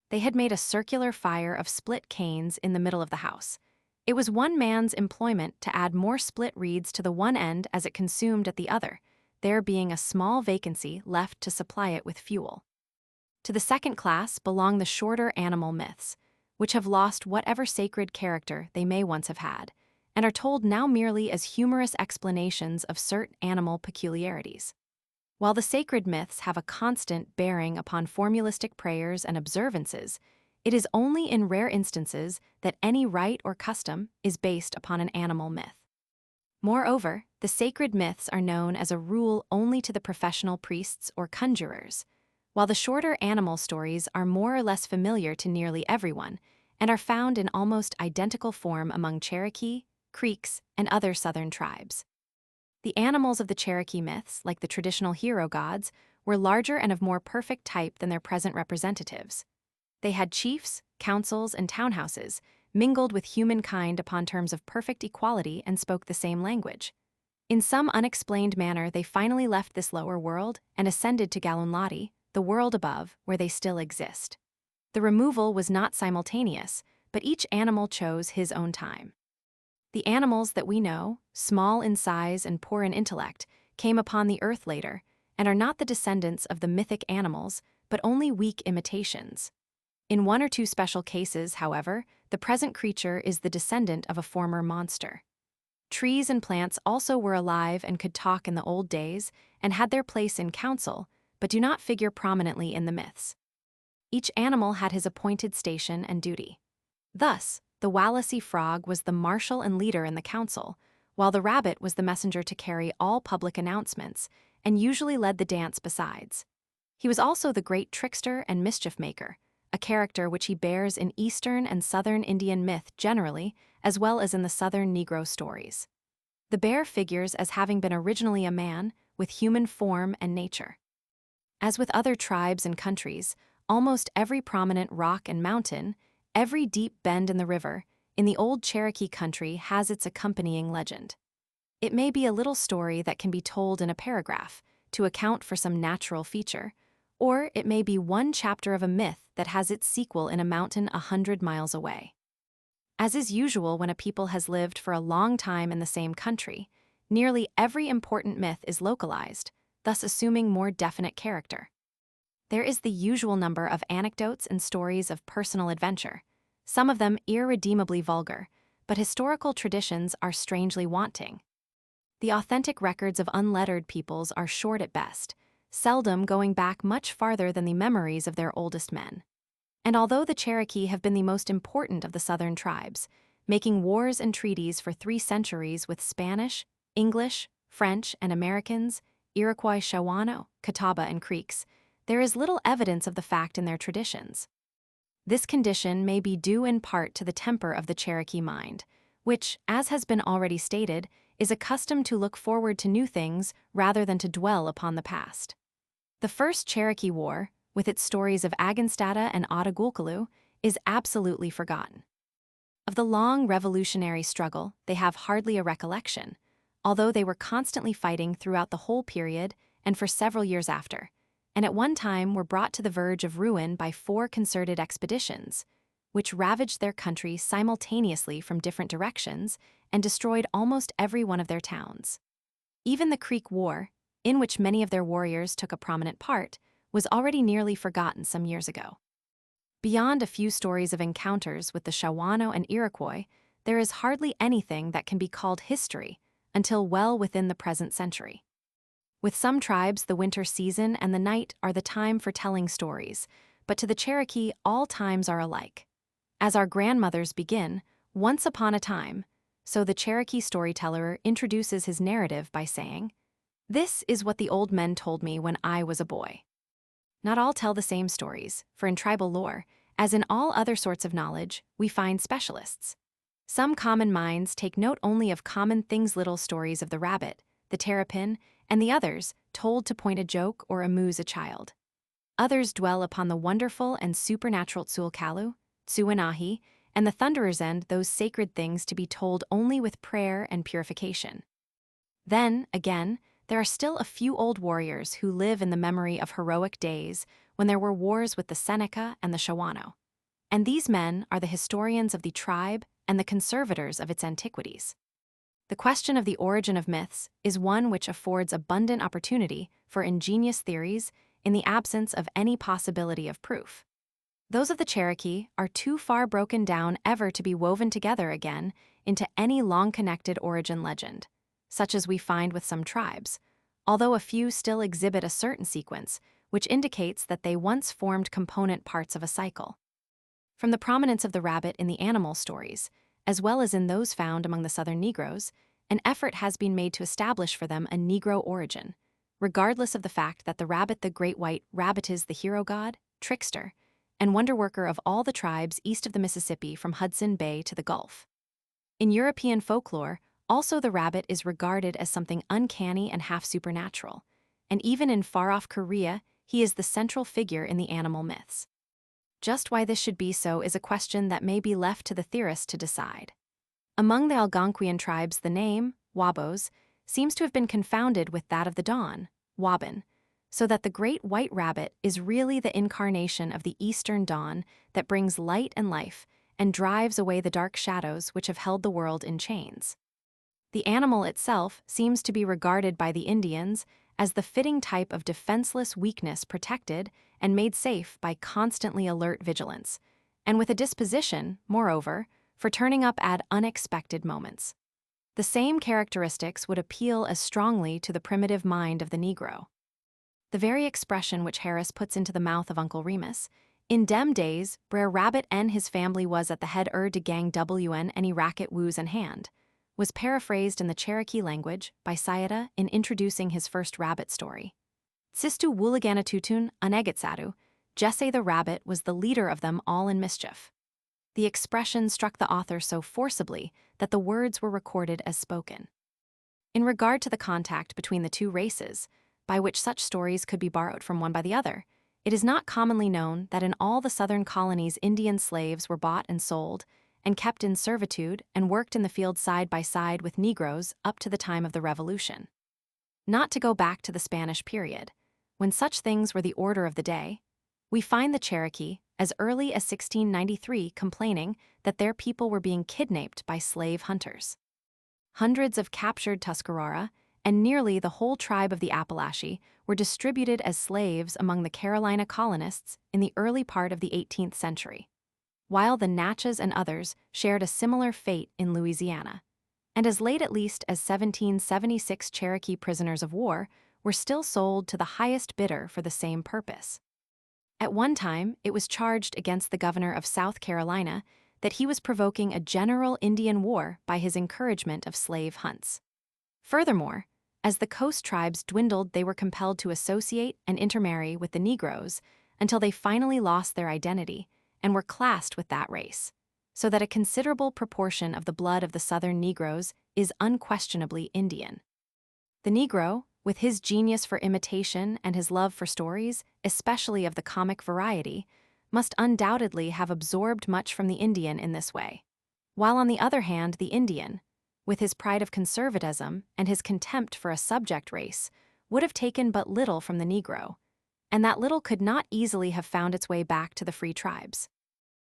[SPEAKER 1] They had made a circular fire of split canes in the middle of the house. It was one man's employment to add more split reeds to the one end as it consumed at the other, there being a small vacancy left to supply it with fuel. To the second class belong the shorter animal myths, which have lost whatever sacred character they may once have had, and are told now merely as humorous explanations of certain animal peculiarities. While the sacred myths have a constant bearing upon formulistic prayers and observances, it is only in rare instances that any rite or custom is based upon an animal myth. Moreover, the sacred myths are known as a rule only to the professional priests or conjurers, while the shorter animal stories are more or less familiar to nearly everyone and are found in almost identical form among Cherokee, Creeks, and other southern tribes. The animals of the Cherokee myths, like the traditional hero gods, were larger and of more perfect type than their present representatives. They had chiefs, councils, and townhouses, mingled with humankind upon terms of perfect equality and spoke the same language. In some unexplained manner, they finally left this lower world and ascended to Galunlati, the world above, where they still exist. The removal was not simultaneous, but each animal chose his own time. The animals that we know, small in size and poor in intellect, came upon the earth later, and are not the descendants of the mythic animals, but only weak imitations. In 1 or 2 special cases, however, the present creature is the descendant of a former monster. Trees and plants also were alive and could talk in the old days, and had their place in council, but do not figure prominently in the myths. Each animal had his appointed station and duty. Thus, the Wallasey frog was the marshal and leader in the council, while the rabbit was the messenger to carry all public announcements, and usually led the dance besides. He was also the great trickster and mischief-maker, a character which he bears in Eastern and Southern Indian myth generally, as well as in the Southern Negro stories. The bear figures as having been originally a man with human form and nature. As with other tribes and countries, almost every prominent rock and mountain, every deep bend in the river, in the old Cherokee country has its accompanying legend. It may be a little story that can be told in a paragraph to account for some natural feature, or it may be one chapter of a myth that has its sequel in a mountain 100 miles away. As is usual when a people has lived for a long time in the same country, nearly every important myth is localized, thus assuming more definite character. There is the usual number of anecdotes and stories of personal adventure, some of them irredeemably vulgar, but historical traditions are strangely wanting. The authentic records of unlettered peoples are short at best, seldom going back much farther than the memories of their oldest men. And although the Cherokee have been the most important of the southern tribes, making wars and treaties for 3 centuries with Spanish, English, French, and Americans, Iroquois, Shawano, Catawba, and Creeks, there is little evidence of the fact in their traditions. This condition may be due in part to the temper of the Cherokee mind, which, as has been already stated, is accustomed to look forward to new things rather than to dwell upon the past. The First Cherokee War, with its stories of Aganstata and Ottagulkalu, is absolutely forgotten. Of the long revolutionary struggle, they have hardly a recollection, although they were constantly fighting throughout the whole period and for several years after, and at one time were brought to the verge of ruin by 4 concerted expeditions, which ravaged their country simultaneously from different directions and destroyed almost every one of their towns. Even the Creek War, in which many of their warriors took a prominent part, was already nearly forgotten some years ago. Beyond a few stories of encounters with the Shawano and Iroquois, there is hardly anything that can be called history until well within the present century. With some tribes, the winter season and the night are the time for telling stories, but to the Cherokee, all times are alike. As our grandmothers begin, once upon a time, so the Cherokee storyteller introduces his narrative by saying, "This is what the old men told me when I was a boy." Not all tell the same stories, for in tribal lore, as in all other sorts of knowledge, we find specialists. Some common minds take note only of common things, little stories of the rabbit, the terrapin, and the others told to point a joke or amuse a child. Others dwell upon the wonderful and supernatural Tsulkalu, Tsuanahi, and the Thunderer's End, those sacred things to be told only with prayer and purification. Then, again, there are still a few old warriors who live in the memory of heroic days when there were wars with the Seneca and the Shawano. And these men are the historians of the tribe and the conservators of its antiquities. The question of the origin of myths is one which affords abundant opportunity for ingenious theories in the absence of any possibility of proof. Those of the Cherokee are too far broken down ever to be woven together again into any long-connected origin legend, such as we find with some tribes, although a few still exhibit a certain sequence, which indicates that they once formed component parts of a cycle. From the prominence of the rabbit in the animal stories, as well as in those found among the Southern Negroes, an effort has been made to establish for them a Negro origin, regardless of the fact that the rabbit, the great white rabbit, is the hero god, trickster, and wonderworker of all the tribes east of the Mississippi from Hudson Bay to the Gulf. In European folklore, also the rabbit is regarded as something uncanny and half-supernatural, and even in far-off Korea, he is the central figure in the animal myths. Just why this should be so is a question that may be left to the theorist to decide. Among the Algonquian tribes, the name, Wabos, seems to have been confounded with that of the dawn, Wabin, so that the great white rabbit is really the incarnation of the eastern dawn that brings light and life and drives away the dark shadows which have held the world in chains. The animal itself seems to be regarded by the Indians as the fitting type of defenseless weakness protected and made safe by constantly alert vigilance, and with a disposition, moreover, for turning up at unexpected moments. The same characteristics would appeal as strongly to the primitive mind of the Negro. The very expression which Harris puts into the mouth of Uncle Remus, "In dem days, Brer Rabbit and his family was at the head de gang wn any racket woos in hand," was paraphrased in the Cherokee language by Sayada in introducing his first rabbit story. Sistu Wooliganatutun Anegitsatu, Jesse the rabbit was the leader of them all in mischief. The expression struck the author so forcibly that the words were recorded as spoken. In regard to the contact between the two races, by which such stories could be borrowed from one by the other, it is not commonly known that in all the southern colonies Indian slaves were bought and sold, and kept in servitude and worked in the fields side by side with Negroes up to the time of the Revolution. Not to go back to the Spanish period, when such things were the order of the day, we find the Cherokee, as early as 1693, complaining that their people were being kidnapped by slave hunters. Hundreds of captured Tuscarora and nearly the whole tribe of the Appalachee were distributed as slaves among the Carolina colonists in the early part of the 18th century, while the Natchez and others shared a similar fate in Louisiana, and as late at least as 1776 Cherokee prisoners of war were still sold to the highest bidder for the same purpose. At one time, it was charged against the governor of South Carolina that he was provoking a general Indian war by his encouragement of slave hunts. Furthermore, as the coast tribes dwindled, they were compelled to associate and intermarry with the Negroes until they finally lost their identity and were classed with that race, so that a considerable proportion of the blood of the southern Negroes is unquestionably Indian. The Negro, with his genius for imitation and his love for stories, especially of the comic variety, must undoubtedly have absorbed much from the Indian in this way. While on the other hand, the Indian, with his pride of conservatism and his contempt for a subject race, would have taken but little from the Negro, and that little could not easily have found its way back to the free tribes.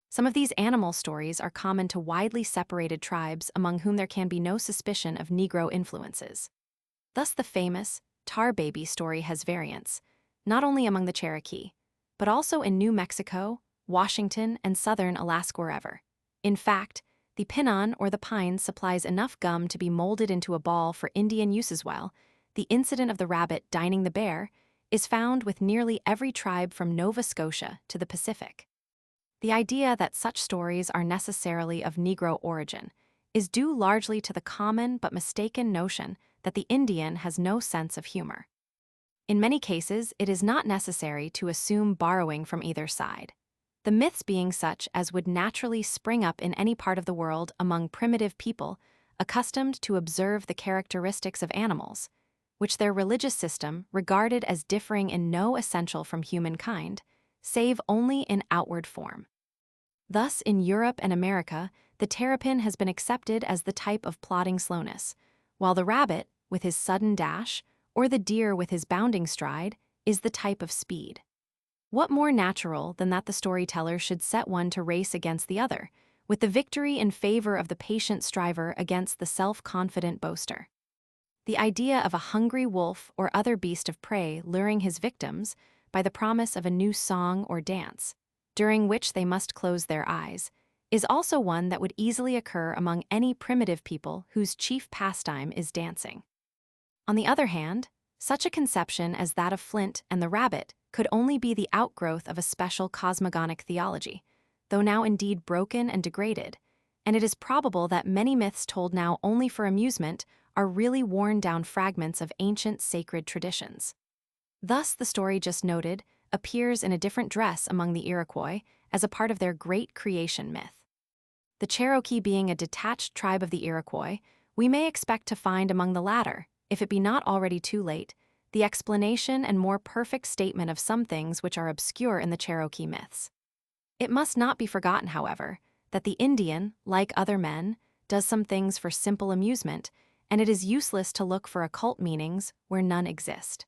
[SPEAKER 1] Some of these animal stories are common to widely separated tribes among whom there can be no suspicion of Negro influences. Thus the famous Tar Baby story has variants, not only among the Cherokee, but also in New Mexico, Washington, and southern Alaska wherever. In fact, the pinon or the pine supplies enough gum to be molded into a ball for Indian use as well. The incident of the rabbit dining the bear is found with nearly every tribe from Nova Scotia to the Pacific. The idea that such stories are necessarily of Negro origin is due largely to the common but mistaken notion that the Indian has no sense of humor. In many cases, it is not necessary to assume borrowing from either side, the myths being such as would naturally spring up in any part of the world among primitive people accustomed to observe the characteristics of animals, which their religious system regarded as differing in no essential from humankind, save only in outward form. Thus, in Europe and America, the terrapin has been accepted as the type of plodding slowness, while the rabbit, with his sudden dash, or the deer with his bounding stride, is the type of speed. What more natural than that the storyteller should set one to race against the other, with the victory in favor of the patient striver against the self-confident boaster? The idea of a hungry wolf or other beast of prey luring his victims by the promise of a new song or dance, during which they must close their eyes, is also one that would easily occur among any primitive people whose chief pastime is dancing. On the other hand, such a conception as that of Flint and the rabbit could only be the outgrowth of a special cosmogonic theology, though now indeed broken and degraded, and it is probable that many myths told now only for amusement are really worn-down fragments of ancient sacred traditions. Thus, the story just noted appears in a different dress among the Iroquois as a part of their great creation myth. The Cherokee being a detached tribe of the Iroquois, we may expect to find among the latter, if it be not already too late, the explanation and more perfect statement of some things which are obscure in the Cherokee myths. It must not be forgotten, however, that the Indian, like other men, does some things for simple amusement, and it is useless to look for occult meanings where none exist.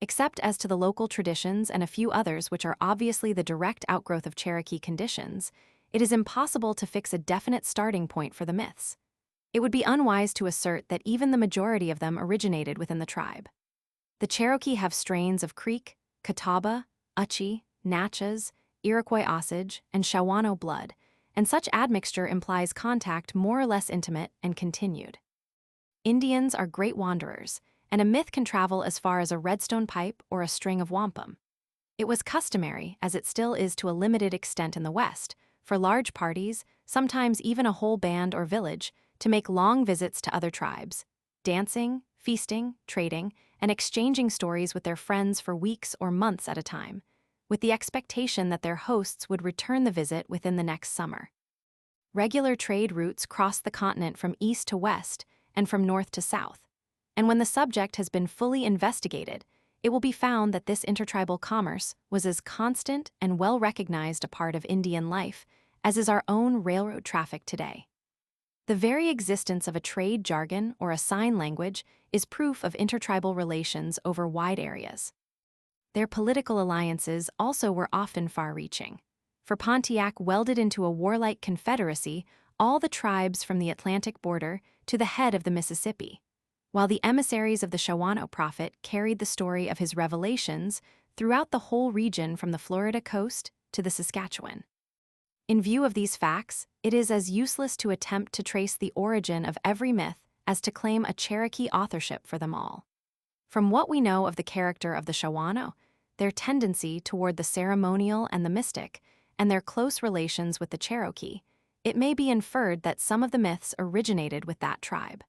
[SPEAKER 1] Except as to the local traditions and a few others which are obviously the direct outgrowth of Cherokee conditions, it is impossible to fix a definite starting point for the myths. It would be unwise to assert that even the majority of them originated within the tribe. The Cherokee have strains of Creek, Catawba, Utchee, Natchez, Iroquois Osage, and Shawano blood, and such admixture implies contact more or less intimate and continued. Indians are great wanderers, and a myth can travel as far as a redstone pipe or a string of wampum. It was customary, as it still is to a limited extent in the West, for large parties, sometimes even a whole band or village, to make long visits to other tribes, dancing, feasting, trading, and exchanging stories with their friends for weeks or months at a time, with the expectation that their hosts would return the visit within the next summer. Regular trade routes crossed the continent from east to west and from north to south, and when the subject has been fully investigated, it will be found that this intertribal commerce was as constant and well-recognized a part of Indian life as is our own railroad traffic today. The very existence of a trade jargon or a sign language is proof of intertribal relations over wide areas. Their political alliances also were often far-reaching, for Pontiac welded into a warlike confederacy all the tribes from the Atlantic border to the head of the Mississippi, while the emissaries of the Shawanoe prophet carried the story of his revelations throughout the whole region from the Florida coast to the Saskatchewan. In view of these facts, it is as useless to attempt to trace the origin of every myth as to claim a Cherokee authorship for them all. From what we know of the character of the Shawanoe, their tendency toward the ceremonial and the mystic, and their close relations with the Cherokee, it may be inferred that some of the myths originated with that tribe.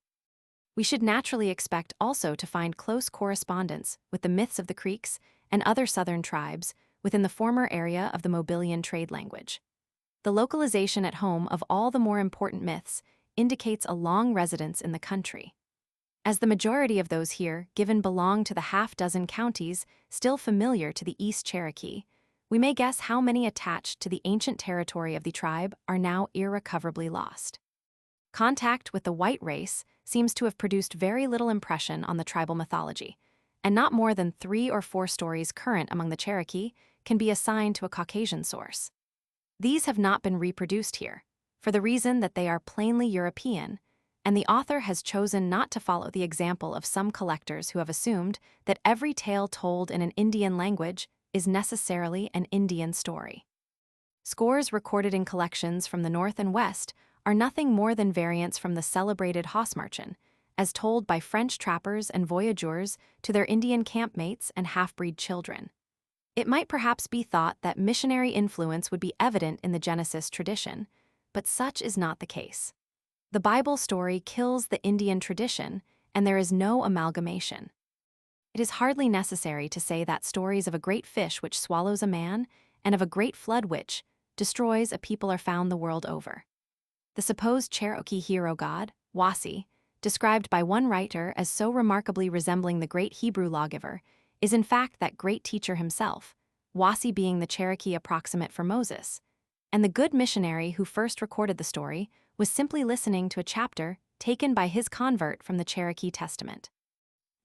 [SPEAKER 1] We should naturally expect also to find close correspondence with the myths of the Creeks and other southern tribes within the former area of the Mobilian trade language. The localization at home of all the more important myths indicates a long residence in the country. As the majority of those here given belong to the half-dozen counties still familiar to the East Cherokee, we may guess how many attached to the ancient territory of the tribe are now irrecoverably lost. Contact with the white race seems to have produced very little impression on the tribal mythology, and not more than 3 or 4 stories current among the Cherokee can be assigned to a Caucasian source. These have not been reproduced here, for the reason that they are plainly European, and the author has chosen not to follow the example of some collectors who have assumed that every tale told in an Indian language is necessarily an Indian story. Scores recorded in collections from the North and West are nothing more than variants from the celebrated Hausmarchen, as told by French trappers and voyageurs to their Indian campmates and half-breed children. It might perhaps be thought that missionary influence would be evident in the Genesis tradition, but such is not the case. The Bible story kills the Indian tradition, and there is no amalgamation. It is hardly necessary to say that stories of a great fish which swallows a man and of a great flood which destroys a people are found the world over. The supposed Cherokee hero god, Wasi, described by one writer as so remarkably resembling the great Hebrew lawgiver, is in fact that great teacher himself, Wasi being the Cherokee approximate for Moses, and the good missionary who first recorded the story was simply listening to a chapter taken by his convert from the Cherokee Testament.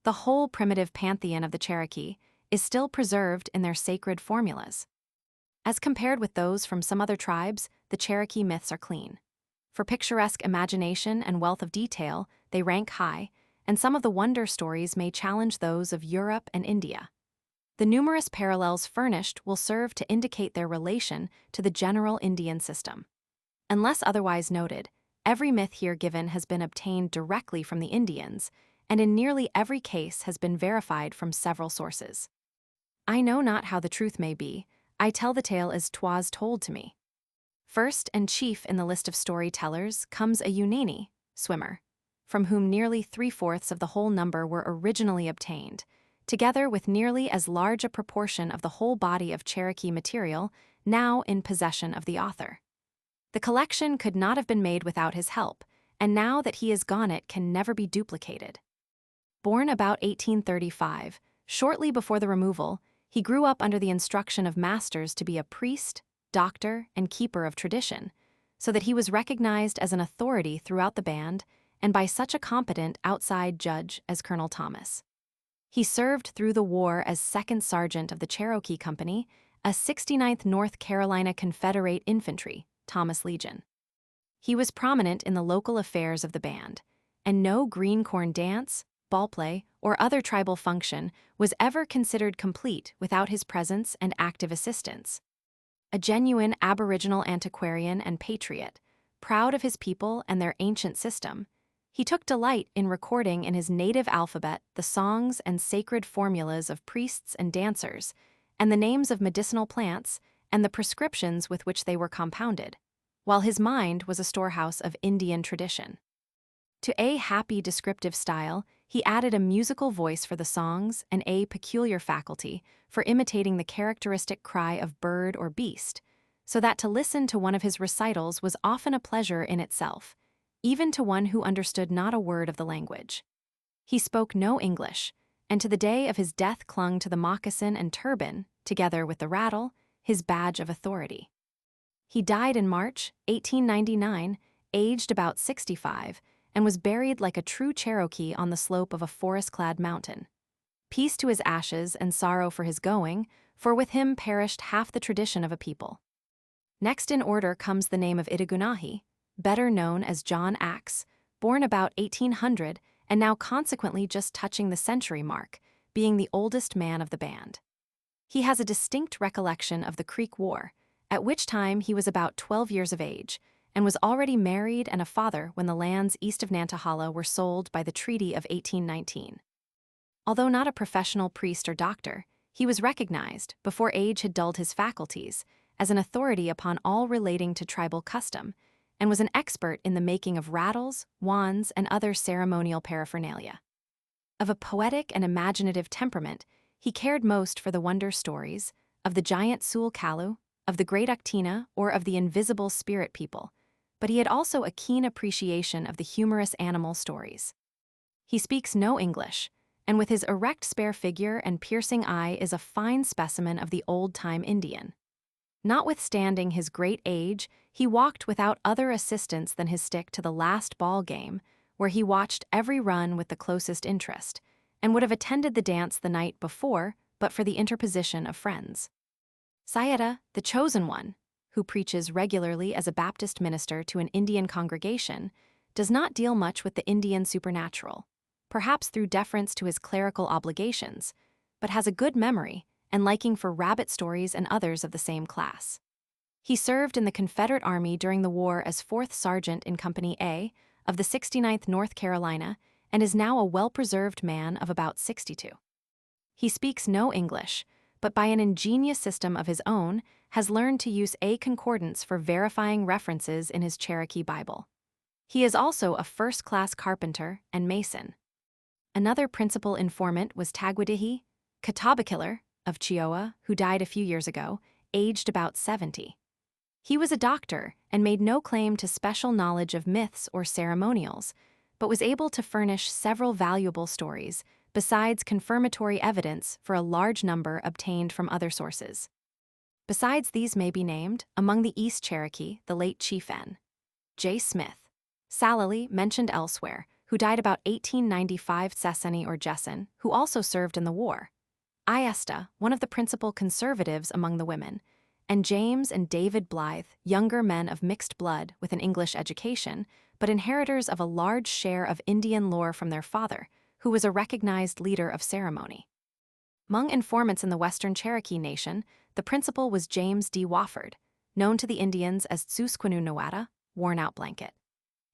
[SPEAKER 1] The whole primitive pantheon of the Cherokee is still preserved in their sacred formulas. As compared with those from some other tribes, the Cherokee myths are clean. For picturesque imagination and wealth of detail, they rank high, and some of the wonder stories may challenge those of Europe and India. The numerous parallels furnished will serve to indicate their relation to the general Indian system. Unless otherwise noted, every myth here given has been obtained directly from the Indians, and in nearly every case has been verified from several sources. I know not how the truth may be, I tell the tale as 'twas told to me. First and chief in the list of storytellers comes a Unani, swimmer, from whom nearly 3/4 of the whole number were originally obtained, together with nearly as large a proportion of the whole body of Cherokee material now in possession of the author. The collection could not have been made without his help, and now that he is gone it can never be duplicated. Born about 1835, shortly before the removal, he grew up under the instruction of masters to be a priest, doctor, and keeper of tradition, so that he was recognized as an authority throughout the band and by such a competent outside judge as Colonel Thomas. He served through the war as second sergeant of the Cherokee Company, a 69th North Carolina Confederate Infantry, Thomas Legion. He was prominent in the local affairs of the band, and no green corn dance, ball play, or other tribal function was ever considered complete without his presence and active assistance. A genuine Aboriginal antiquarian and patriot, proud of his people and their ancient system, he took delight in recording in his native alphabet the songs and sacred formulas of priests and dancers, and the names of medicinal plants and the prescriptions with which they were compounded, while his mind was a storehouse of Indian tradition. To a happy descriptive style, he added a musical voice for the songs and a peculiar faculty for imitating the characteristic cry of bird or beast, so that to listen to one of his recitals was often a pleasure in itself, even to one who understood not a word of the language. He spoke no English, and to the day of his death clung to the moccasin and turban, together with the rattle, his badge of authority. He died in March 1899, aged about 65, and was buried like a true Cherokee on the slope of a forest-clad mountain. Peace to his ashes and sorrow for his going, for with him perished half the tradition of a people. Next in order comes the name of Itigunahi, better known as John Axe, born about 1800 and now consequently just touching the century mark, being the oldest man of the band. He has a distinct recollection of the Creek War, at which time he was about 12 years of age, and was already married and a father when the lands east of Nantahala were sold by the Treaty of 1819. Although not a professional priest or doctor, he was recognized, before age had dulled his faculties, as an authority upon all relating to tribal custom, and was an expert in the making of rattles, wands, and other ceremonial paraphernalia. Of a poetic and imaginative temperament, he cared most for the wonder stories of the giant Sul Kalu, of the great Uctina, or of the invisible spirit people, but he had also a keen appreciation of the humorous animal stories. He speaks no English, and with his erect spare figure and piercing eye is a fine specimen of the old-time Indian. Notwithstanding his great age, he walked without other assistance than his stick to the last ball game, where he watched every run with the closest interest, and would have attended the dance the night before but for the interposition of friends. Sayeta, the chosen one, who preaches regularly as a Baptist minister to an Indian congregation, does not deal much with the Indian supernatural, perhaps through deference to his clerical obligations, but has a good memory and liking for rabbit stories and others of the same class. He served in the Confederate Army during the war as 4th Sergeant in Company A of the 69th North Carolina and is now a well-preserved man of about 62. He speaks no English, but by an ingenious system of his own has learned to use a concordance for verifying references in his Cherokee Bible. He is also a first-class carpenter and mason. Another principal informant was Tagwadihi, Katabakiller, of Chioa, who died a few years ago, aged about 70. He was a doctor and made no claim to special knowledge of myths or ceremonials, but was able to furnish several valuable stories, besides confirmatory evidence for a large number obtained from other sources. Besides these may be named, among the East Cherokee, the late Chief N. J. Smith, Salali, mentioned elsewhere, who died about 1895, Sesani or Jessen, who also served in the war. Iesta, one of the principal conservatives among the women, and James and David Blythe, younger men of mixed blood with an English education, but inheritors of a large share of Indian lore from their father, who was a recognized leader of ceremony. Among informants in the Western Cherokee Nation, the principal was James D. Wofford, known to the Indians as Tsusquenu Nawata, worn-out blanket.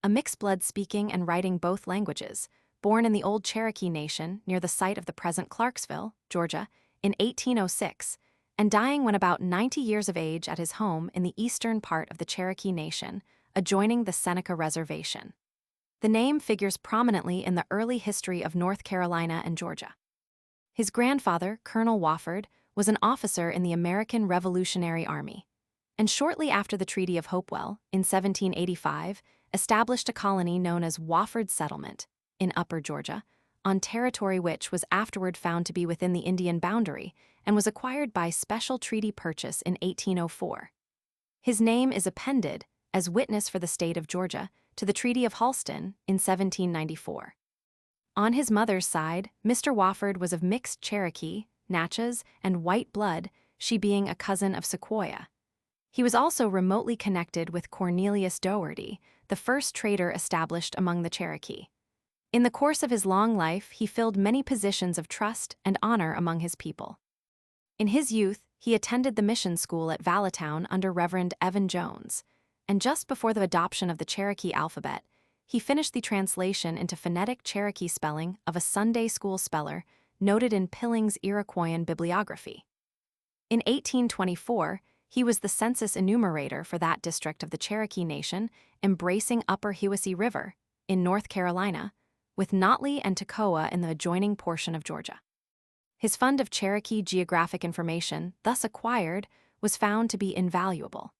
[SPEAKER 1] A mixed-blood speaking and writing both languages, born in the old Cherokee Nation near the site of the present Clarksville, Georgia, in 1806, and dying when about 90 years of age at his home in the eastern part of the Cherokee Nation, adjoining the Seneca Reservation. The name figures prominently in the early history of North Carolina and Georgia. His grandfather, Colonel Wofford, was an officer in the American Revolutionary Army, and shortly after the Treaty of Hopewell, in 1785, established a colony known as Wofford Settlement, in Upper Georgia, on territory which was afterward found to be within the Indian boundary and was acquired by special treaty purchase in 1804. His name is appended, as witness for the state of Georgia, to the Treaty of Halston in 1794. On his mother's side, Mr. Wofford was of mixed Cherokee, Natchez, and white blood, she being a cousin of Sequoia. He was also remotely connected with Cornelius Dougherty, the first trader established among the Cherokee. In the course of his long life, he filled many positions of trust and honor among his people. In his youth, he attended the mission school at Valetown under Reverend Evan Jones, and just before the adoption of the Cherokee alphabet, he finished the translation into phonetic Cherokee spelling of a Sunday school speller noted in Pilling's Iroquoian bibliography. In 1824, he was the census enumerator for that district of the Cherokee Nation embracing Upper Hiwassee River, in North Carolina, with Notley and Toccoa in the adjoining portion of Georgia. His fund of Cherokee geographic information, thus acquired, was found to be invaluable.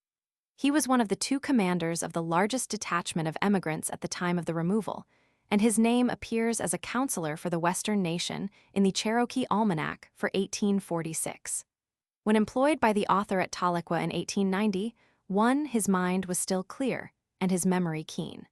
[SPEAKER 1] He was one of the two commanders of the largest detachment of emigrants at the time of the removal, and his name appears as a counselor for the Western nation in the Cherokee Almanac for 1846. When employed by the author at Tahlequah in 1890, his mind was still clear and his memory keen.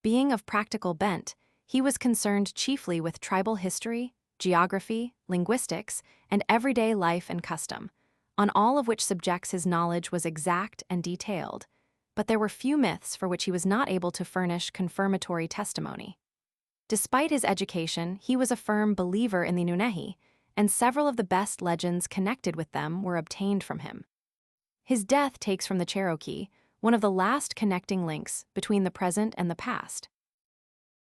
[SPEAKER 1] Being of practical bent, he was concerned chiefly with tribal history, geography, linguistics, and everyday life and custom, on all of which subjects his knowledge was exact and detailed, but there were few myths for which he was not able to furnish confirmatory testimony. Despite his education, he was a firm believer in the Nunehi, and several of the best legends connected with them were obtained from him. His death takes from the Cherokee one of the last connecting links between the present and the past.